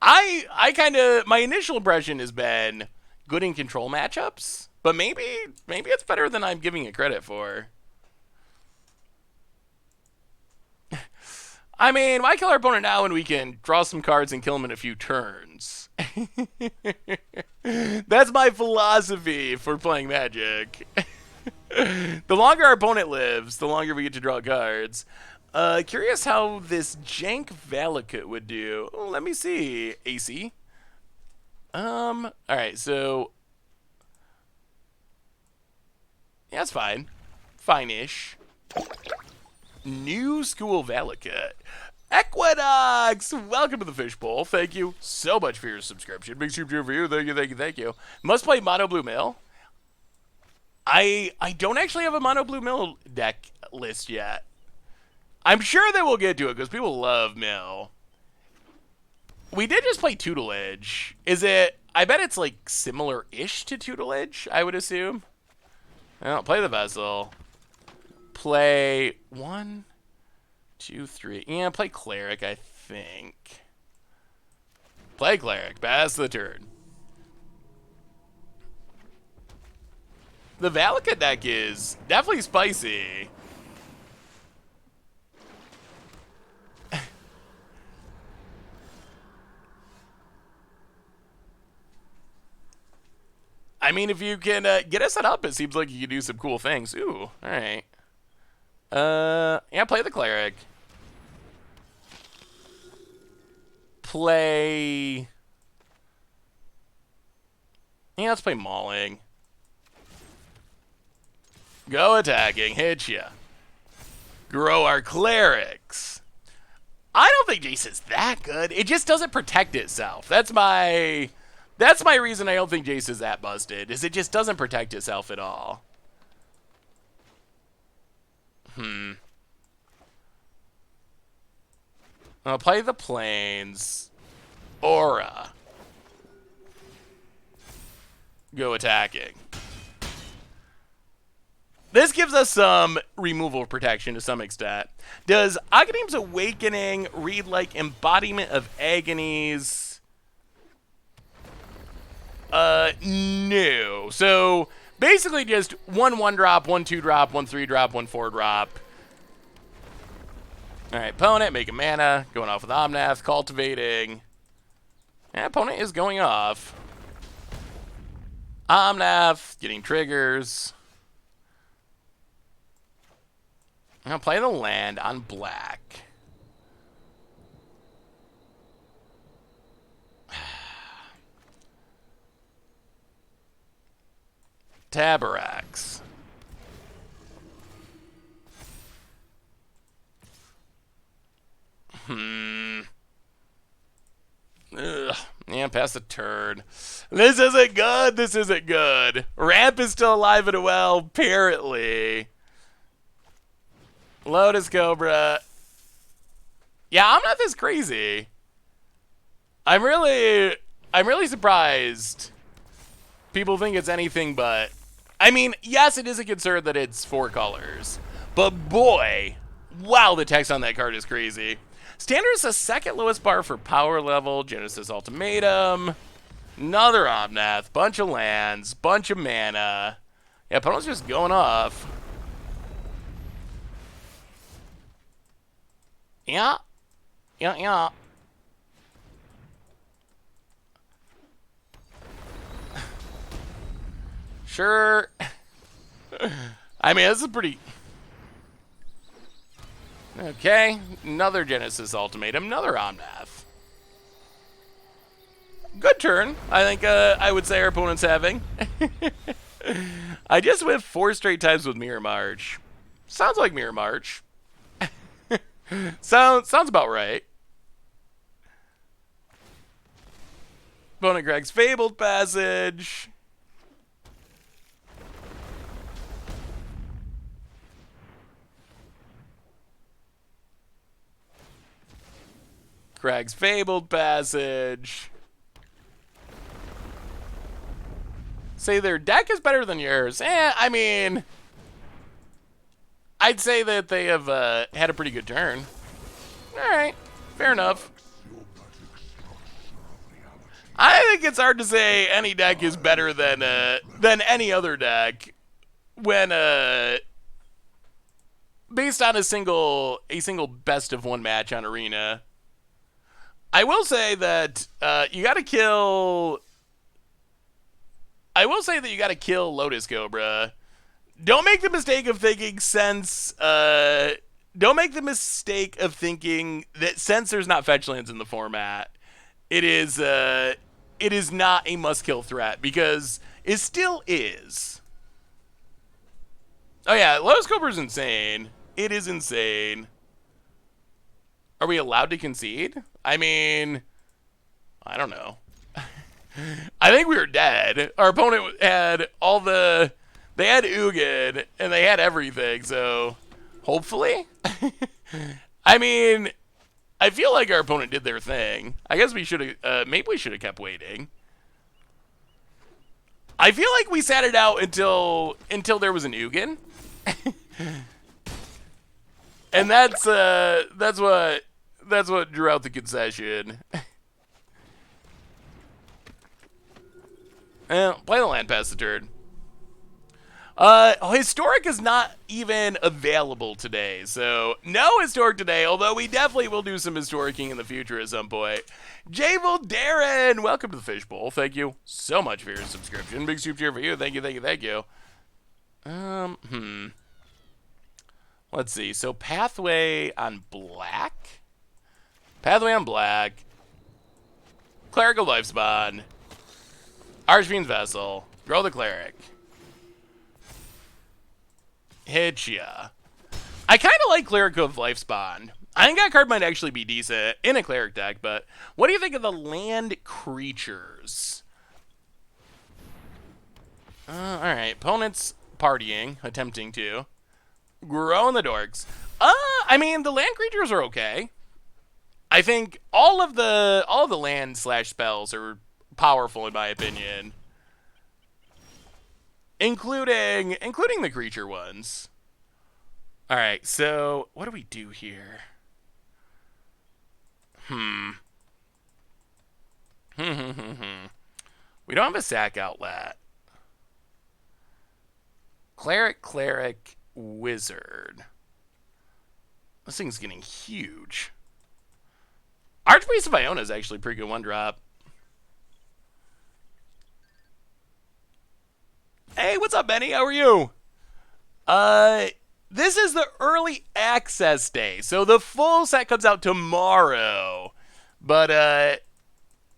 My initial impression has been good in control matchups, but maybe it's better than I'm giving it credit for. I mean, why kill our opponent now when we can draw some cards and kill him in a few turns? That's my philosophy for playing Magic. The longer our opponent lives, the longer we get to draw cards. Curious how this Jank Valakut would do. Oh, let me see. AC. Alright, so... yeah, it's fine. Fine-ish. New School Valakut. Equinox! Welcome to the Fishbowl. Thank you so much for your subscription. Big super for you. Thank you, thank you, thank you. Must play Mono Blue Mill. I don't actually have a Mono Blue Mill deck list yet. I'm sure that we'll get to it because people love Mill. We did just play Tutelage. Is it... I bet it's like similar-ish to Tutelage, I would assume. Well, play the Vessel. Play 1, 2, 3. Yeah, play Cleric, I think. Play Cleric. Pass the turn. The Valakut deck is definitely spicy. I mean, if you can get us set up, it seems like you can do some cool things. Ooh, all right. Yeah, play the Cleric. Play... yeah, let's play Mauling. Go attacking, hit ya. Grow our Clerics. I don't think Jace is that good. It just doesn't protect itself. That's my reason I don't think Jace is that busted, is it just doesn't protect itself at all. I'll play the Plains. Aura. Go attacking. This gives us some removal protection to some extent. Does Aghanim's Awakening read like Embodiment of Agonies? No. So, basically just 1/1 drop, 1/2 drop, 1/3 drop, 1/4 drop. Alright, opponent, making mana, going off with Omnath, cultivating. Yeah, opponent is going off. Omnath, getting triggers. I'll play the land on black. Tabarax. Ugh. Yeah, pass the turn. This isn't good. This isn't good. Ramp is still alive and well, apparently. Lotus Cobra. Yeah, I'm not this crazy. I'm really surprised. People think it's anything but. I mean, yes, it is a concern that it's 4 colors. But boy, Wow, the text on that card is crazy. Standard is the second lowest bar for power level. Genesis Ultimatum. Another Omnath. Bunch of lands. Bunch of mana. Yeah, opponent's just going off. Yeah. Yeah, yeah. Sure. I mean, this is pretty... Okay. Another Genesis Ultimatum. Another Omnath. Good turn. I think I would say our opponent's having. I just went 4 straight times with Mirror March. Sounds like Mirror March. Sounds about right. Opponent Greg's Fabled Passage. Craig's Fabled Passage. Say their deck is better than yours. I mean, I'd say that they have had a pretty good turn. Alright, fair enough. I think it's hard to say any deck is better than any other deck when based on a single best of one match on Arena. I will say that you got to kill. I will say that you got to kill Lotus Cobra. Don't make the mistake of thinking since. Don't make the mistake of thinking that since there's not fetch lands in the format, it is not a must-kill threat, because it still is. Oh yeah, Lotus Cobra is insane. It is insane. Are we allowed to concede? I mean, I don't know. I think we were dead. Our opponent had all the... They had Ugin, and they had everything, so... Hopefully? I mean, I feel like our opponent did their thing. I guess we should have... maybe we should have kept waiting. I feel like we sat it out until there was an Ugin. And that's what drew out the concession. Play the land past the turn. Historic is not even available today, so no Historic today, although we definitely will do some Historicing in the future at some point. Javel Darren, welcome to the Fishbowl. Thank you so much for your subscription. Big soup cheer for you. Thank you, thank you, thank you. Let's see. So Pathway on black. Pathway on black. Clerical Lifespawn. Archfiend's Vessel. Grow the Cleric. Hitcha. I kind of like Cleric of Lifespawn. I think that card might actually be decent in a Cleric deck, but what do you think of the land creatures? Alright, opponent's partying, attempting to. Growing the dorks. I mean, the land creatures are okay. I think all of the land / spells are powerful in my opinion. Including the creature ones. Alright, so what do we do here? We don't have a sack outlet. Cleric, Wizard. This thing's getting huge. Archpriest of Iona is actually a pretty good one drop. Hey, what's up, Benny? How are you? This is the early access day, so the full set comes out tomorrow. But,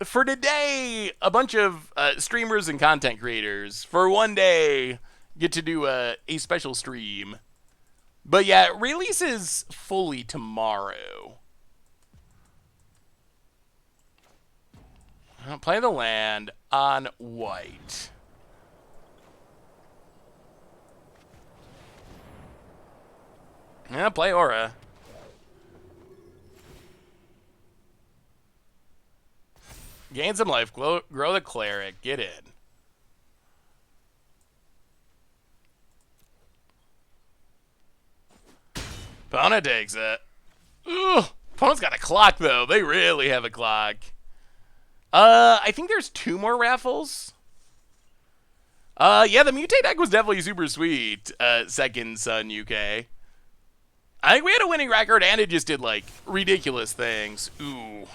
for today, a bunch of streamers and content creators, for one day, get to do a special stream. But yeah, it releases fully tomorrow. I'll play the land on white. Yeah, play Aura. Gain some life. Grow the Cleric. Get in. Opponent takes it. Ugh. Opponent's got a clock, though. They really have a clock. I think there's 2 more raffles. Yeah, the Mutate deck was definitely super sweet, Second Son UK. I think we had a winning record, and it just did, like, ridiculous things. Ooh,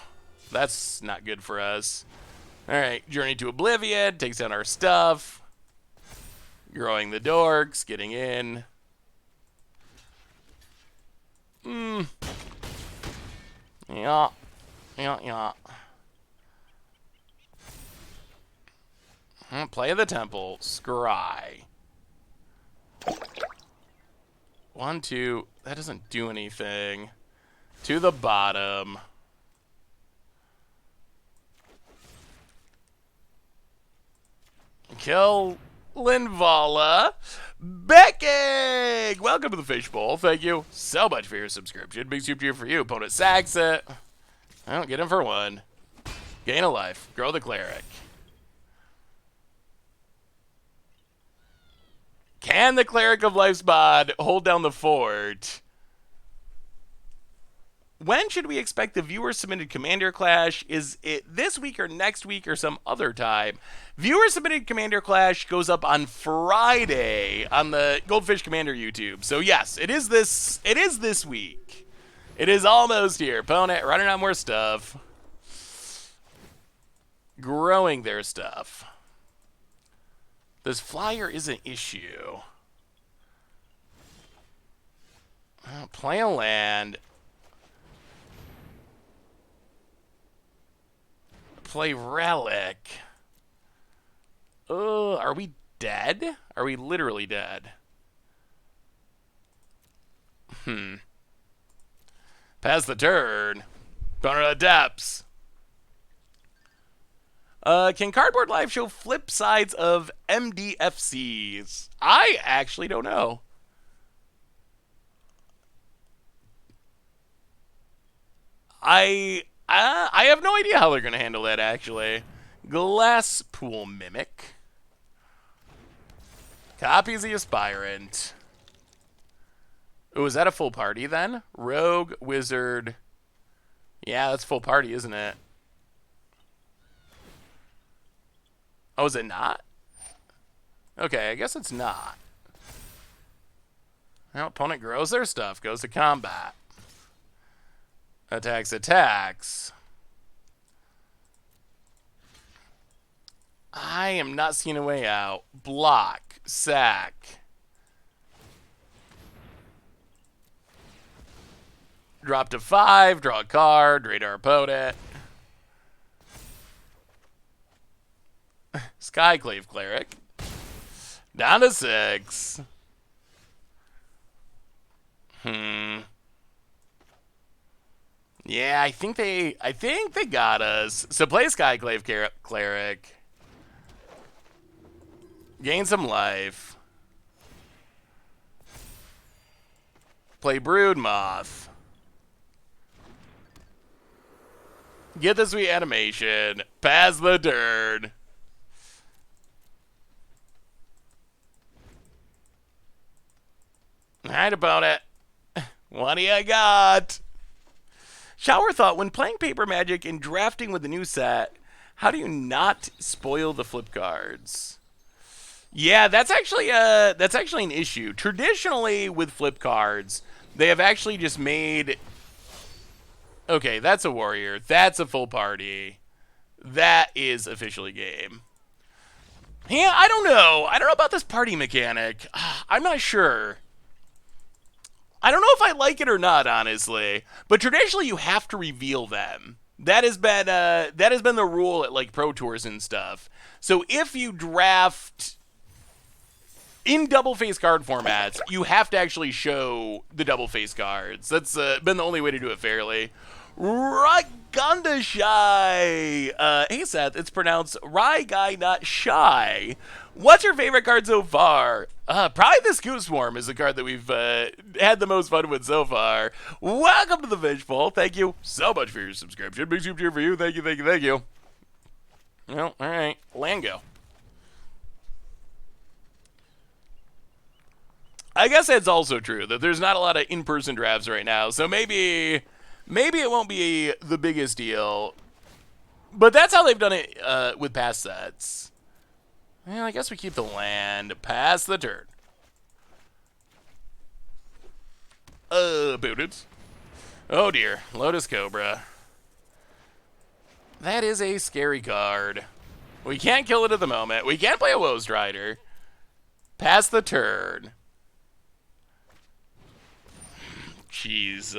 that's not good for us. Alright, Journey to Oblivion, takes down our stuff. Growing the Dorks, getting in. Yeah. Play the Temple, Scry. 1, 2, that doesn't do anything. To the bottom. Kill Linvala. Becking! Welcome to the Fishbowl. Thank you so much for your subscription. Big super cheer for you. Opponent sacks it. I don't get him for 1. Gain a life. Grow the Cleric. Can the Cleric of Life's Mod hold down the fort? When should we expect the viewer-submitted Commander Clash? Is it this week or next week or some other time? Viewer-submitted Commander Clash goes up on Friday on the Goldfish Commander YouTube. So yes, it is this week. It is almost here. Opponent running out more stuff. Growing their stuff. This flyer is an issue. Play a land. Play Relic. Are we dead? Are we literally dead? Pass the turn. Boner of the Depths. Can Cardboard Live show flip sides of MDFCs? I actually don't know. I have no idea how they're going to handle that, actually. Glass Pool Mimic. Copies the Aspirant. Oh, is that a full party, then? Rogue, Wizard. Yeah, that's full party, isn't it? Oh, is it not? Okay, I guess it's not. Well, opponent grows their stuff, goes to combat. Attacks. I am not seeing a way out. Block. Sack. Drop to 5. Draw a card. Radar opponent. Skyclave Cleric. Down to 6. Yeah, I think they got us. So play Skyclave Cleric. Gain some life. Play Brood Moth. Get the sweet animation. Pass the turn. Alright, about it. What do you got? Shower thought, when playing Paper Magic and drafting with the new set, how do you not spoil the flip cards? Yeah, that's actually an issue. Traditionally, with flip cards, they have actually just made... Okay, that's a warrior. That's a full party. That is officially game. Yeah, I don't know. I don't know about this party mechanic. I'm not sure. I don't know if I like it or not, honestly. But traditionally, you have to reveal them. That has been the rule at like Pro Tours and stuff. So if you draft in double face card formats, you have to actually show the double face cards. That's been the only way to do it fairly. Raganda Shy. Hey Seth, it's pronounced Rye Guy Not Shy. What's your favorite card so far? Probably the Scute Swarm is the card that we've had the most fun with so far. Welcome to the Fishbowl. Thank you so much for your subscription. Big super cheer for you. Thank you. Well, all right. Land go. I guess that's also true, that there's not a lot of in-person drafts right now, so maybe it won't be the biggest deal. But that's how they've done it with past sets. Well, I guess we keep the land. Pass the turn. Booted. Oh dear, Lotus Cobra. That is a scary card. We can't kill it at the moment. We can't play a Woe Strider. Pass the turn. Jeez,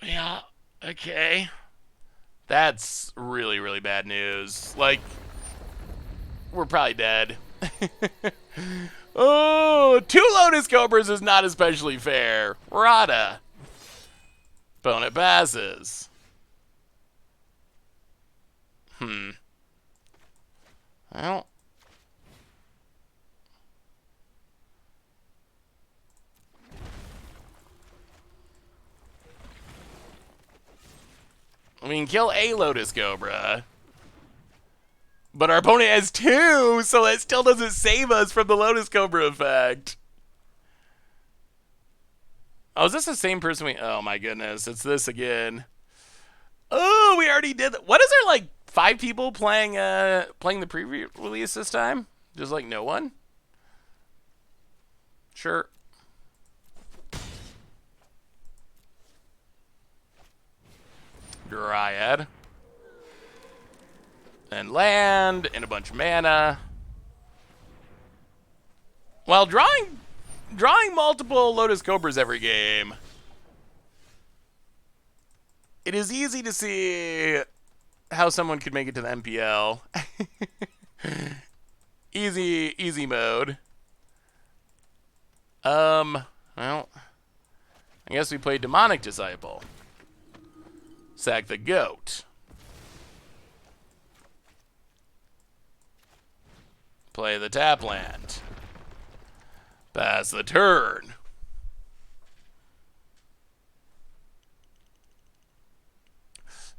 yeah, okay. That's really, really bad news. Like, we're probably dead. Oh, 2 Lotus Cobras is not especially fair. Rada. Opponent passes. Well. We can kill a Lotus Cobra. But our opponent has 2, so that still doesn't save us from the Lotus Cobra effect. Oh, is this the same person we... Oh my goodness, it's this again. Oh, we already did that. What is there, like 5 people playing the pre-release this time? Just like no one? Sure. Dryad. And land, and a bunch of mana. While drawing multiple Lotus Cobras every game, it is easy to see how someone could make it to the MPL. easy mode. Well, I guess we played Demonic Disciple. Sack the goat. Play the tap land. Pass the turn.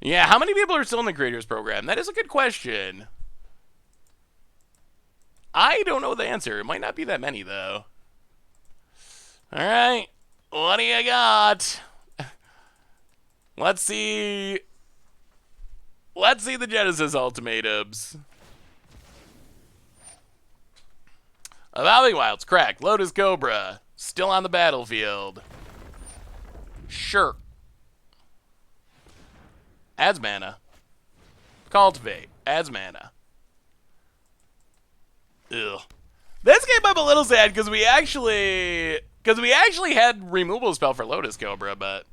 Yeah, how many people are still in the creators program? That is a good question. I don't know the answer. It might not be that many, though. All right. What do you got? Let's see. Let's see the Genesis ultimatums. Evolving Wilds, crack. Lotus Cobra, still on the battlefield. Sure. Adds mana. Cultivate, adds mana. Ugh. This game I'm a little sad because we actually had removal spell for Lotus Cobra, but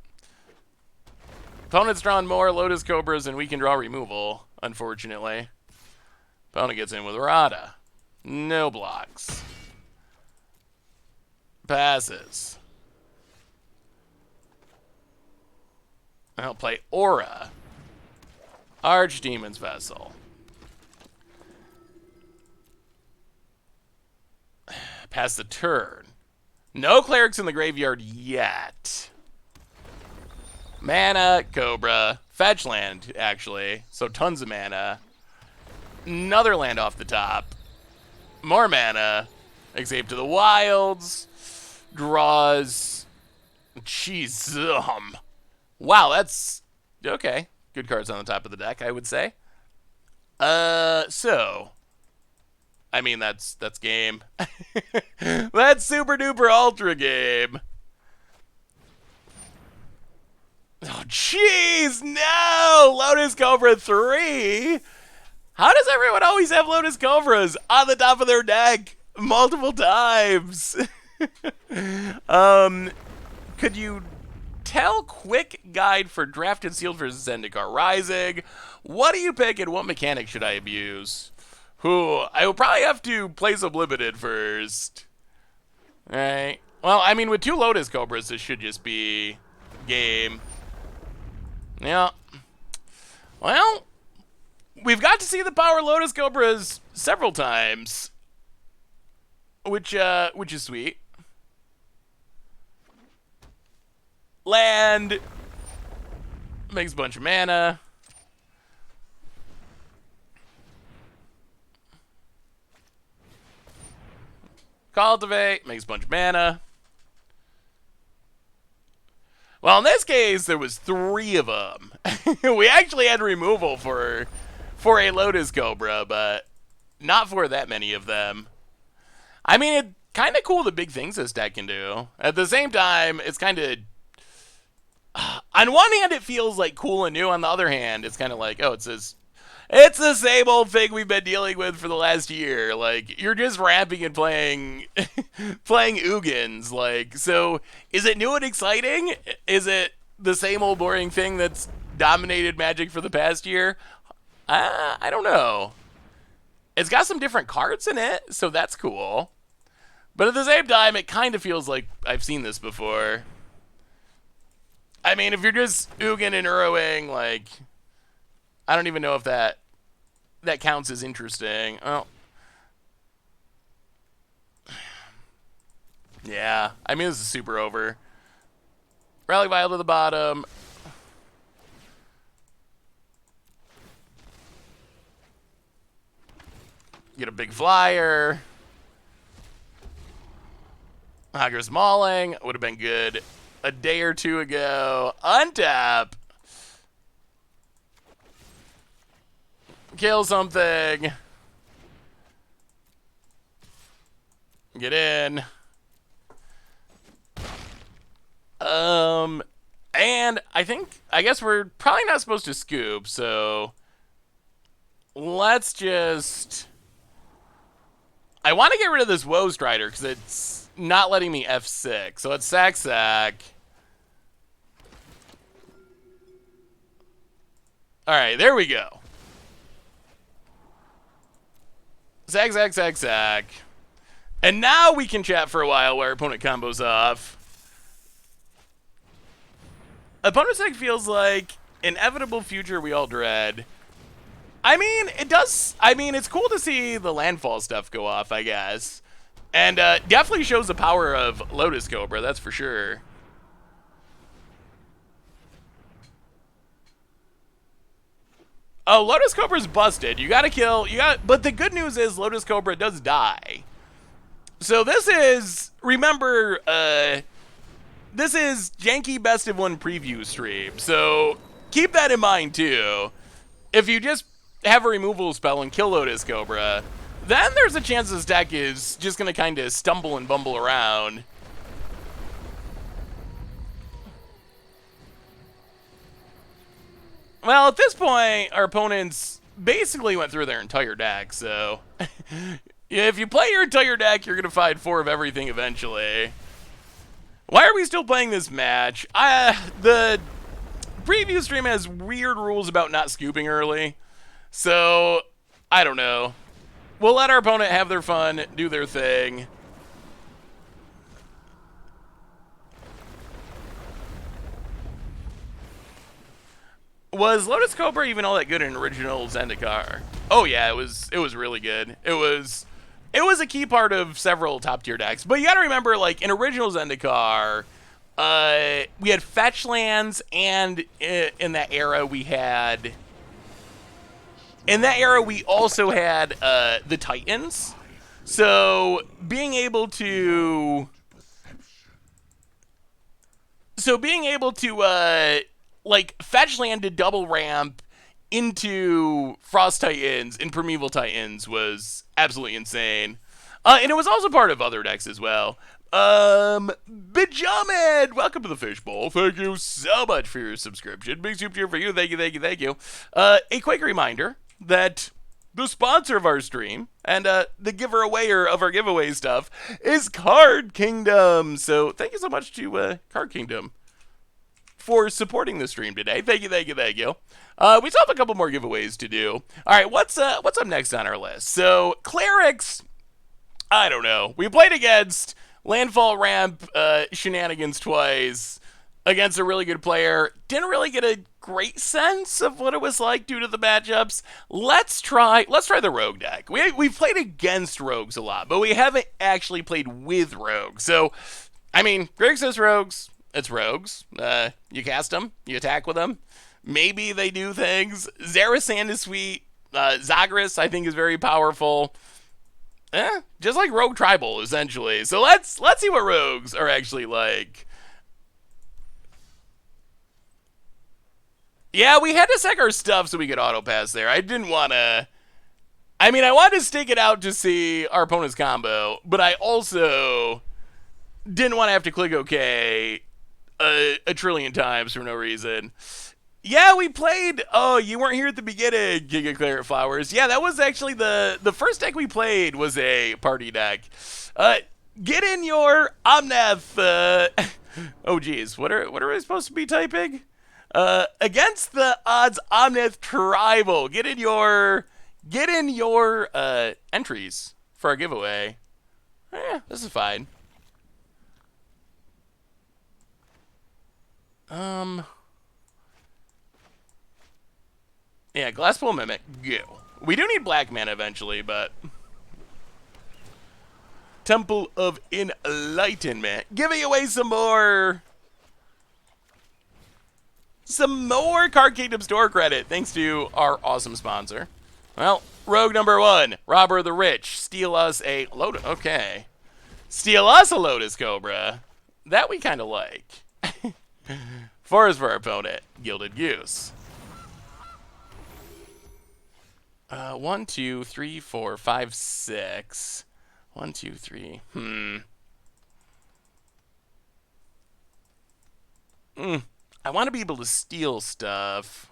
opponent's drawn more Lotus Cobras than we can draw removal, unfortunately. Opponent gets in with Rada. No blocks. Passes. I'll play Aura. Archdemon's Vessel. Pass the turn. No Clerics in the graveyard yet. Mana, Cobra. Fetch land, actually. So tons of mana. Another land off the top. More mana. Escape to the Wilds. Draws. Jeez. Wow, that's... Okay. Good cards on the top of the deck, I would say. So... I mean, that's game. That's super duper ultra game. Oh, jeez, no! Lotus Cobra 3? How does everyone always have Lotus Cobras on the top of their deck multiple times? Could you tell quick guide for drafted sealed for Zendikar Rising? What do you pick and what mechanic should I abuse? I will probably have to play some limited first. Alright. Well, I mean, with 2 Lotus Cobras, this should just be game. Yeah. Well, we've got to see the power Lotus Cobras several times. Which is sweet. Land. Makes a bunch of mana. Cultivate, makes a bunch of mana. Well, in this case, there was 3 of them. We actually had removal for a Lotus Cobra, but not for that many of them. I mean, it's kind of cool the big things this deck can do. At the same time, it's kind of... On one hand, it feels like cool and new. On the other hand, it's kind of like, oh, it's the same old thing we've been dealing with for the last year. Like, you're just ramping and playing playing Ugins. Like, so is it new and exciting? Is it the same old boring thing that's dominated Magic for the past year? I don't know. It's got some different cards in it, so that's cool. But at the same time, it kind of feels like I've seen this before. I mean, if you're just Ugin and Uroing, like, I don't even know if that counts as interesting. Oh. Yeah, I mean, this is super over. Rally Vial to the bottom. Get a big flyer. Hogger's Mauling would have been good a day or 2 ago. Untap. Kill something. Get in. And I guess we're probably not supposed to scoop, so let's just... I want to get rid of this Woe Strider because it's not letting me F6. So it's sack. Alright, there we go. Sack. And now we can chat for a while while our opponent combos off. Opponent's deck feels like inevitable future we all dread. I mean, it does. I mean, it's cool to see the landfall stuff go off, I guess. And definitely shows the power of Lotus Cobra, that's for sure. Oh, Lotus Cobra's busted. You gotta kill. But the good news is Lotus Cobra does die. So this is, remember, this is Janky Best of 1 preview stream. So keep that in mind too. If you just have a removal spell and kill Lotus Cobra, then there's a chance this deck is just going to kind of stumble and bumble around. Well, at this point, our opponents basically went through their entire deck, so... if you play your entire deck, you're going to find 4 of everything eventually. Why are we still playing this match? The preview stream has weird rules about not scooping early. So, I don't know. We'll let our opponent have their fun, do their thing. Was Lotus Cobra even all that good in original Zendikar? Oh yeah, it was really good. It was a key part of several top tier decks. But you gotta remember, like, in original Zendikar, we had fetch lands, and in that era we had... In that era, we also had the Titans. So being able to like fetch land to double ramp into Frost Titans and Primeval Titans was absolutely insane. And it was also part of other decks as well. Benjamin, welcome to the Fishbowl. Thank you so much for your subscription. Big soup cheer for you. Thank you. A quick reminder that the sponsor of our stream and the giver awayer of our giveaway stuff is Card Kingdom. So thank you so much to Card Kingdom for supporting the stream today. Thank you. We still have a couple more giveaways to do. All right, what's up next on our list? So Clerics, I don't know. We played against Landfall Ramp shenanigans twice against a really good player. Didn't really get a great sense of what it was like due to the matchups. Let's try the Rogue deck. We've played against Rogues a lot, but we haven't actually played with Rogues. So, I mean, Greg says Rogues. It's Rogues. You cast them. You attack with them. Maybe they do things. Zarasand is sweet. Zagras, I think, is very powerful. Just like Rogue Tribal, essentially. So let's see what rogues are actually like. Yeah, we had to sec our stuff so we could auto pass there. I didn't want to. I mean, I wanted to stake it out to see our opponent's combo, but I also didn't want to have to click OK a trillion times for no reason. Yeah, we played. Oh, you weren't here at the beginning, Giga Claret Flowers. Yeah, that was actually the first deck we played was a party deck. Get in your Omnath. Oh, geez, what are we supposed to be typing? Against the odds, Omnath Tribal. Get in your entries for our giveaway. This is fine. Yeah, Glasspool Mimic, go. We do need black mana eventually, but... Temple of Enlightenment. Giving away some more Card Kingdom store credit, thanks to our awesome sponsor. Well, rogue number 1, Robber of the Rich. Steal us a Lotus. Okay. Steal us a Lotus Cobra. That we kind of like. 4 is for our opponent. Gilded Goose. 1, 2, 3, 4, 5, 6. 1, 2, 3. I want to be able to steal stuff.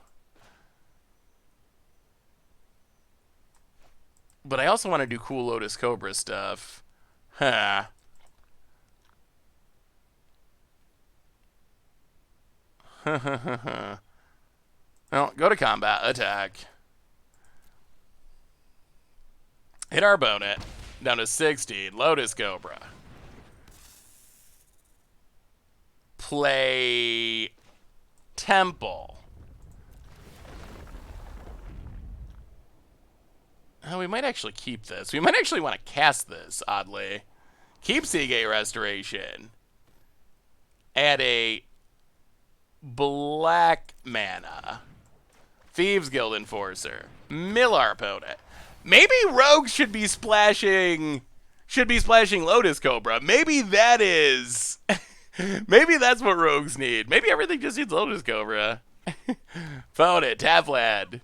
But I also want to do cool Lotus Cobra stuff. Huh. Well, go to combat. Attack. Hit our opponent. Down to 16. Lotus Cobra. Play Temple. Oh, we might actually keep this. We might actually want to cast this, oddly. Keep Seagate Restoration. Add a black mana. Thieves Guild Enforcer. Mill our opponent. Maybe Rogue should be splashing Lotus Cobra. Maybe that is maybe that's what rogues need. Maybe everything just needs Lotus Cobra. Phone it, Taflad.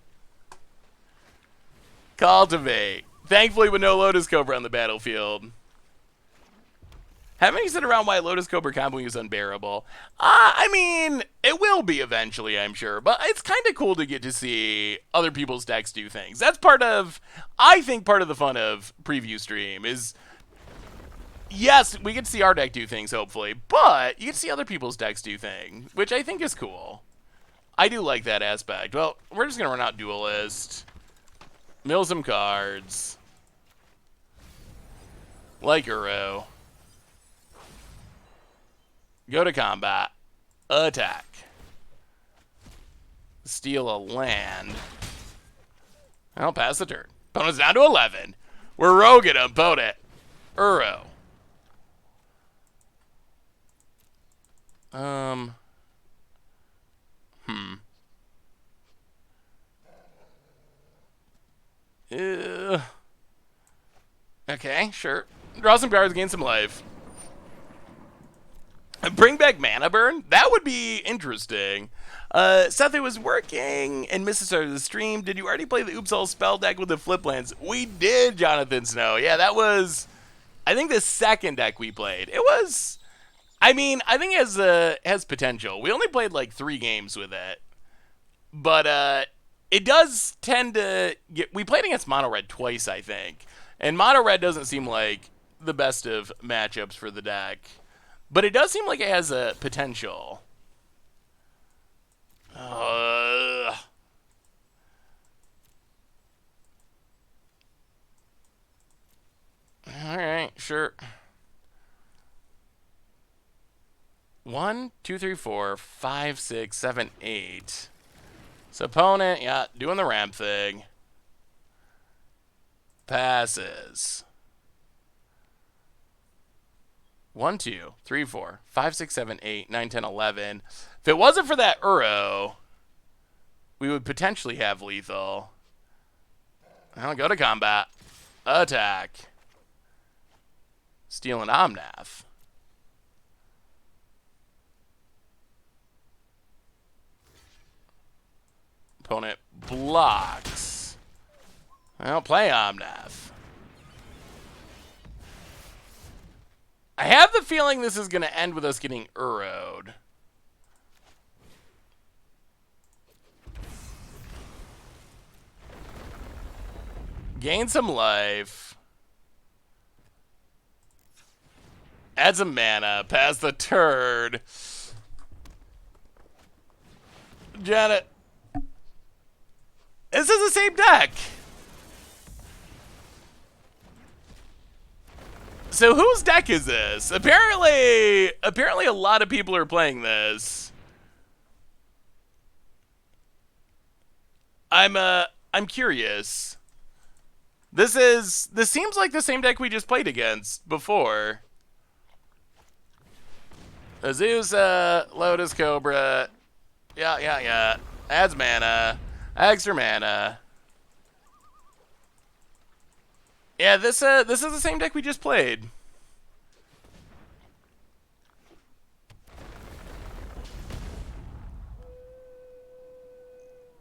Cultivate. Thankfully with no Lotus Cobra on the battlefield. Haven't you said around why Lotus Cobra combo is unbearable? I mean, it will be eventually, I'm sure. But it's kind of cool to get to see other people's decks do things. That's I think part of the fun of preview stream is, yes, we get to see our deck do things, hopefully. But you get to see other people's decks do things, which I think is cool. I do like that aspect. Well, we're just going to run out Duelist. Mill some cards. Like Uro. Go to combat. Attack. Steal a land. I'll pass the turn. Opponent's down to 11. We're roguing him. Opponent. Uro. Okay, sure. Draw some cards, gain some life. Bring back Mana Burn? That would be interesting. Seth, it was working and missed the start of the stream. Did you already play the Oops All spell deck with the flip lands? We did, Jonathan Snow. Yeah, that was, I think, the second deck we played. It was, I mean, I think it has potential. We only played like 3 games with it. But it does tend to get, we played against Mono Red twice, I think. And Mono Red doesn't seem like the best of matchups for the deck. But it does seem like it has a potential. Alright, sure. 1, 2, 3, 4, 5, 6, 7, 8. So opponent, yeah, doing the ramp thing. Passes. 1, 2, 3, 4, 5, 6, 7, 8, 9, 10, 11. If it wasn't for that Uro, we would potentially have lethal. I'll go to combat. Attack. Steal an Omnath. Opponent blocks. Well, play Omnath. I have the feeling this is going to end with us getting Urrowed. Gain some life. Add some mana. Pass the turd. Janet. This is the same deck. So whose deck is this? Apparently a lot of people are playing this. I'm curious. This seems like the same deck we just played against before. Azusa, Lotus Cobra. Yeah. Adds mana. Extra mana. Yeah, this is the same deck we just played.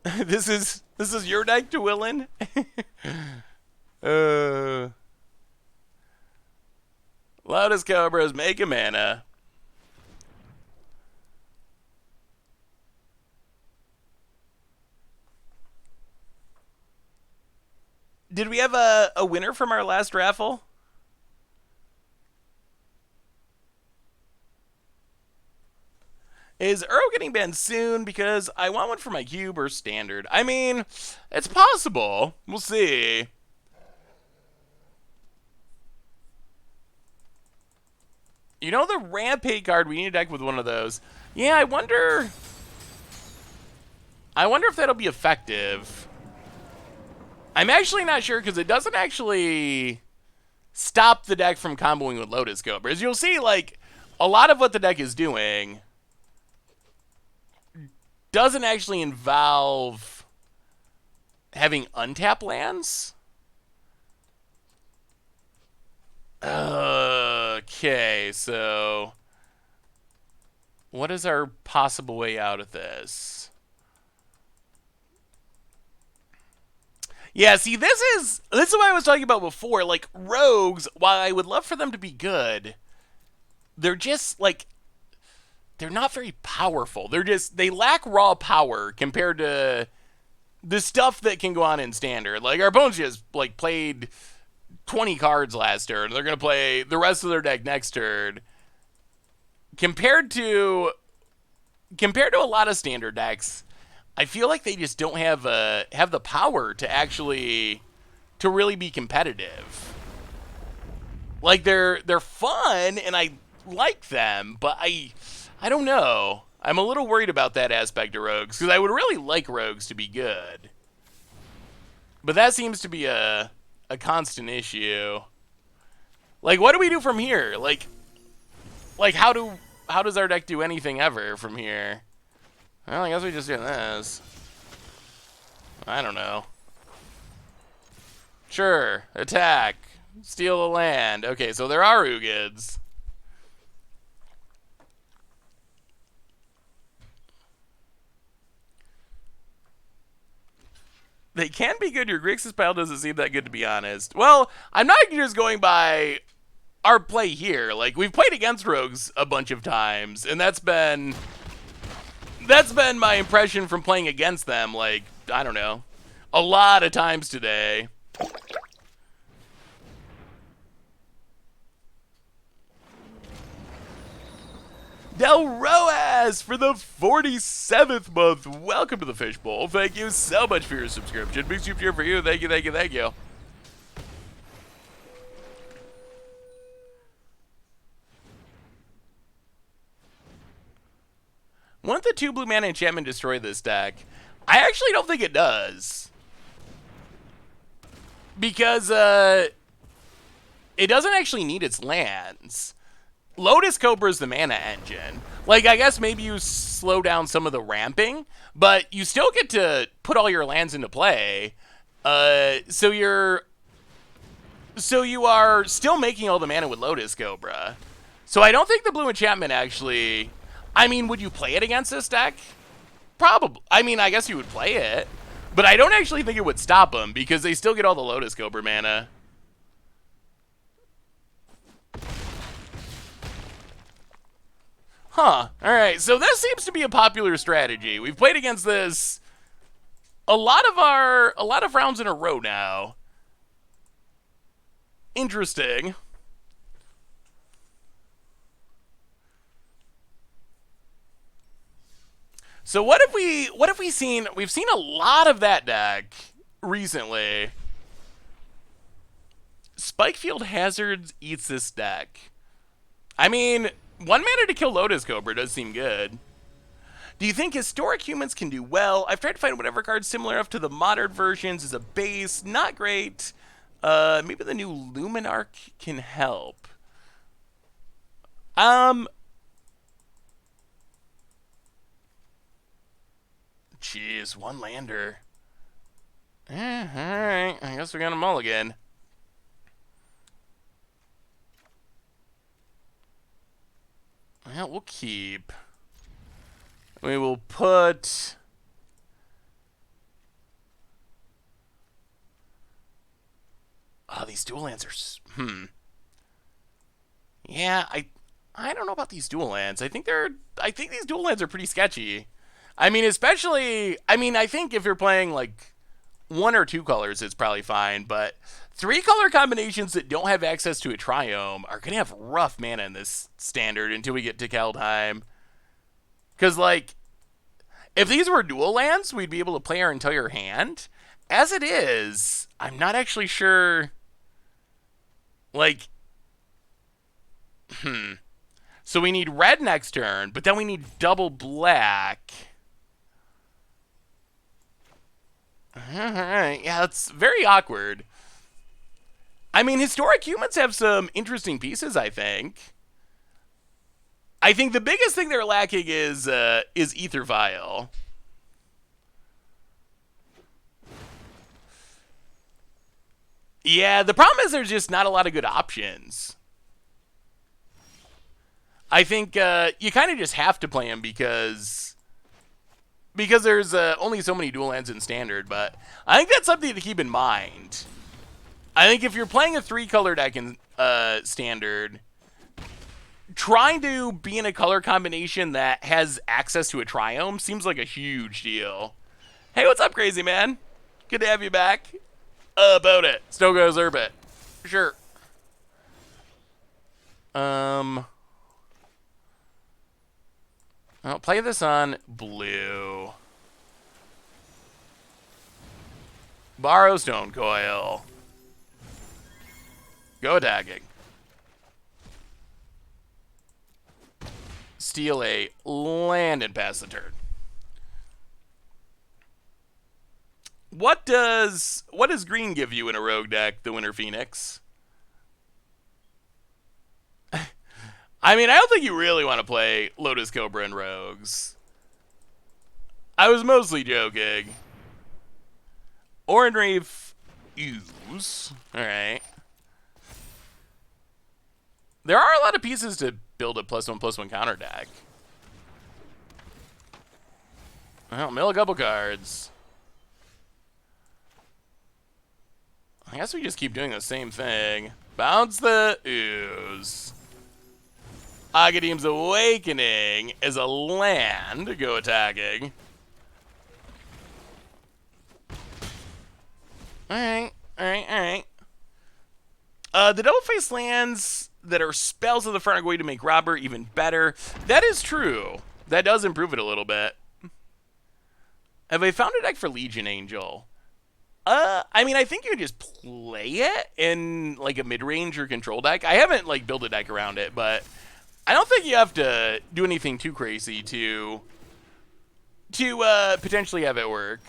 This is your deck to Willin? Lotus Cobras, make a mana. Did we have a winner from our last raffle? Is Uro getting banned soon? Because I want one for my cube or standard. I mean, it's possible. We'll see. You know the Rampage card, we need a deck with one of those. Yeah, I wonder if that'll be effective. I'm actually not sure because it doesn't actually stop the deck from comboing with Lotus Cobra. As you'll see, like, a lot of what the deck is doing doesn't actually involve having untap lands. Okay, so what is our possible way out of this? Yeah, see, this is what I was talking about before. Like, rogues, while I would love for them to be good, they're just, like, they're not very powerful. They lack raw power compared to the stuff that can go on in standard. Like, our opponents just, like, played 20 cards last turn. They're going to play the rest of their deck next turn. Compared to a lot of standard decks, I feel like they just don't have the power to really be competitive. Like, they're fun and I like them, but I don't know. I'm a little worried about that aspect of rogues because I would really like rogues to be good. But that seems to be a constant issue. Like, what do we do from here? Like how does our deck do anything ever from here? Well, I guess we just do this. I don't know. Sure, attack. Steal the land. Okay, so there are Ugids. They can be good. Your Grixis pile doesn't seem that good, to be honest. Well, I'm not just going by our play here. Like, we've played against rogues a bunch of times, and that's been my impression from playing against them, like, I don't know, a lot of times today. Del Roas for the 47th month. Welcome to the Fishbowl. Thank you so much for your subscription. Big super cheer for you. Thank you. Won't the 2 blue mana enchantment destroy this deck? I actually don't think it does. Because it doesn't actually need its lands. Lotus Cobra is the mana engine. Like, I guess maybe you slow down some of the ramping, but you still get to put all your lands into play. So So you are still making all the mana with Lotus Cobra. So I don't think the blue enchantment actually... I mean, would you play it against this deck? Probably. I mean, I guess you would play it. But I don't actually think it would stop them, because they still get all the Lotus Cobra mana. Huh. Alright, so this seems to be a popular strategy. We've played against this a lot of rounds in a row now. Interesting. So what have we seen? We've seen a lot of that deck recently. Spikefield Hazards eats this deck. I mean, 1 mana to kill Lotus Cobra does seem good. Do you think historic humans can do well? I've tried to find whatever card similar enough to the modern versions as a base. Not great. Maybe the new Luminarch can help. Jeez, 1 lander. Alright. I guess we got a mulligan. Well, we'll keep. We will put... Oh, these dual lands are... Yeah, I don't know about these dual lands. I think these dual lands are pretty sketchy. I mean, especially... I mean, I think if you're playing, like, 1 or 2 colors, it's probably fine, but 3 color combinations that don't have access to a Triome are going to have rough mana in this standard until we get to Keldheim. Because, like, if these were dual lands, we'd be able to play our entire hand. As it is, I'm not actually sure... Like... So we need red next turn, but then we need double black. Alright, yeah, that's very awkward. I mean, historic humans have some interesting pieces, I think. I think the biggest thing they're lacking is Ether Vial. Yeah, the problem is there's just not a lot of good options. I think you kind of just have to play them because there's only so many dual lands in Standard, but I think that's something to keep in mind. I think if you're playing a 3-color deck in Standard, trying to be in a color combination that has access to a Triome seems like a huge deal. Hey, what's up, crazy man? Good to have you back. About it. Still goes Urbit. Sure. I'll play this on blue. Borrow Stone Coil. Go attacking. Steal a land and pass the turn. What does green give you in a rogue deck, the Winter Phoenix? I mean, I don't think you really want to play Lotus Cobra and Rogues. I was mostly joking. Oran Reef Ooze. Alright. There are a lot of pieces to build a +1/+1 counter deck. Well, mill a couple cards. I guess we just keep doing the same thing. Bounce the Ooze. Agadeem's Awakening is a land to go attacking. Alright. The double-face lands that are spells at the front are going to make Robber even better. That is true. That does improve it a little bit. Have I found a deck for Legion Angel? I mean, I think you can just play it in, like, a mid-range or control deck. I haven't, like, built a deck around it, but I don't think you have to do anything too crazy to potentially have it work.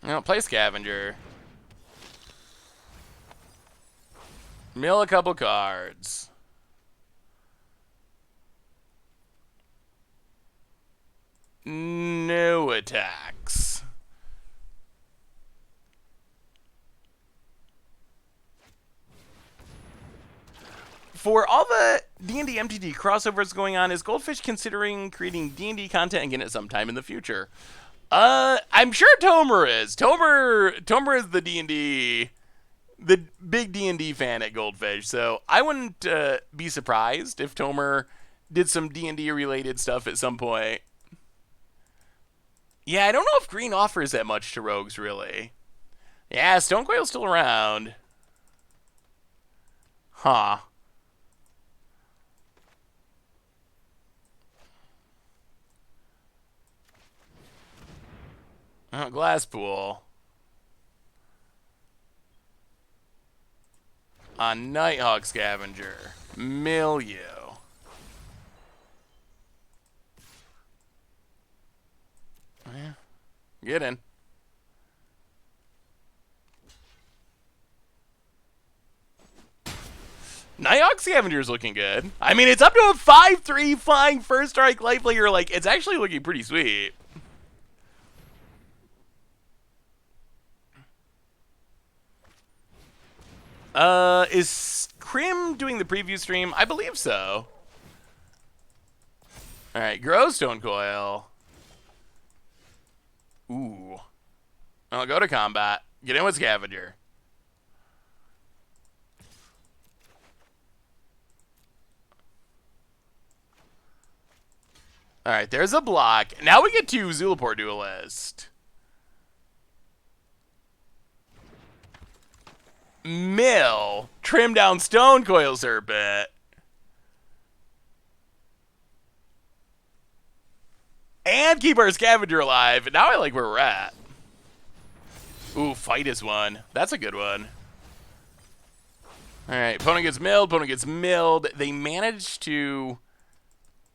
Well, play Scavenger. Mill a couple cards. No attacks. For all the D&D MTG crossovers going on, is Goldfish considering creating D&D content again at some time in the future? I'm sure Tomer is. Tomer is the D&D, the big D&D fan at Goldfish, so I wouldn't be surprised if Tomer did some D&D related stuff at some point. Yeah, I don't know if green offers that much to rogues, really. Yeah, Stonecoil's still around. Huh. Oh, Glasspool. A Nighthawk Scavenger. Milieu. Yeah. Get in. Nighthawk Scavenger's looking good. I mean, it's up to a 5/3 flying first strike lifelinker. Like, it's actually looking pretty sweet. Is Crim doing the preview stream? I believe so. Alright, grow Stonecoil. Ooh. I'll go to combat. Get in with Scavenger. Alright, there's a block. Now we get to Zulaport Duelist. Mill. Trim down Stonecoil Serpent. And keep our Scavenger alive. Now I like where we're at. Ooh, fight is one. That's a good one. Alright, opponent gets milled, opponent gets milled. They managed to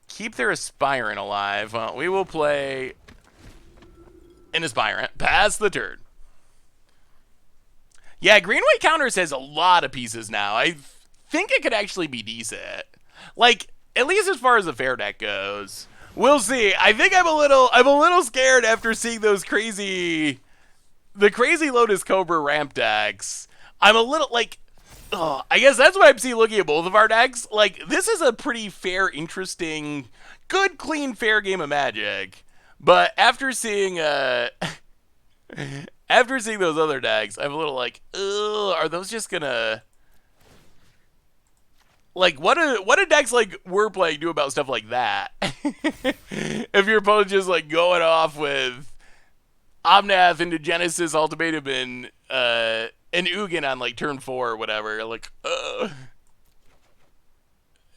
keep their Aspirant alive. Well, we will play an Aspirant. Pass the turn. Yeah, Green-White Counters has a lot of pieces now. I think it could actually be decent. Like, at least as far as the fair deck goes. We'll see. I think I'm a little scared after seeing those crazy Lotus Cobra ramp decks. I'm a little like, I guess that's why I'm seeing looking at both of our decks. Like, this is a pretty fair, interesting, good, clean, fair game of Magic. But after seeing those other decks, I'm a little like, are those just gonna, like, what do decks like we're playing do about stuff like that? If your opponent's just like going off with Omnath into Genesis Ultimatum and Ugin on like turn 4 or whatever, like,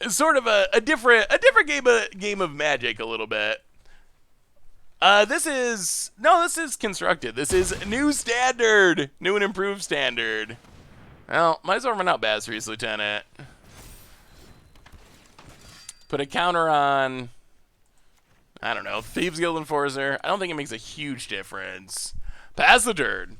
it's sort of a different game of Magic a little bit. This is constructed. This is new standard, new and improved standard. Well, might as well run out Basri's Lieutenant. Put a counter on, I don't know, Thieves Guild Enforcer. I don't think it makes a huge difference. Pass the turn.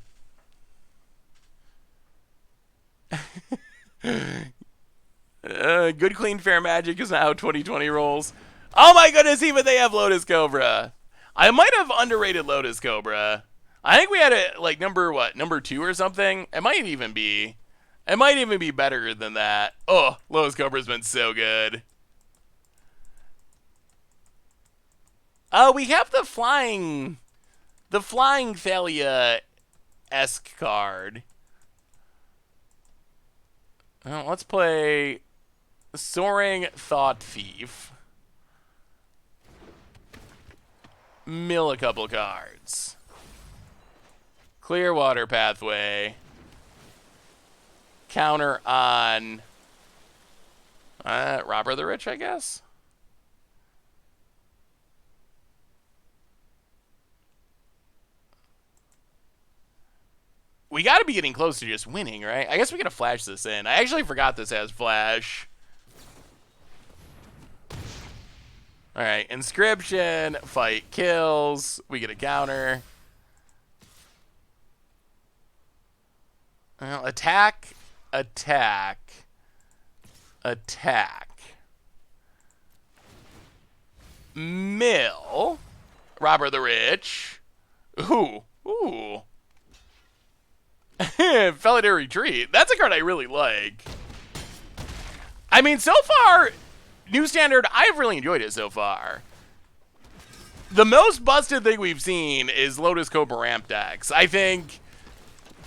Good, clean, fair Magic is how 2020 rolls. Oh my goodness, even they have Lotus Cobra. I might have underrated Lotus Cobra. I think we had it like number 2 or something. It might even be better than that. Oh, Lotus Cobra's been so good. We have the flying Thalia-esque card. Well, let's play Soaring Thought Thief. Mill a couple cards. Clearwater Pathway. Counter on Robber the Rich, I guess. We got to be getting close to just winning, right? I guess we got to flash this in. I actually forgot this has flash. All right, Inscription, fight kills. We get a counter. Well, attack, attack, attack. Mill. Robber the Rich. Ooh. Ooh. Felidary Retreat. That's a card I really like. I mean, so far, New Standard, I've really enjoyed it so far. The most busted thing we've seen is Lotus Cobra ramp decks, I think.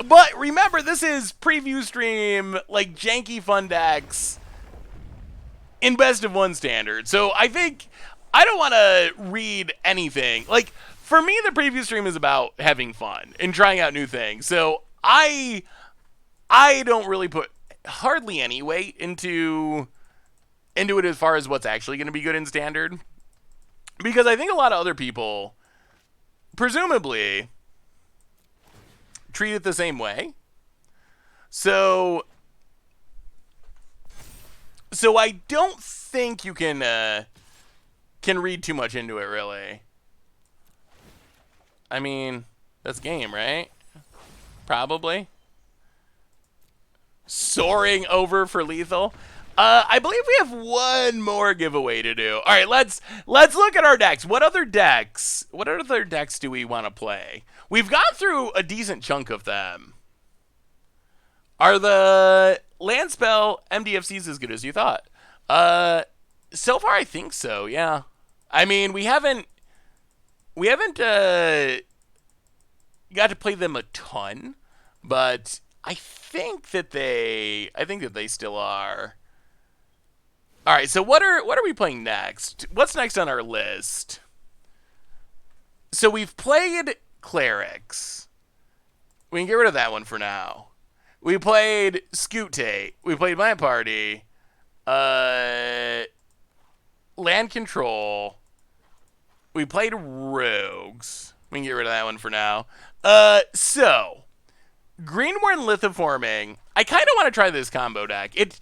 But remember, this is preview stream, like, janky fun decks in best of one standard. So I think I don't want to read anything. Like, for me, the preview stream is about having fun and trying out new things. So I don't really put hardly any weight into it as far as what's actually going to be good in standard. Because I think a lot of other people, presumably, treat it the same way. So I don't think you can read too much into it, really. I mean, that's game, right? Probably. Soaring over for lethal. I believe we have one more giveaway to do. All right, let's look at our decks. What other decks do we want to play? We've gone through a decent chunk of them. Are the land spell MDFCs as good as you thought? So far I think so, yeah. I mean, we haven't got to play them a ton, but I think that they still are. All right, so what are we playing next? What's next on our list? So we've played Clerics. We can get rid of that one for now. We played Scute. We played My Party. Land Control. We played Rogues. We can get rid of that one for now. So Greenborn Lithiforming. I kind of want to try this combo deck. It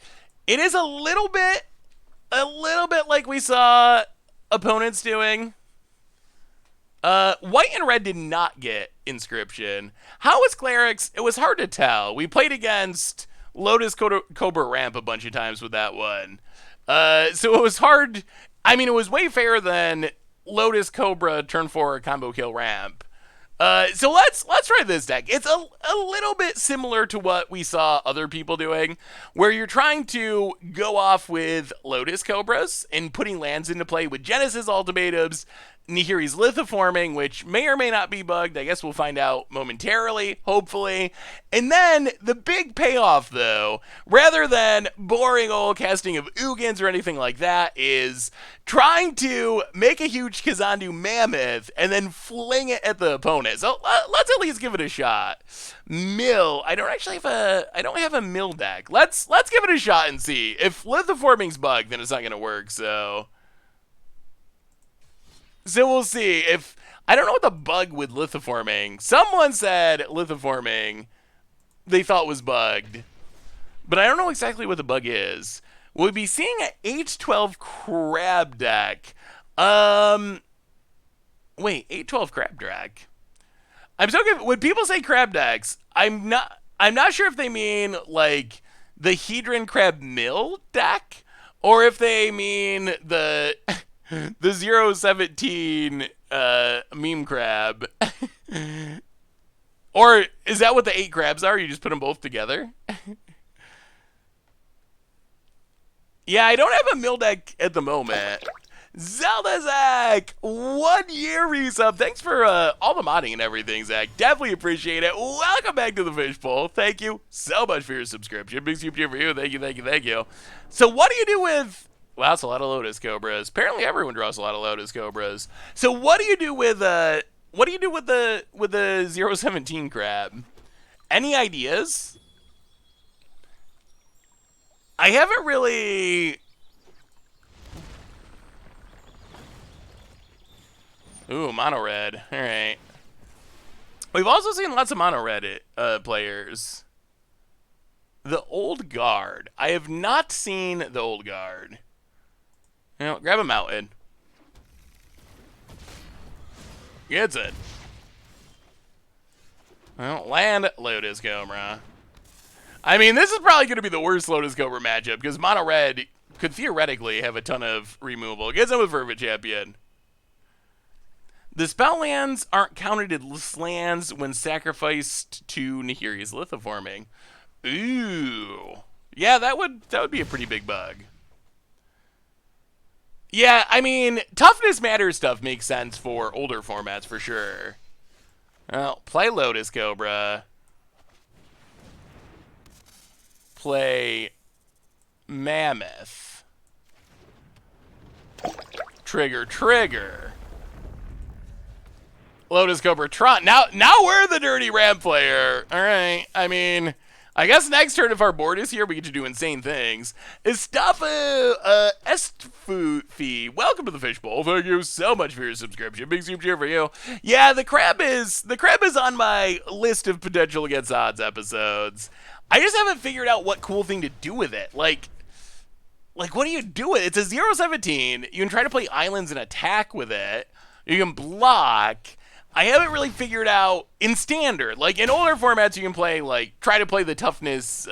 is a little bit like we saw opponents doing. White and red did not get Inscription. How was Clerics? It was hard to tell. We played against Lotus Cobra Ramp a bunch of times with that one. So it was hard. I mean, it was way fairer than Lotus Cobra turn 4 combo kill Ramp. So let's try this deck. It's a little bit similar to what we saw other people doing, where you're trying to go off with Lotus Cobras and putting lands into play with Genesis Ultimatums, Nihiri's Lithiforming, which may or may not be bugged. I guess we'll find out momentarily, hopefully. And then the big payoff, though, rather than boring old casting of Ugins or anything like that, is trying to make a huge Kazandu Mammoth and then fling it at the opponent. So let's at least give it a shot. Mill. I don't have a mill deck. Let's give it a shot and see. If Lithiforming's bugged, then it's not gonna work. So we'll see. If I don't know what the bug with Lithiforming. Someone said Lithiforming they thought was bugged, but I don't know exactly what the bug is. We'll be seeing an H12 crab deck. Wait, H12 crab deck. I'm so good. When people say crab decks, I'm not sure if they mean like the Hedron Crab Mill deck, or if they mean the 017 meme crab. Or is that what the 8 crabs are? You just put them both together? Yeah, I don't have a mill deck at the moment. Zelda Zach, 1 year resub. Thanks for all the modding and everything, Zach. Definitely appreciate it. Welcome back to the Fishbowl. Thank you so much for your subscription. Big super for you. Thank you. So what do you do with... Wow, that's a lot of Lotus Cobras. Apparently everyone draws a lot of Lotus Cobras. So what do you do with the 017 crab? Any ideas? I haven't really... Ooh, mono red. All right. We've also seen lots of mono red players. The Old Guard. I have not seen the Old Guard. You know, grab a mountain. Gets it. Well, land Lotus Cobra. I mean, this is probably going to be the worst Lotus Cobra matchup because mono red could theoretically have a ton of removal. Gets him with Fervent Champion. The spell lands aren't counted as lands when sacrificed to Nahiri's Lithiforming. Ooh. Yeah, that would be a pretty big bug. Yeah, I mean, toughness matters stuff makes sense for older formats for sure. Well, play Lotus Cobra. Play Mammoth. Trigger. Lotus Cobra Tron. Now we're the dirty ram player. All right. I mean, I guess next turn if our board is here, we get to do insane things. Estafu Estfufi. Welcome to the Fishbowl. Thank you so much for your subscription. Big super cheer for you. Yeah, the crab is on my list of potential against odds episodes. I just haven't figured out what cool thing to do with it. Like what do you do with it? It's a 0/17. You can try to play islands and attack with it. You can block. I haven't really figured out in standard. Like in older formats, you can play try to play the toughness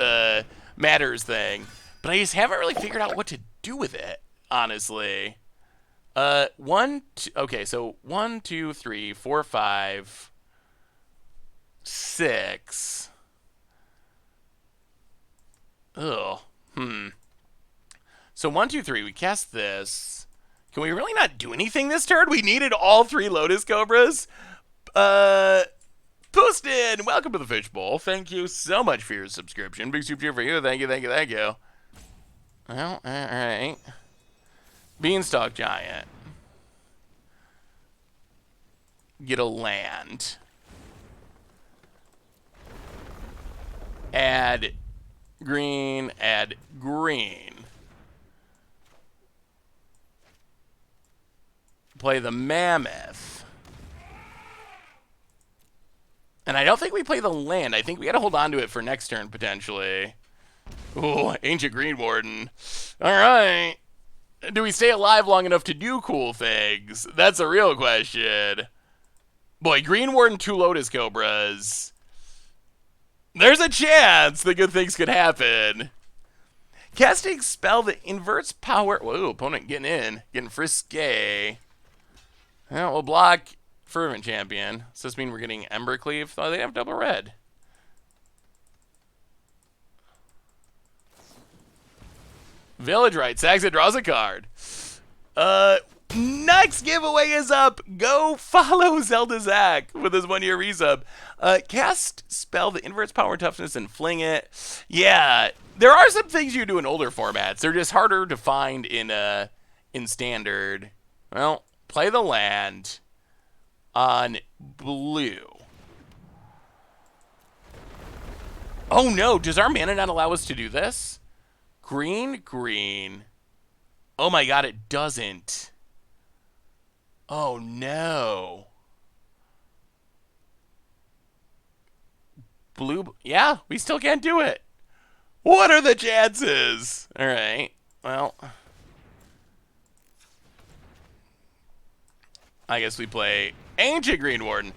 matters thing, but I just haven't really figured out what to do with it. Honestly, okay, so 1, 2, 3, 4, 5, 6. Ugh. So 1, 2, 3. We cast this. Can we really not do anything this turn? We needed all 3 Lotus Cobras. Pustin, welcome to the Fishbowl. Thank you so much for your subscription. Big super cheer for you. Thank you. Well, alright. Beanstalk Giant. Get a land. Add green. Play the Mammoth. And I don't think we play the land. I think we got to hold on to it for next turn, potentially. Ooh, Ancient Green Warden. All right. Do we stay alive long enough to do cool things? That's a real question. Boy, Green Warden, 2 Lotus Cobras. There's a chance that good things could happen. Casting spell that inverts power. Whoa, opponent getting frisky. Well, we'll block Fervent Champion. Does this mean we're getting Embercleave? Oh, they have double red. Village Rite. Sags it, draws a card. Next giveaway is up. Go follow Zelda Zach with his 1-year resub. Cast spell that inverts power and toughness and fling it. Yeah, there are some things you do in older formats. They're just harder to find in standard. Well, play the land on blue. Oh no, does our mana not allow us to do this? Green. Oh my god, it doesn't. Oh no. Blue, yeah, we still can't do it. What are the chances? All right, well, I guess we play Ancient Green Warden.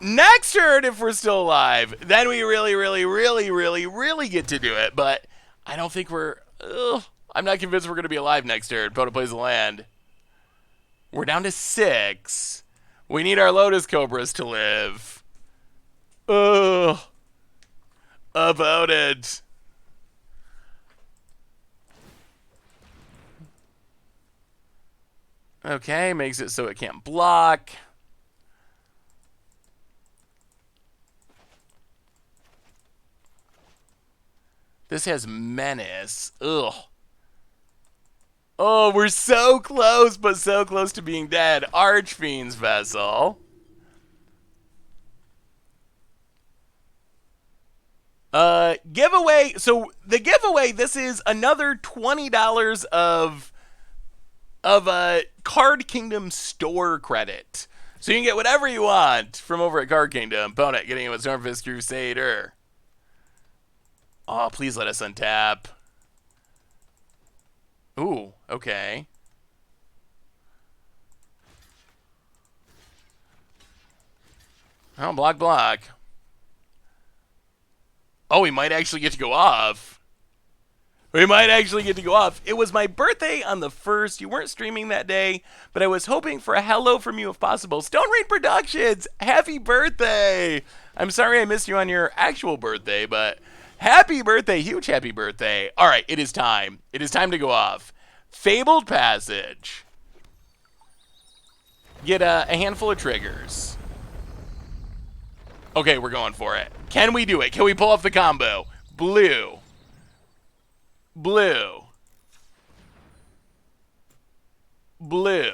Next turn, if we're still alive, then we really get to do it. But I don't think I'm not convinced we're going to be alive next turn. Opponent plays the land. We're down to 6. We need our Lotus Cobras to live. Ugh. About it. Okay, makes it so it can't block. This has Menace. Ugh. Oh, we're so close, but so close to being dead. Archfiend's Vessel. Giveaway. So the giveaway, this is another $20 of Card Kingdom store credit. So you can get whatever you want from over at Card Kingdom. Opponent getting it with Stormfist Crusader. Oh, please let us untap. Ooh, okay. Oh, block. Oh, we might actually get to go off. We might actually get to go off. It was my birthday on the 1st. You weren't streaming that day, but I was hoping for a hello from you if possible. Stone Rain Productions, happy birthday. I'm sorry I missed you on your actual birthday, but happy birthday, huge happy birthday. All right, it is time. It is time to go off. Fabled Passage. Get a handful of triggers. Okay, we're going for it. Can we do it? Can we pull off the combo? Blue. Blue. Blue.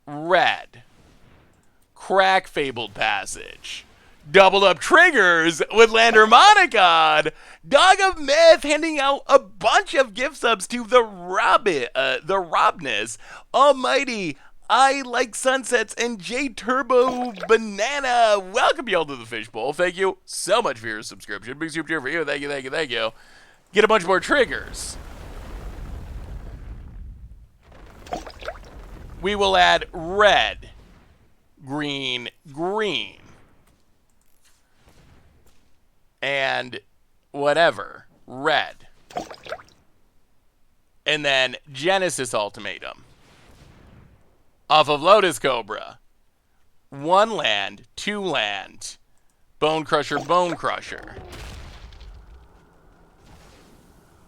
Red. Crack Fabled Passage. Doubled up triggers with Landermonicon. Dog of Myth handing out a bunch of gift subs to the Robness. Almighty. I Like Sunsets and J Turbo Banana. Welcome y'all to the Fishbowl. Thank you so much for your subscription. Big super cheer for you. Thank you, thank you, thank you. Get a bunch more triggers. We will add red, green, green, and whatever, red. And then Genesis Ultimatum. Off of Lotus Cobra. 1 land, 2 land. Bone Crusher, Bone Crusher.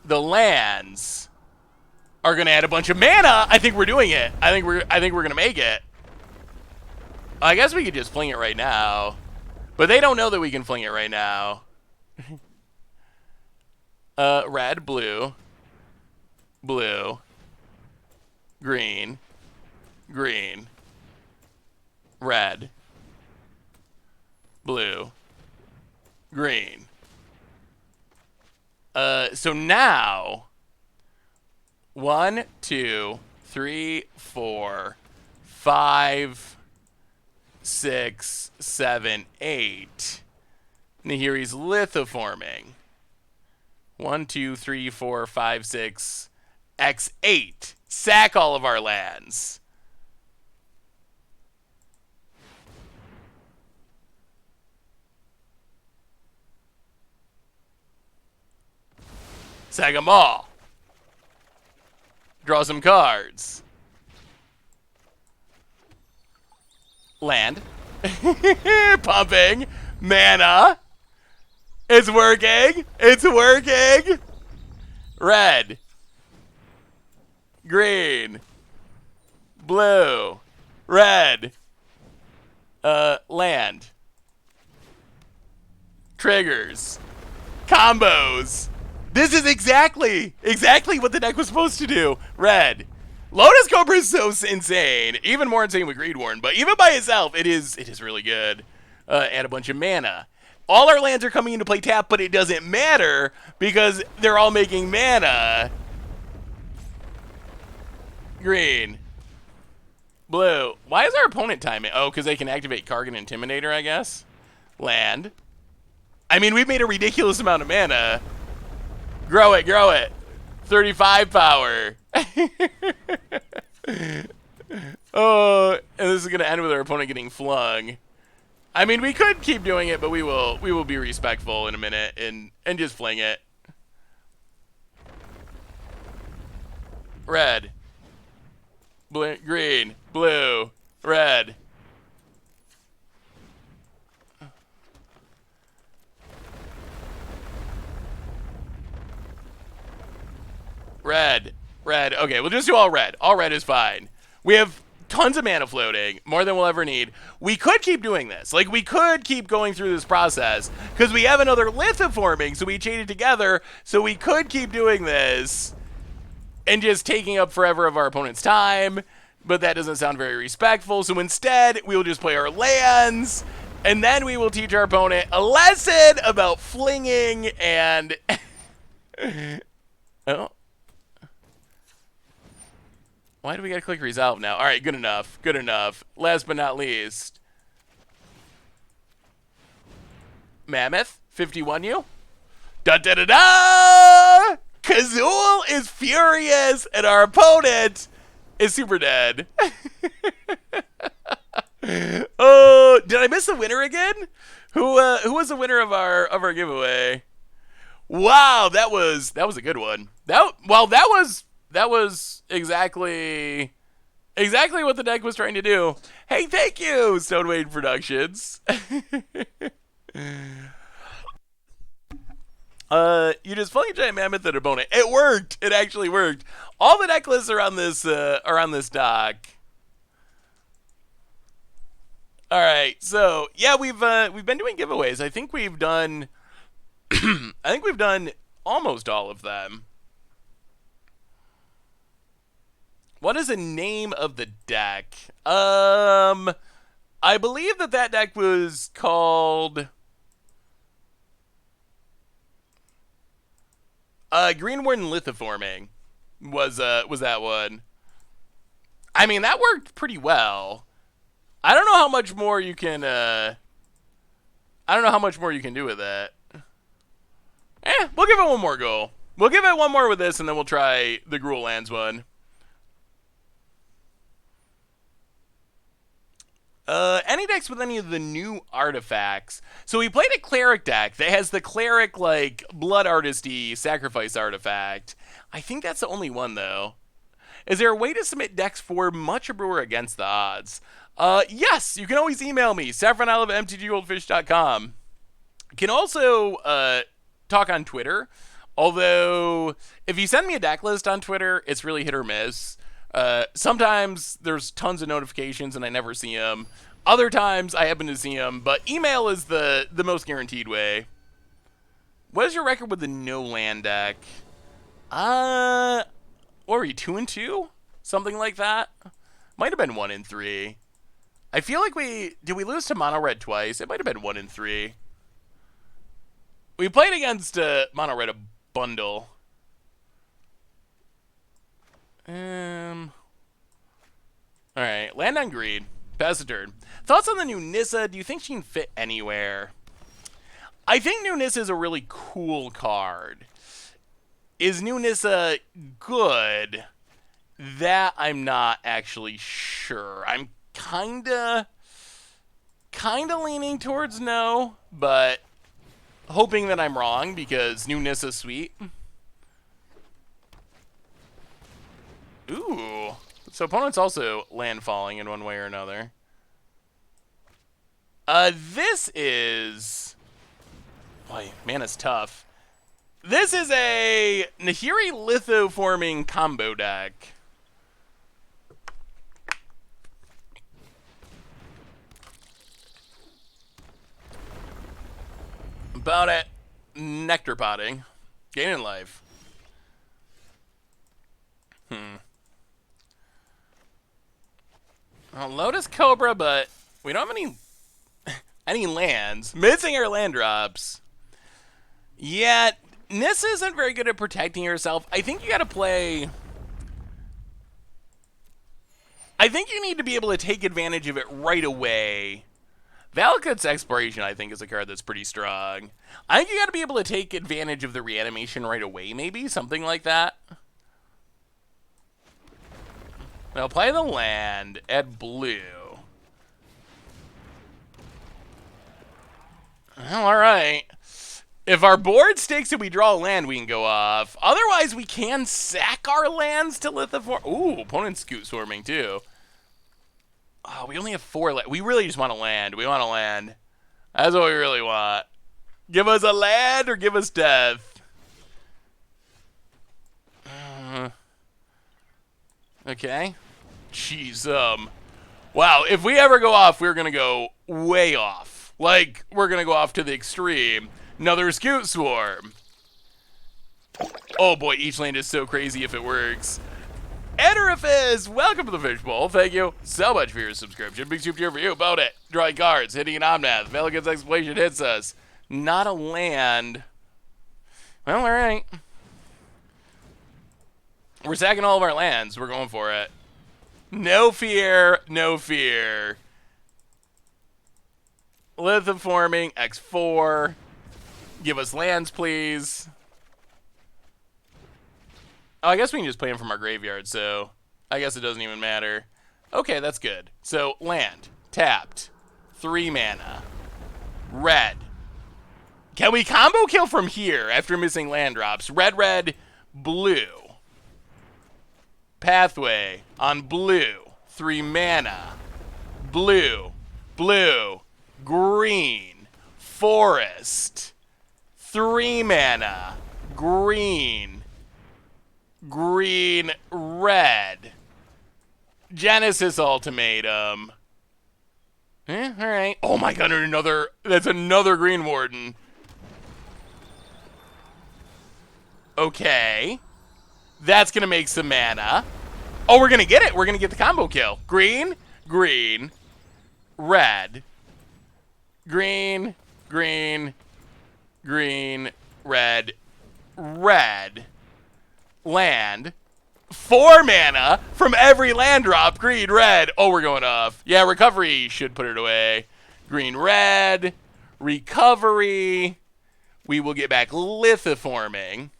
The lands are gonna add a bunch of mana. I think we're doing it. I think we're gonna make it. I guess we could just fling it right now. But they don't know that we can fling it right now. Red, blue, blue, green, green, red, blue, green. So now 1, 2, 3, 4, 5, 6, 7, 8. Nahiri's Lithiforming. 1, 2, 3, 4, 5, 6, X8. Sack all of our lands. Sack them all. Draw some cards. Land. Pumping. Mana. It's working. It's working. Red. Green. Blue. Red. Land. Triggers. Combos. This is exactly what the deck was supposed to do. Red. Lotus Cobra is so insane. Even more insane with Greedwarn, but even by itself, it is really good. Add a bunch of mana. All our lands are coming into play tap, but it doesn't matter because they're all making mana. Green. Blue. Why is our opponent timing? Oh, because they can activate Kargan Intimidator, I guess. Land. I mean, we've made a ridiculous amount of mana. Grow it, grow it. 35 power. Oh, and this is going to end with our opponent getting flung. I mean, we could keep doing it, but we will be respectful in a minute and just fling it. Red. Blue, green, blue, red. Red. Red. Okay, we'll just do all red. All red is fine. We have tons of mana floating, more than we'll ever need. We could keep doing this. Like, we could keep going through this process because we have another Lithiforming, so we chain it together. So we could keep doing this and just taking up forever of our opponent's time, but that doesn't sound very respectful. So instead, we will just play our lands, and then we will teach our opponent a lesson about flinging and... Oh. Why do we gotta click resolve now? All right, good enough. Good enough. Last but not least. Mammoth, 51 you. Da-da-da-da! Kazul is furious, and our opponent is super dead. Oh, did I miss the winner again? Who was the winner of our giveaway? Wow, that was a good one. That was exactly what the deck was trying to do. Hey, thank you, Stonewade Productions. You just flung a giant mammoth at an opponent. It worked. It actually worked. All the deck lists are on this doc. All right, so yeah, we've been doing giveaways. I think we've done almost all of them. What is the name of the deck? I believe that deck was called Green Warden Lithiforming. Was that one? I mean, that worked pretty well. I don't know how much more you can. I don't know how much more you can do with that. We'll give it one more go. We'll give it one more with this, and then we'll try the Gruul Lands one. Any decks with any of the new artifacts. So we played a Cleric deck that has the Cleric, like, Blood Artisty Sacrifice artifact. I think that's the only one, though. Is there a way to submit decks for Much a Brewer against the odds? Yes, you can always email me, saffronolive@mtggoldfish.com. You can also talk on Twitter, although if you send me a deck list on Twitter, it's really hit or miss. Sometimes there's tons of notifications and I never see them. Other times I happen to see them, but email is the most guaranteed way. What is your record with the no land deck? What were you, 2-2? Something like that? Might have been 1-3. I feel like did we lose to Mono Red twice? It might have been 1-3. We played against Mono Red a bundle. Alright, land on green. Pass the turn. Thoughts on the new Nissa? Do you think she can fit anywhere? I think new Nissa is a really cool card. Is new Nissa good? That I'm not actually sure. I'm kinda leaning towards no, but hoping that I'm wrong because new Nissa's sweet. Ooh. So opponent's also landfalling in one way or another. This is... Boy, mana's tough. This is a Nahiri Lithiforming combo deck. About it. Nectar potting. Gaining life. Well, Lotus Cobra, but we don't have any lands. Missing our land drops. Yeah, Nissa isn't very good at protecting herself. I think you gotta play... I think you need to be able to take advantage of it right away. Valakut's Exploration, I think, is a card that's pretty strong. I think you gotta be able to take advantage of the reanimation right away, maybe? Something like that. Now play the land at blue. Well, alright. If our board stakes and we draw a land, we can go off. Otherwise, we can sack our lands to Lithiform. Ooh, opponent's Scute swarming too. Oh, we only have 4 land. We really just want a land. We want a land. That's what we really want. Give us a land or give us death. Okay. Jeez, wow, if we ever go off, we're gonna go way off. Like, we're gonna go off to the extreme. Another Scute Swarm. Oh boy, each land is so crazy if it works. Ederifice, welcome to the Fishbowl. Thank you so much for your subscription. Big super for you. About it. Drawing cards, hitting an Omnath. Valakut's Exploration hits us. Not a land. Well, alright. We're sacking all of our lands. We're going for it. No fear. No fear. Lithiforming, X4. Give us lands, please. Oh, I guess we can just play them from our graveyard, so I guess it doesn't even matter. Okay, that's good. So, land. Tapped. 3 mana. Red. Can we combo kill from here after missing land drops? Red, red, blue. Pathway on blue. 3 mana. Blue, blue, green, forest. 3 mana. Green, green, red. Genesis Ultimatum. Alright. Oh my god, that's another Green Warden. Okay. That's gonna make some mana. Oh, we're gonna get it. We're gonna get the combo kill. Green, green, red. Green, green, green, red, red. Land. 4 mana from every land drop. Green, red. Oh, we're going off. Yeah, recovery should put it away. Green, red. Recovery. We will get back Lithiforming.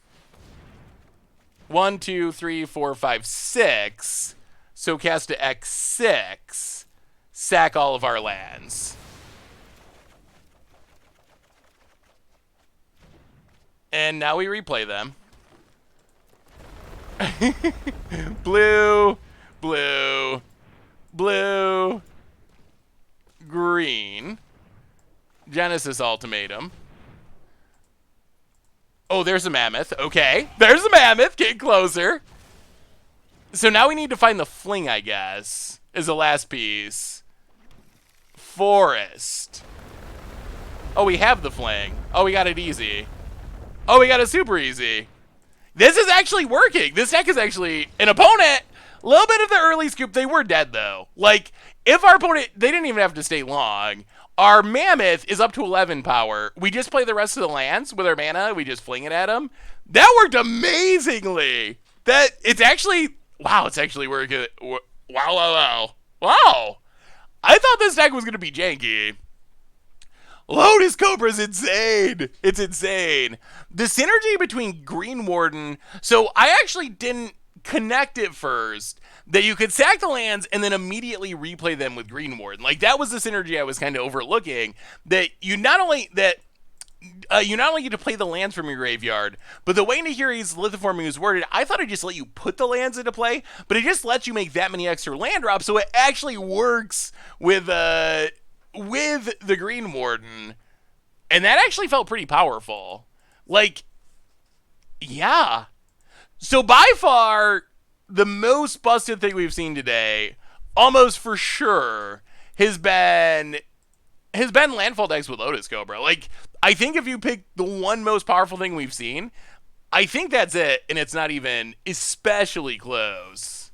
1, 2, 3, 4, 5, 6. So cast to X6. Sack all of our lands. And now we replay them. Blue, blue, blue, green. Genesis Ultimatum. Oh, there's a mammoth. Okay, there's a mammoth. Getting closer. So now we need to find the fling, I guess, is the last piece. Forest. Oh, we have the fling. Oh, we got it easy. Oh, we got it super easy. This is actually working. This deck is actually an opponent. A little bit of the early scoop. They were dead, though. Like, if our opponent, they didn't even have to stay long. Our mammoth is up to 11 power. We just play the rest of the lands with our mana. We just fling it at them. That worked amazingly. It's actually, wow, it's actually working. Wow, wow, wow. Wow. I thought this deck was going to be janky. Lotus Cobra's insane. It's insane. The synergy between Green Warden. So I actually didn't connect it first that you could sack the lands and then immediately replay them with Green Warden. Like that was the synergy I was kind of overlooking. That you not only get to play the lands from your graveyard, but the way Nahiri's Lithiforming is worded, I thought it just let you put the lands into play, but it just lets you make that many extra land drops, so it actually works with the Green Warden, and that actually felt pretty powerful. Like, yeah. So by far, the most busted thing we've seen today, almost for sure, has been landfall decks with Lotus Cobra. Like, I think if you pick the one most powerful thing we've seen, I think that's it, and it's not even especially close.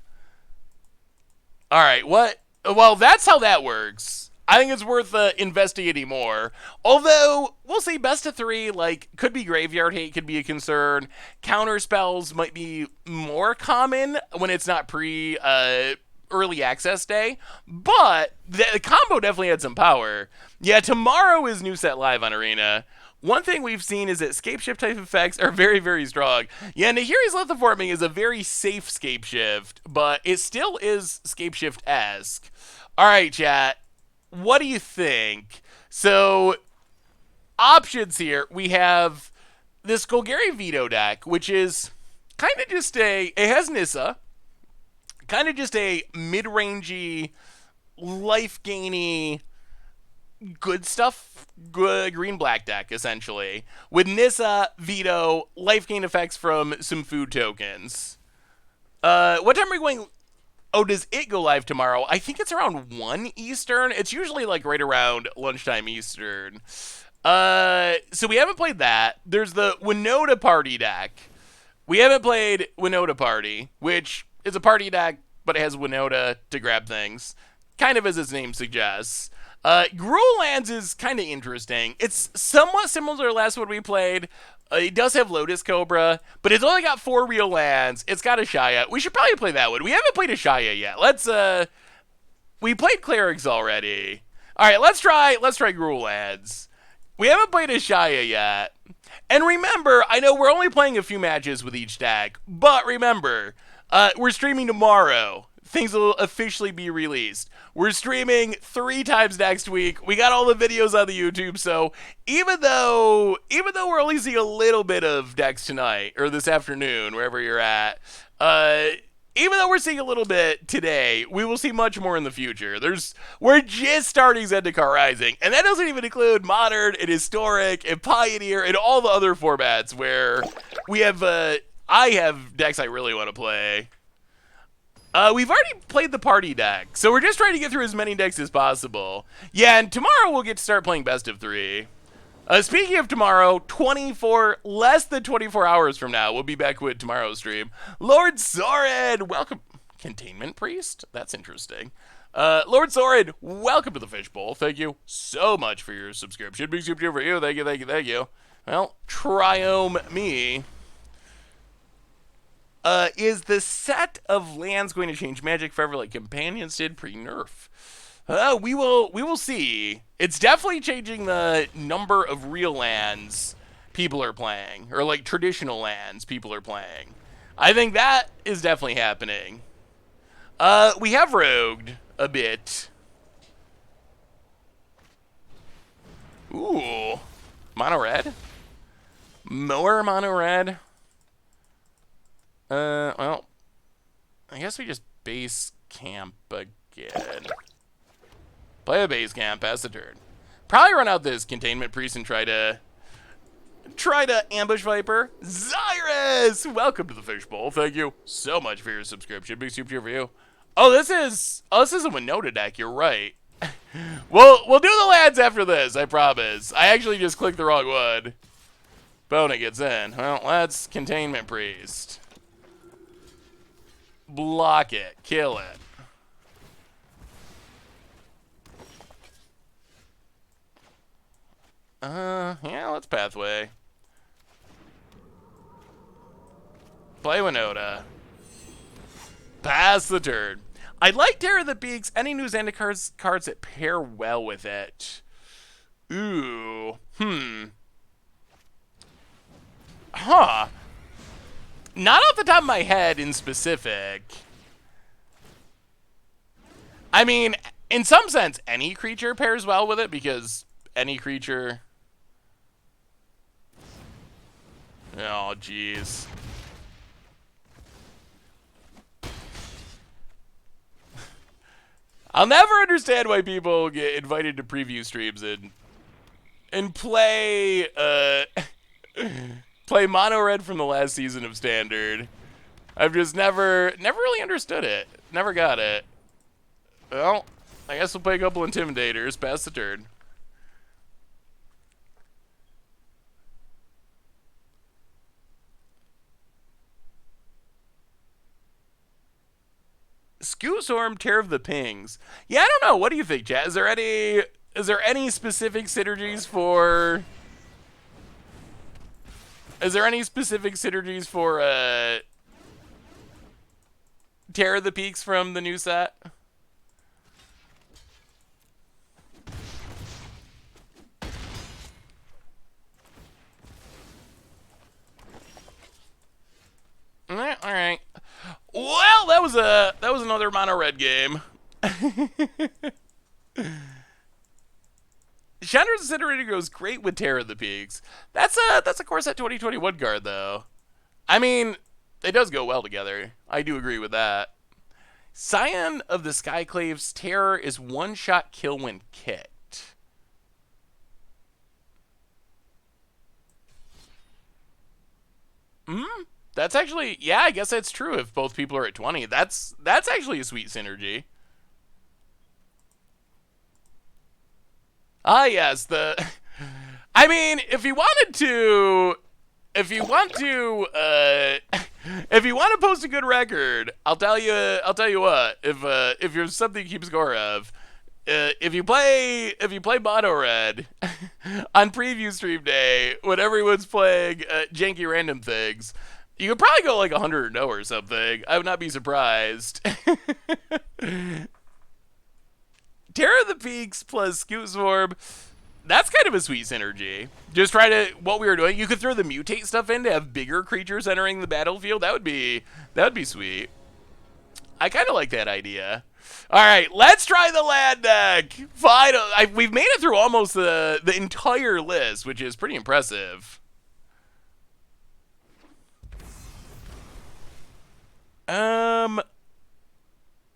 All right, what? Well, that's how that works. I think it's worth investigating more. Although, we'll see, best of 3, like, could be graveyard hate, could be a concern. Counter spells might be more common when it's not early access day. But the combo definitely had some power. Yeah, tomorrow is new set live on Arena. One thing we've seen is that scape shift type effects are very, very strong. Yeah, Nahiri's Lithiforming is a very safe scape shift, but it still is scape shift-esque. All right, chat. What do you think? So, options here. We have this Golgari Veto deck, which is kind of just it has Nissa, kind of just a mid-rangey, life-gainy, good stuff, good green-black deck, essentially. With Nissa, Veto, life gain effects from some food tokens. What time are we going? Oh, does it go live tomorrow? I think it's around 1 Eastern. It's usually like right around lunchtime Eastern. So we haven't played that. There's the Winota Party deck. We haven't played Winota Party, which is a party deck, but it has Winota to grab things. Kind of as its name suggests. Gruul Lands is kind of interesting. It's somewhat similar to the last one we played. It does have Lotus Cobra, but it's only got 4 real lands. It's got Ashaya. We should probably play that one. We haven't played Ashaya yet. We played Clerics already. All right, let's try Gruul Lands. We haven't played Ashaya yet. And remember, I know we're only playing a few matches with each deck, but remember, we're streaming tomorrow, things will officially be released. We're streaming 3 times next week. We got all the videos on the YouTube, so even though we're only seeing a little bit of decks tonight, or this afternoon, wherever you're at, even though we're seeing a little bit today, we will see much more in the future. We're just starting Zendikar Rising, and that doesn't even include Modern and Historic and Pioneer and all the other formats where we have, I have decks I really want to play. We've already played the party deck, so we're just trying to get through as many decks as possible. Yeah, and tomorrow we'll get to start playing Best of 3. Speaking of tomorrow, less than 24 hours from now, we'll be back with tomorrow's stream. Lord Soren, welcome. Containment Priest? That's interesting. Lord Soren, welcome to the Fishbowl. Thank you so much for your subscription. Big super for you. Thank you, thank you, thank you. Well, triome me. Is the set of lands going to change Magic forever like Companions did pre-nerf? We will see. It's definitely changing the number of real lands people are playing, or like traditional lands people are playing. I think that is definitely happening. We have rogued a bit. Ooh, mono red. More mono red. Well, I guess we just base camp again. Play a base camp, pass the turn. Probably run out this Containment Priest and try to ambush Viper. Zyrus, welcome to the Fishbowl. Thank you so much for your subscription. Big super for you. Oh, this is a Winota deck. You're right. We'll do the lands after this. I promise. I actually just clicked the wrong one. Bona gets in. Well, that's Containment Priest. Block it. Kill it. Yeah, let's Pathway. Play Winota. Pass the turn. I like Terror of the Peaks. Any new Zendikar cards that pair well with it. Ooh. Huh. Not off the top of my head in specific. I mean, in some sense, any creature pairs well with it because any creature... Oh, jeez. I'll never understand why people get invited to preview streams and play play mono red from the last season of Standard. I've just never really understood it. Never got it. Well, I guess we'll play a couple Intimidators. Pass the turn. Scute Storm, Tear of the Pings. Yeah, I don't know. What do you think, chat? Is there any specific synergies for... Is there any specific synergies for Tear of the Peaks from the new set? All right. Well, that was another mono red game. Shattered Incinerator goes great with Terror of the Peaks. That's a Corset 2021 card though. I mean, it does go well together. I do agree with that. Scion of the Skyclave's Terror is one-shot kill when kicked. That's actually, yeah, I guess that's true if both people are at 20. That's actually a sweet synergy. Ah, yes, I mean, if you want to post a good record, I'll tell you what, if you're something to keep score of, if you play Mono Red on preview stream day when everyone's playing janky random things, you could probably go like 100-0 or something. I would not be surprised. Terror of the Peaks plus Scute Swarm, that's kind of a sweet synergy. Just try to, what we were doing, you could throw the mutate stuff in to have bigger creatures entering the battlefield. That would be sweet. I kind of like that idea. All right, let's try the land deck. We've made it through almost the entire list, which is pretty impressive.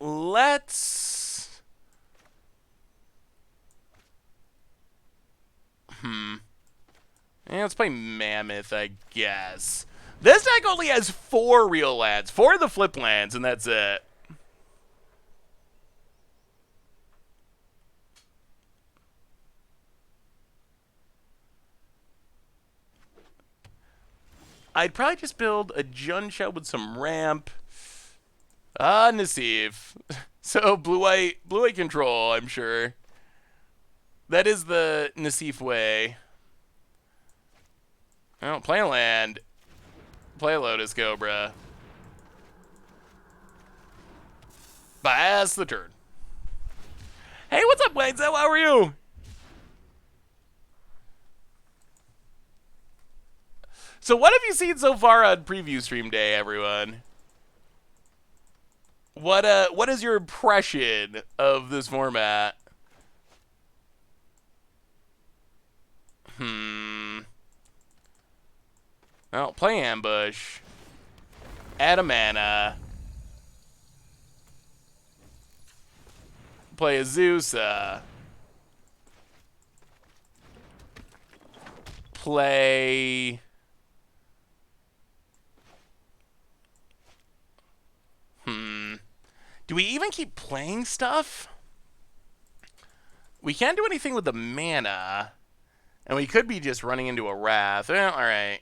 Let's... Yeah, let's play Mammoth, I guess. This deck only has 4 real lands, 4 of the flip lands, and that's it. I'd probably just build a Junshell with some ramp. Nassif. So blue-white control, I'm sure. That is the Nassif way. Oh, play a land. Play a Lotus Cobra. Pass the turn. Hey, what's up, Wayne? How are you? So what have you seen so far on preview stream day, everyone? What is your impression of this format? Well, play ambush. Add a mana. Play Azusa. Play... Do we even keep playing stuff? We can't do anything with the mana. And we could be just running into a Wrath. Well, alright.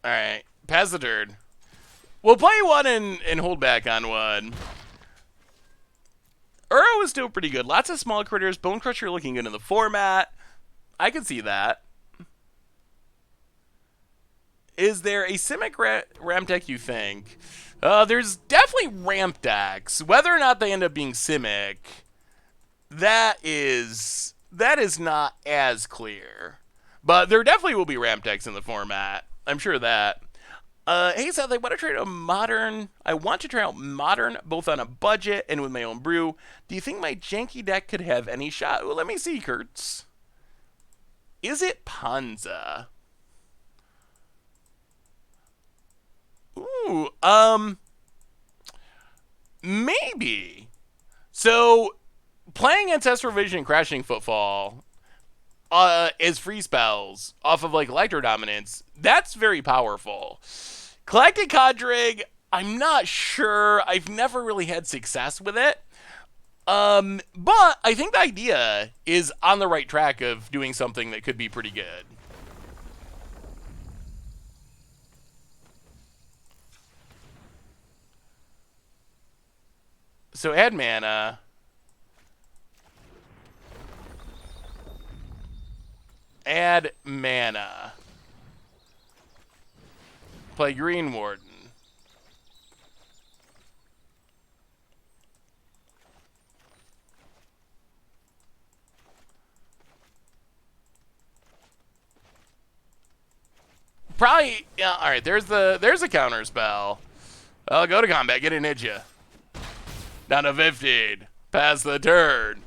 Alright. Pass the turn. We'll play one and hold back on one. Uro is still pretty good. Lots of small critters. Bone Crusher looking good in the format. I can see that. Is there a Simic ramp deck, you think? There's definitely ramp decks. Whether or not they end up being Simic, that is not as clear. But there definitely will be ramp decks in the format. I'm sure of that. Hey, Seth, I want to try out modern. I want to try out modern, both on a budget and with my own brew. Do you think my janky deck could have any shot? Well, let me see, Kurtz. Is it Panza? Ooh, maybe. So, playing Ancestral Vision and Crashing Footfall as free spells off of like Electro Dominance, that's very powerful. Collected Conjuring, I'm not sure. I've never really had success with it. But I think the idea is on the right track of doing something that could be pretty good. So add mana. Add mana. Play Green Warden. Probably, yeah, alright, there's a counter spell. I'll go to combat, get a Ninja. Down to 15. Pass the turn.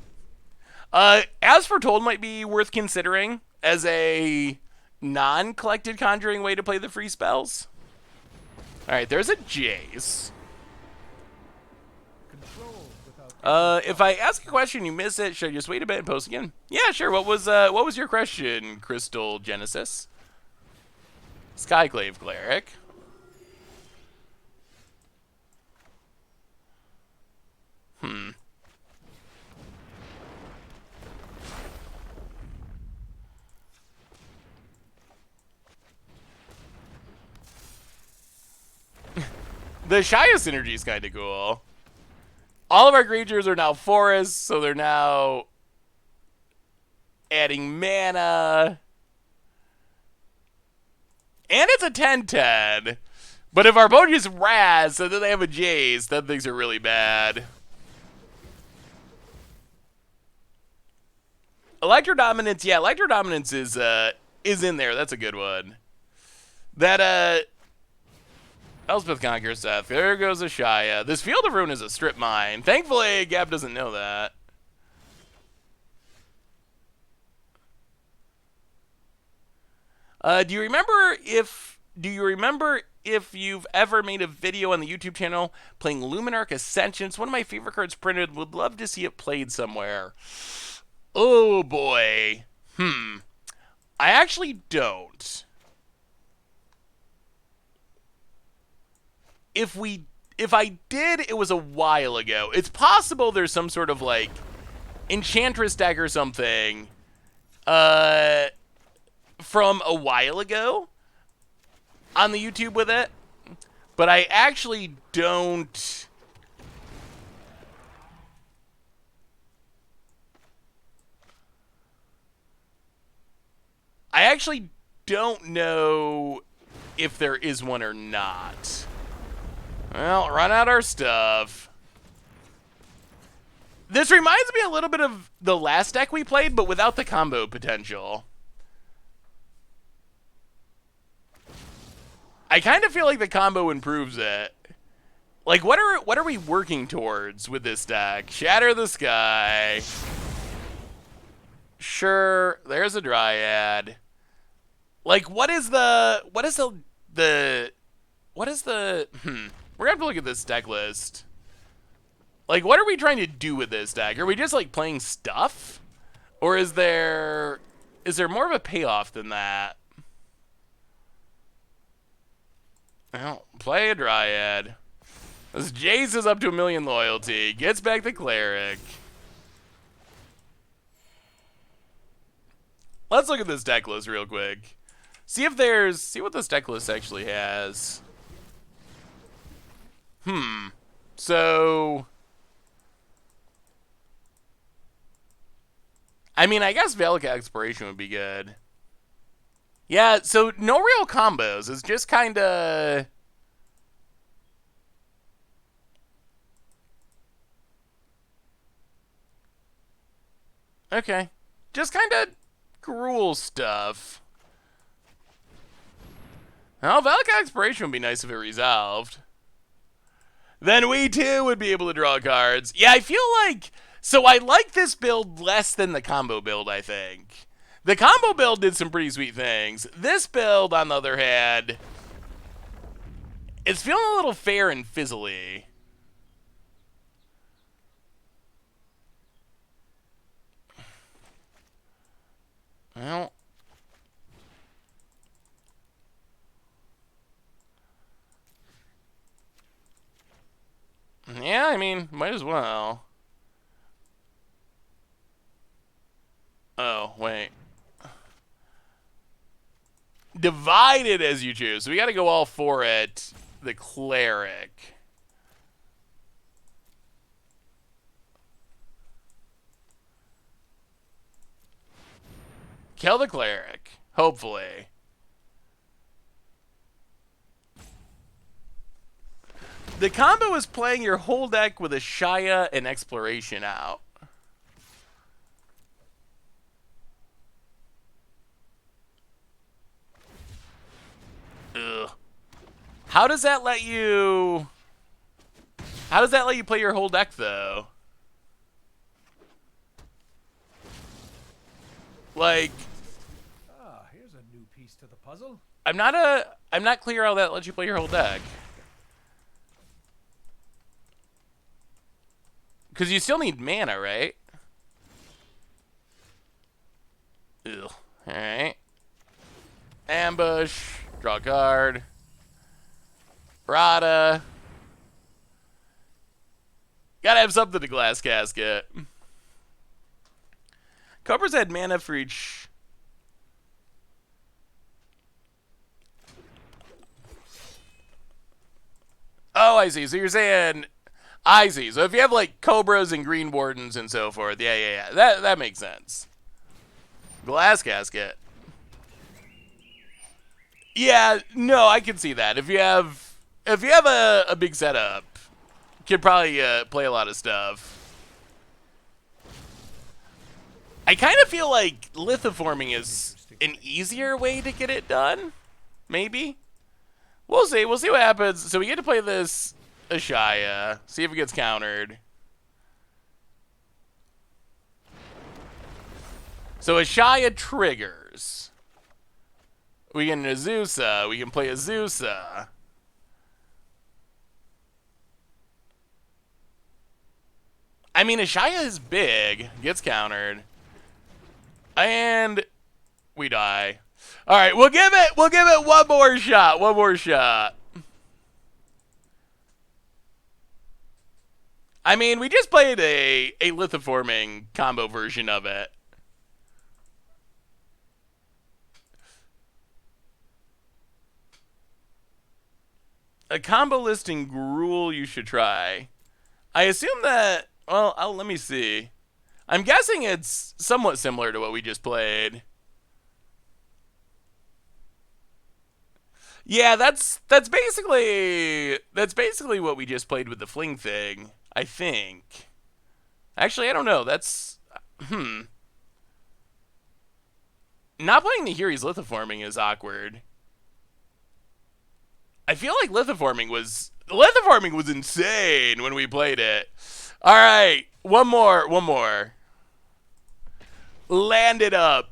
As Foretold might be worth considering as a non-collected conjuring way to play the free spells. Alright, there's a Jace. If I ask a question, you miss it, should I just wait a bit and post again? Yeah, sure. What was your question, Crystal Genesis? Skyclave Cleric. The Shia synergy is kind of cool. All of our creatures are now forests, so they're now adding mana. And it's a 10-10. But if our opponent is Raz, so then they have a Jace, then things are really bad. Electro Dominance, yeah, Electro Dominance is in there. That's a good one. That Elspeth Conquers Death. There goes Ashaya. This Field of Ruin is a strip mine. Thankfully, Gab doesn't know that. Do you remember if you've ever made a video on the YouTube channel playing Luminarch Ascension? It's one of my favorite cards printed. Would love to see it played somewhere. Oh boy. I actually don't. If I did, it was a while ago. It's possible there's some sort of like Enchantress deck or something from a while ago on the YouTube with it, but I actually don't. I actually don't know if there is one or not. Well, run out our stuff. This reminds me a little bit of the last deck we played, but without the combo potential. I kind of feel like the combo improves it. Like, what are we working towards with this deck? Shatter the Sky. Sure, there's a Dryad. Like, what is the we're gonna have to look at this deck list. Like, what are we trying to do with this deck? Are we just like playing stuff? Or is there more of a payoff than that? Well, play a Dryad. This Jace is up to 1,000,000 loyalty. Gets back the Cleric. Let's look at this deck list real quick. See what this deck list actually has. So, I mean, I guess Velica Exploration would be good. Yeah, so no real combos. It's just kind of... Okay. Just kind of gruel stuff. Well, Velica Exploration would be nice if it resolved. Then we too would be able to draw cards. Yeah, I feel like... So I like this build less than the combo build, I think. The combo build did some pretty sweet things. This build, on the other hand, it's feeling a little fair and fizzly. Well... Yeah, I mean, might as well. Oh, wait. Divide it as you choose. So we got to go all for it. The Cleric. Kill the Cleric. Hopefully. The combo is playing your whole deck with a Shaya and Exploration out. Ugh. How does that let you play your whole deck though? Like, here's a new piece to the puzzle. I'm not clear how that lets you play your whole deck. Because you still need mana, right? Ugh. Alright. Ambush. Draw a card. Rada. Gotta have something to Glass Casket. Cobra's had mana for each... Oh, I see. So you're saying... I see. So if you have like Cobras and Green Wardens and so forth, yeah. That makes sense. Glass Casket. Yeah, no, I can see that. If you have a big setup, you could probably play a lot of stuff. I kind of feel like lithiforming is an easier way to get it done. Maybe. We'll see. We'll see what happens. So we get to play this Ashaya. See if it gets countered. So Ashaya triggers. We get an Azusa. We can play Azusa. I mean, Ashaya is big. Gets countered. And we die. All right, we'll give it one more shot. One more shot. I mean, we just played a lithiforming combo version of it. A combo listing gruel you should try. I assume that, well, let me see. I'm guessing it's somewhat similar to what we just played. Yeah, that's basically what we just played with the fling thing, I think. Actually, I don't know. That's Not playing the Hiri's lithiforming is awkward. I feel like lithiforming was insane when we played it. All right, one more. Land it up.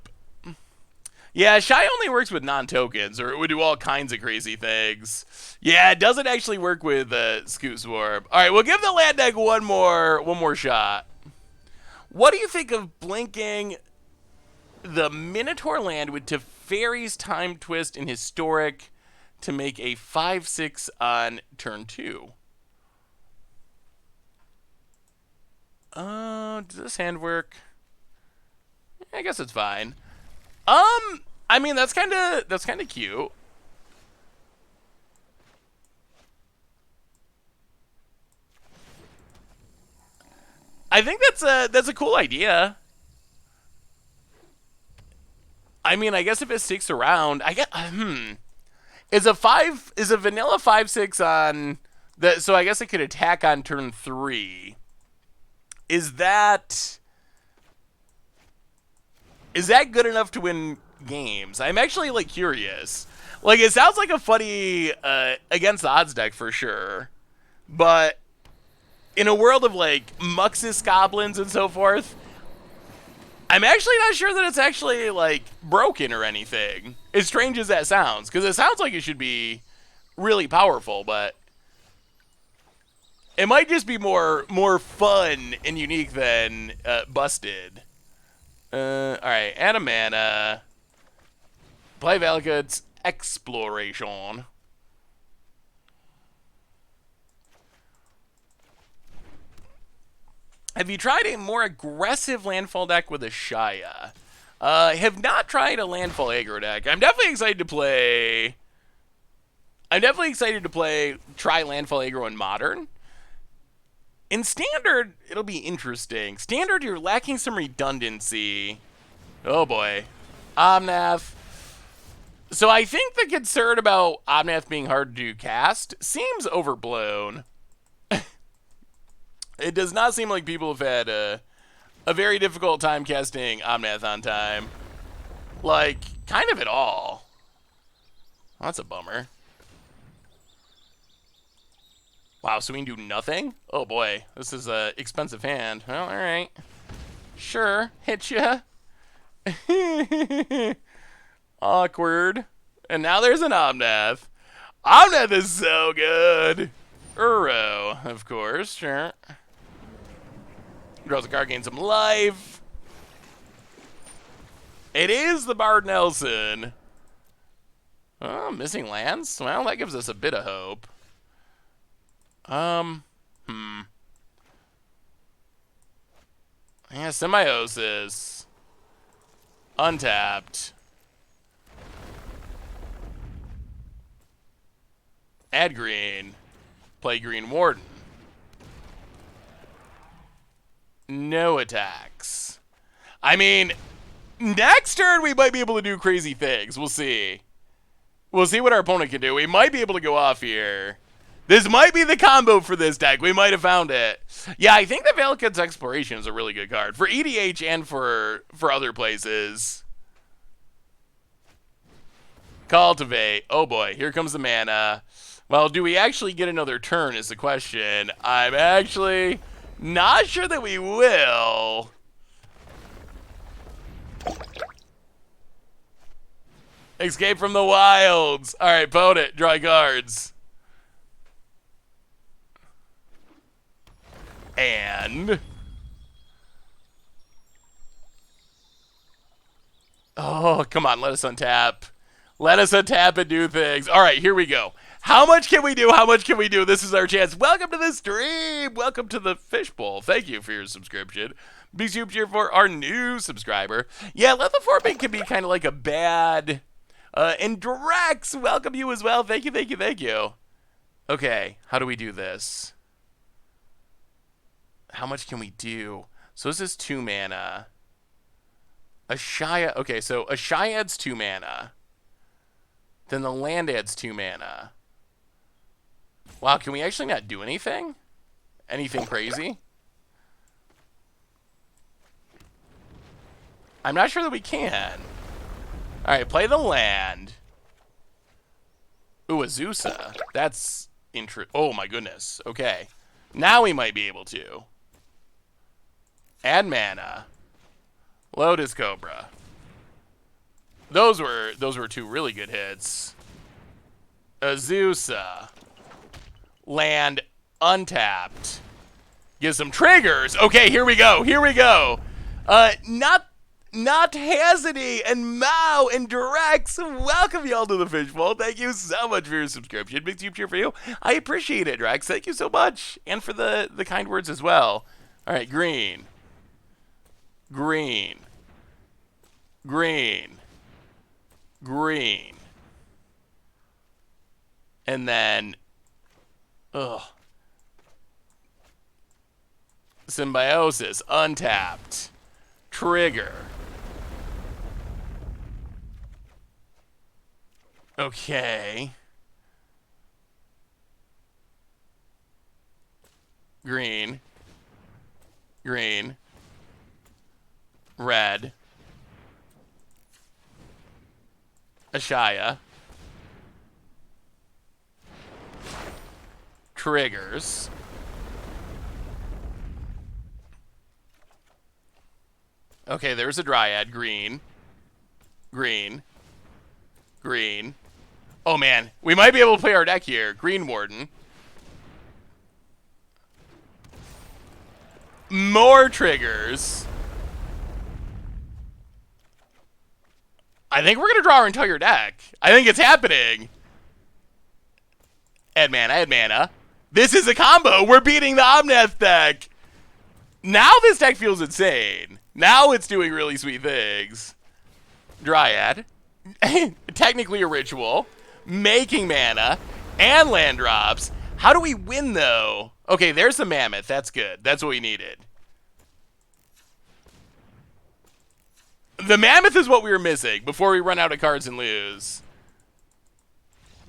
Yeah, Shy only works with non-tokens, or it would do all kinds of crazy things. Yeah, it doesn't actually work with Scute Swarm. All right, we'll give the land deck one more shot. What do you think of blinking the Minotaur land with Teferi's Time Twist in Historic to make a 5/6 on turn 2? Does this hand work? I guess it's fine. I mean, that's kind of cute. I think that's a cool idea. I mean, I guess if it sticks around, I get is a vanilla 5/6 on that, so I guess it could attack on turn 3. Is that good enough to win games? I'm actually like curious. Like, it sounds like a funny against the odds deck for sure, but in a world of like Muxus goblins and so forth, I'm actually not sure that it's actually like broken or anything. As strange as that sounds, because it sounds like it should be really powerful, but it might just be more fun and unique than busted. All right, add a mana. Play Valakut's Exploration. Have you tried a more aggressive landfall deck with a Shaya? I have not tried a landfall aggro deck. I'm definitely excited to play. Try landfall aggro in Modern. In Standard, it'll be interesting. Standard, you're lacking some redundancy. Oh boy. Omnath. So I think the concern about Omnath being hard to cast seems overblown. It does not seem like people have had a very difficult time casting Omnath on time. Like, kind of at all. Well, that's a bummer. Wow, so we can do nothing? Oh boy, this is a expensive hand. Well, alright. Sure, hit ya. Awkward. And now there's an Omnath. Omnath is so good. Uro, of course, sure. Draws a card, gains some life. It is the Bard Nelson. Oh, missing lands? Well, that gives us a bit of hope. Yeah, Symbiosis. Untapped. Add green. Play Green Warden. No attacks. I mean, next turn we might be able to do crazy things. We'll see. We'll see what our opponent can do. We might be able to go off here. This might be the combo for this deck. We might have found it. Yeah, I think the Valakut's Exploration is a really good card for EDH and for other places. Cultivate. Oh boy, here comes the mana. Well, do we actually get another turn is the question. I'm actually not sure that we will. Escape from the wilds. All right, opponent, draw cards. And oh, come on, let us untap. Let us untap and do things. All right, here we go. How much can we do? How much can we do? This is our chance. Welcome to the stream. Welcome to the Fishbowl. Thank you for your subscription. Big super cheer for our new subscriber. Yeah, Lithiforming can be kind of like a bad. And Drex, welcome you as well. Thank you, thank you, thank you. Okay, how do we do this? How much can we do? So this is 2 mana. Ashaya. Okay, so Ashaya adds 2 mana. Then the land adds 2 mana. Wow, can we actually not do anything? Anything crazy? I'm not sure that we can. Alright, play the land. Ooh, Azusa. That's interesting. Oh my goodness. Okay. Now we might be able to. Add mana. Lotus Cobra. Those were 2 really good hits. Azusa. Land untapped. Give some triggers. Okay, here we go. Here we go. Not Hazity and Mao and Drex. Welcome y'all to the Fishbowl. Thank you so much for your subscription. Big cheer for you. I appreciate it, Drex. Thank you so much. And for the kind words as well. All right, green. Green. Green. Green. And then, Symbiosis, untapped. Trigger. Okay. Green. Green. Red. Ashaya. Triggers. Okay, there's a Dryad. Green. Green. Green. Oh man, we might be able to play our deck here. Green Warden. More triggers. I think we're going to draw our entire deck. I think it's happening. Add mana, add mana. This is a combo. We're beating the Omnath deck. Now this deck feels insane. Now it's doing really sweet things. Dryad. Technically a ritual. Making mana. And land drops. How do we win, though? Okay, there's the Mammoth. That's good. That's what we needed. The Mammoth is what we were missing before we run out of cards and lose.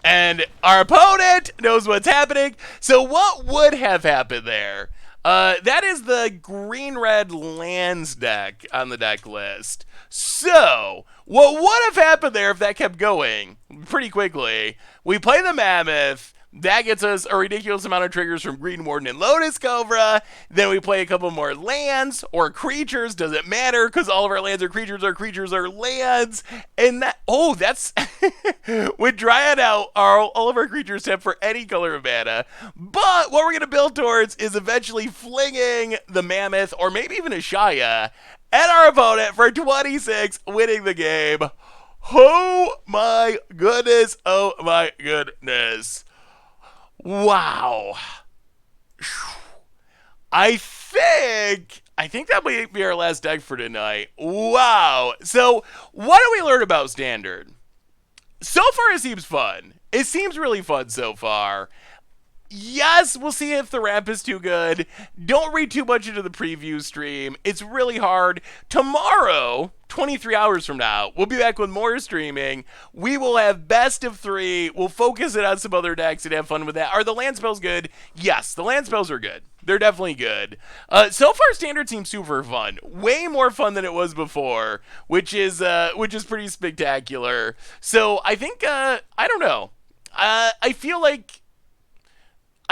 And our opponent knows what's happening. So what would have happened there? That is the green-red lands deck on the deck list. So what would have happened there if that kept going pretty quickly? We play the Mammoth. That gets us a ridiculous amount of triggers from Green Warden and Lotus Cobra. Then we play a couple more lands or creatures. Doesn't matter because all of our lands are creatures. Our creatures are lands. And that, oh, that's, with Dryad out, all of our creatures tap for any color of mana. But what we're going to build towards is eventually flinging the Mammoth or maybe even a Shaya at our opponent for 26, winning the game. Oh my goodness. Oh my goodness. Wow. I think that might be our last deck for tonight. Wow. So what do we learn about Standard? So far it seems fun. It seems really fun so far. Yes, we'll see if the ramp is too good. Don't read too much into the preview stream. It's really hard. Tomorrow, 23 hours from now, we'll be back with more streaming. We will have best of 3. We'll focus it on some other decks and have fun with that. Are the land spells good? Yes, the land spells are good. They're definitely good. So far, Standard seems super fun. Way more fun than it was before, which is pretty spectacular. So I think, I don't know.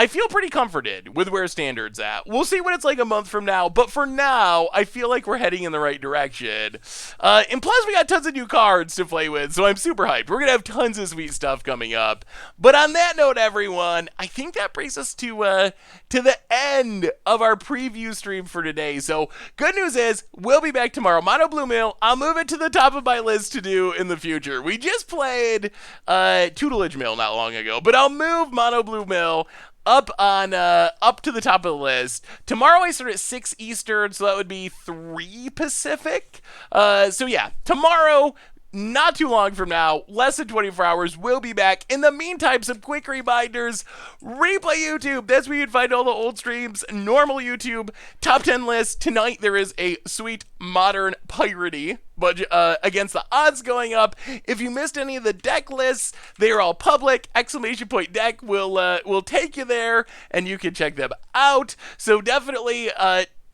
I feel pretty comforted with where Standard's at. We'll see what it's like a month from now, but for now, I feel like we're heading in the right direction. And plus, we got tons of new cards to play with, so I'm super hyped. We're going to have tons of sweet stuff coming up. But on that note, everyone, I think that brings us to the end of our preview stream for today. So good news is, we'll be back tomorrow. Mono Blue Mill, I'll move it to the top of my list to do in the future. We just played Tutelage Mill not long ago, but I'll move Mono Blue Mill up to the top of the list. Tomorrow I start at 6 Eastern, so that would be 3 Pacific. So yeah, tomorrow, not too long from now, less than 24 hours, we'll be back. In the meantime, some quick reminders. Replay YouTube. That's where you'd find all the old streams. Normal YouTube. Top 10 list. Tonight there is a sweet modern piratey but against the odds going up. If you missed any of the deck lists, they are all public. Exclamation point deck will take you there, and you can check them out. So definitely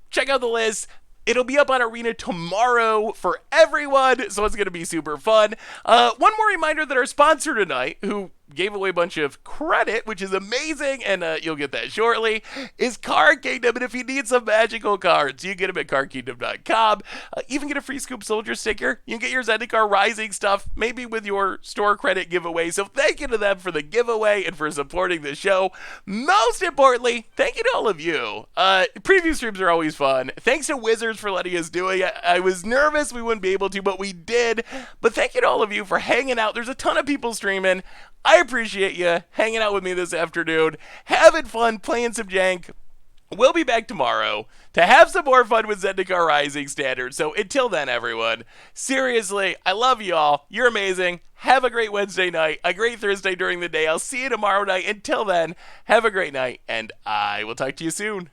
check out the list. It'll be up on Arena tomorrow for everyone, so it's going to be super fun. One more reminder that our sponsor tonight, who gave away a bunch of credit, which is amazing, and you'll get that shortly, is Card Kingdom. And if you need some magical cards, you can get them at cardkingdom.com. Even get a free Scoop Soldier sticker. You can get your Zendikar Rising stuff, maybe with your store credit giveaway. So thank you to them for the giveaway and for supporting the show. Most importantly, thank you to all of you. Preview streams are always fun. Thanks to Wizards for letting us do it. I was nervous we wouldn't be able to, but we did. But thank you to all of you for hanging out. There's a ton of people streaming. I appreciate you hanging out with me this afternoon, having fun, playing some jank. We'll be back tomorrow to have some more fun with Zendikar Rising Standard. So until then, everyone, seriously, I love you all. You're amazing. Have a great Wednesday night, a great Thursday during the day. I'll see you tomorrow night. Until then, have a great night, and I will talk to you soon.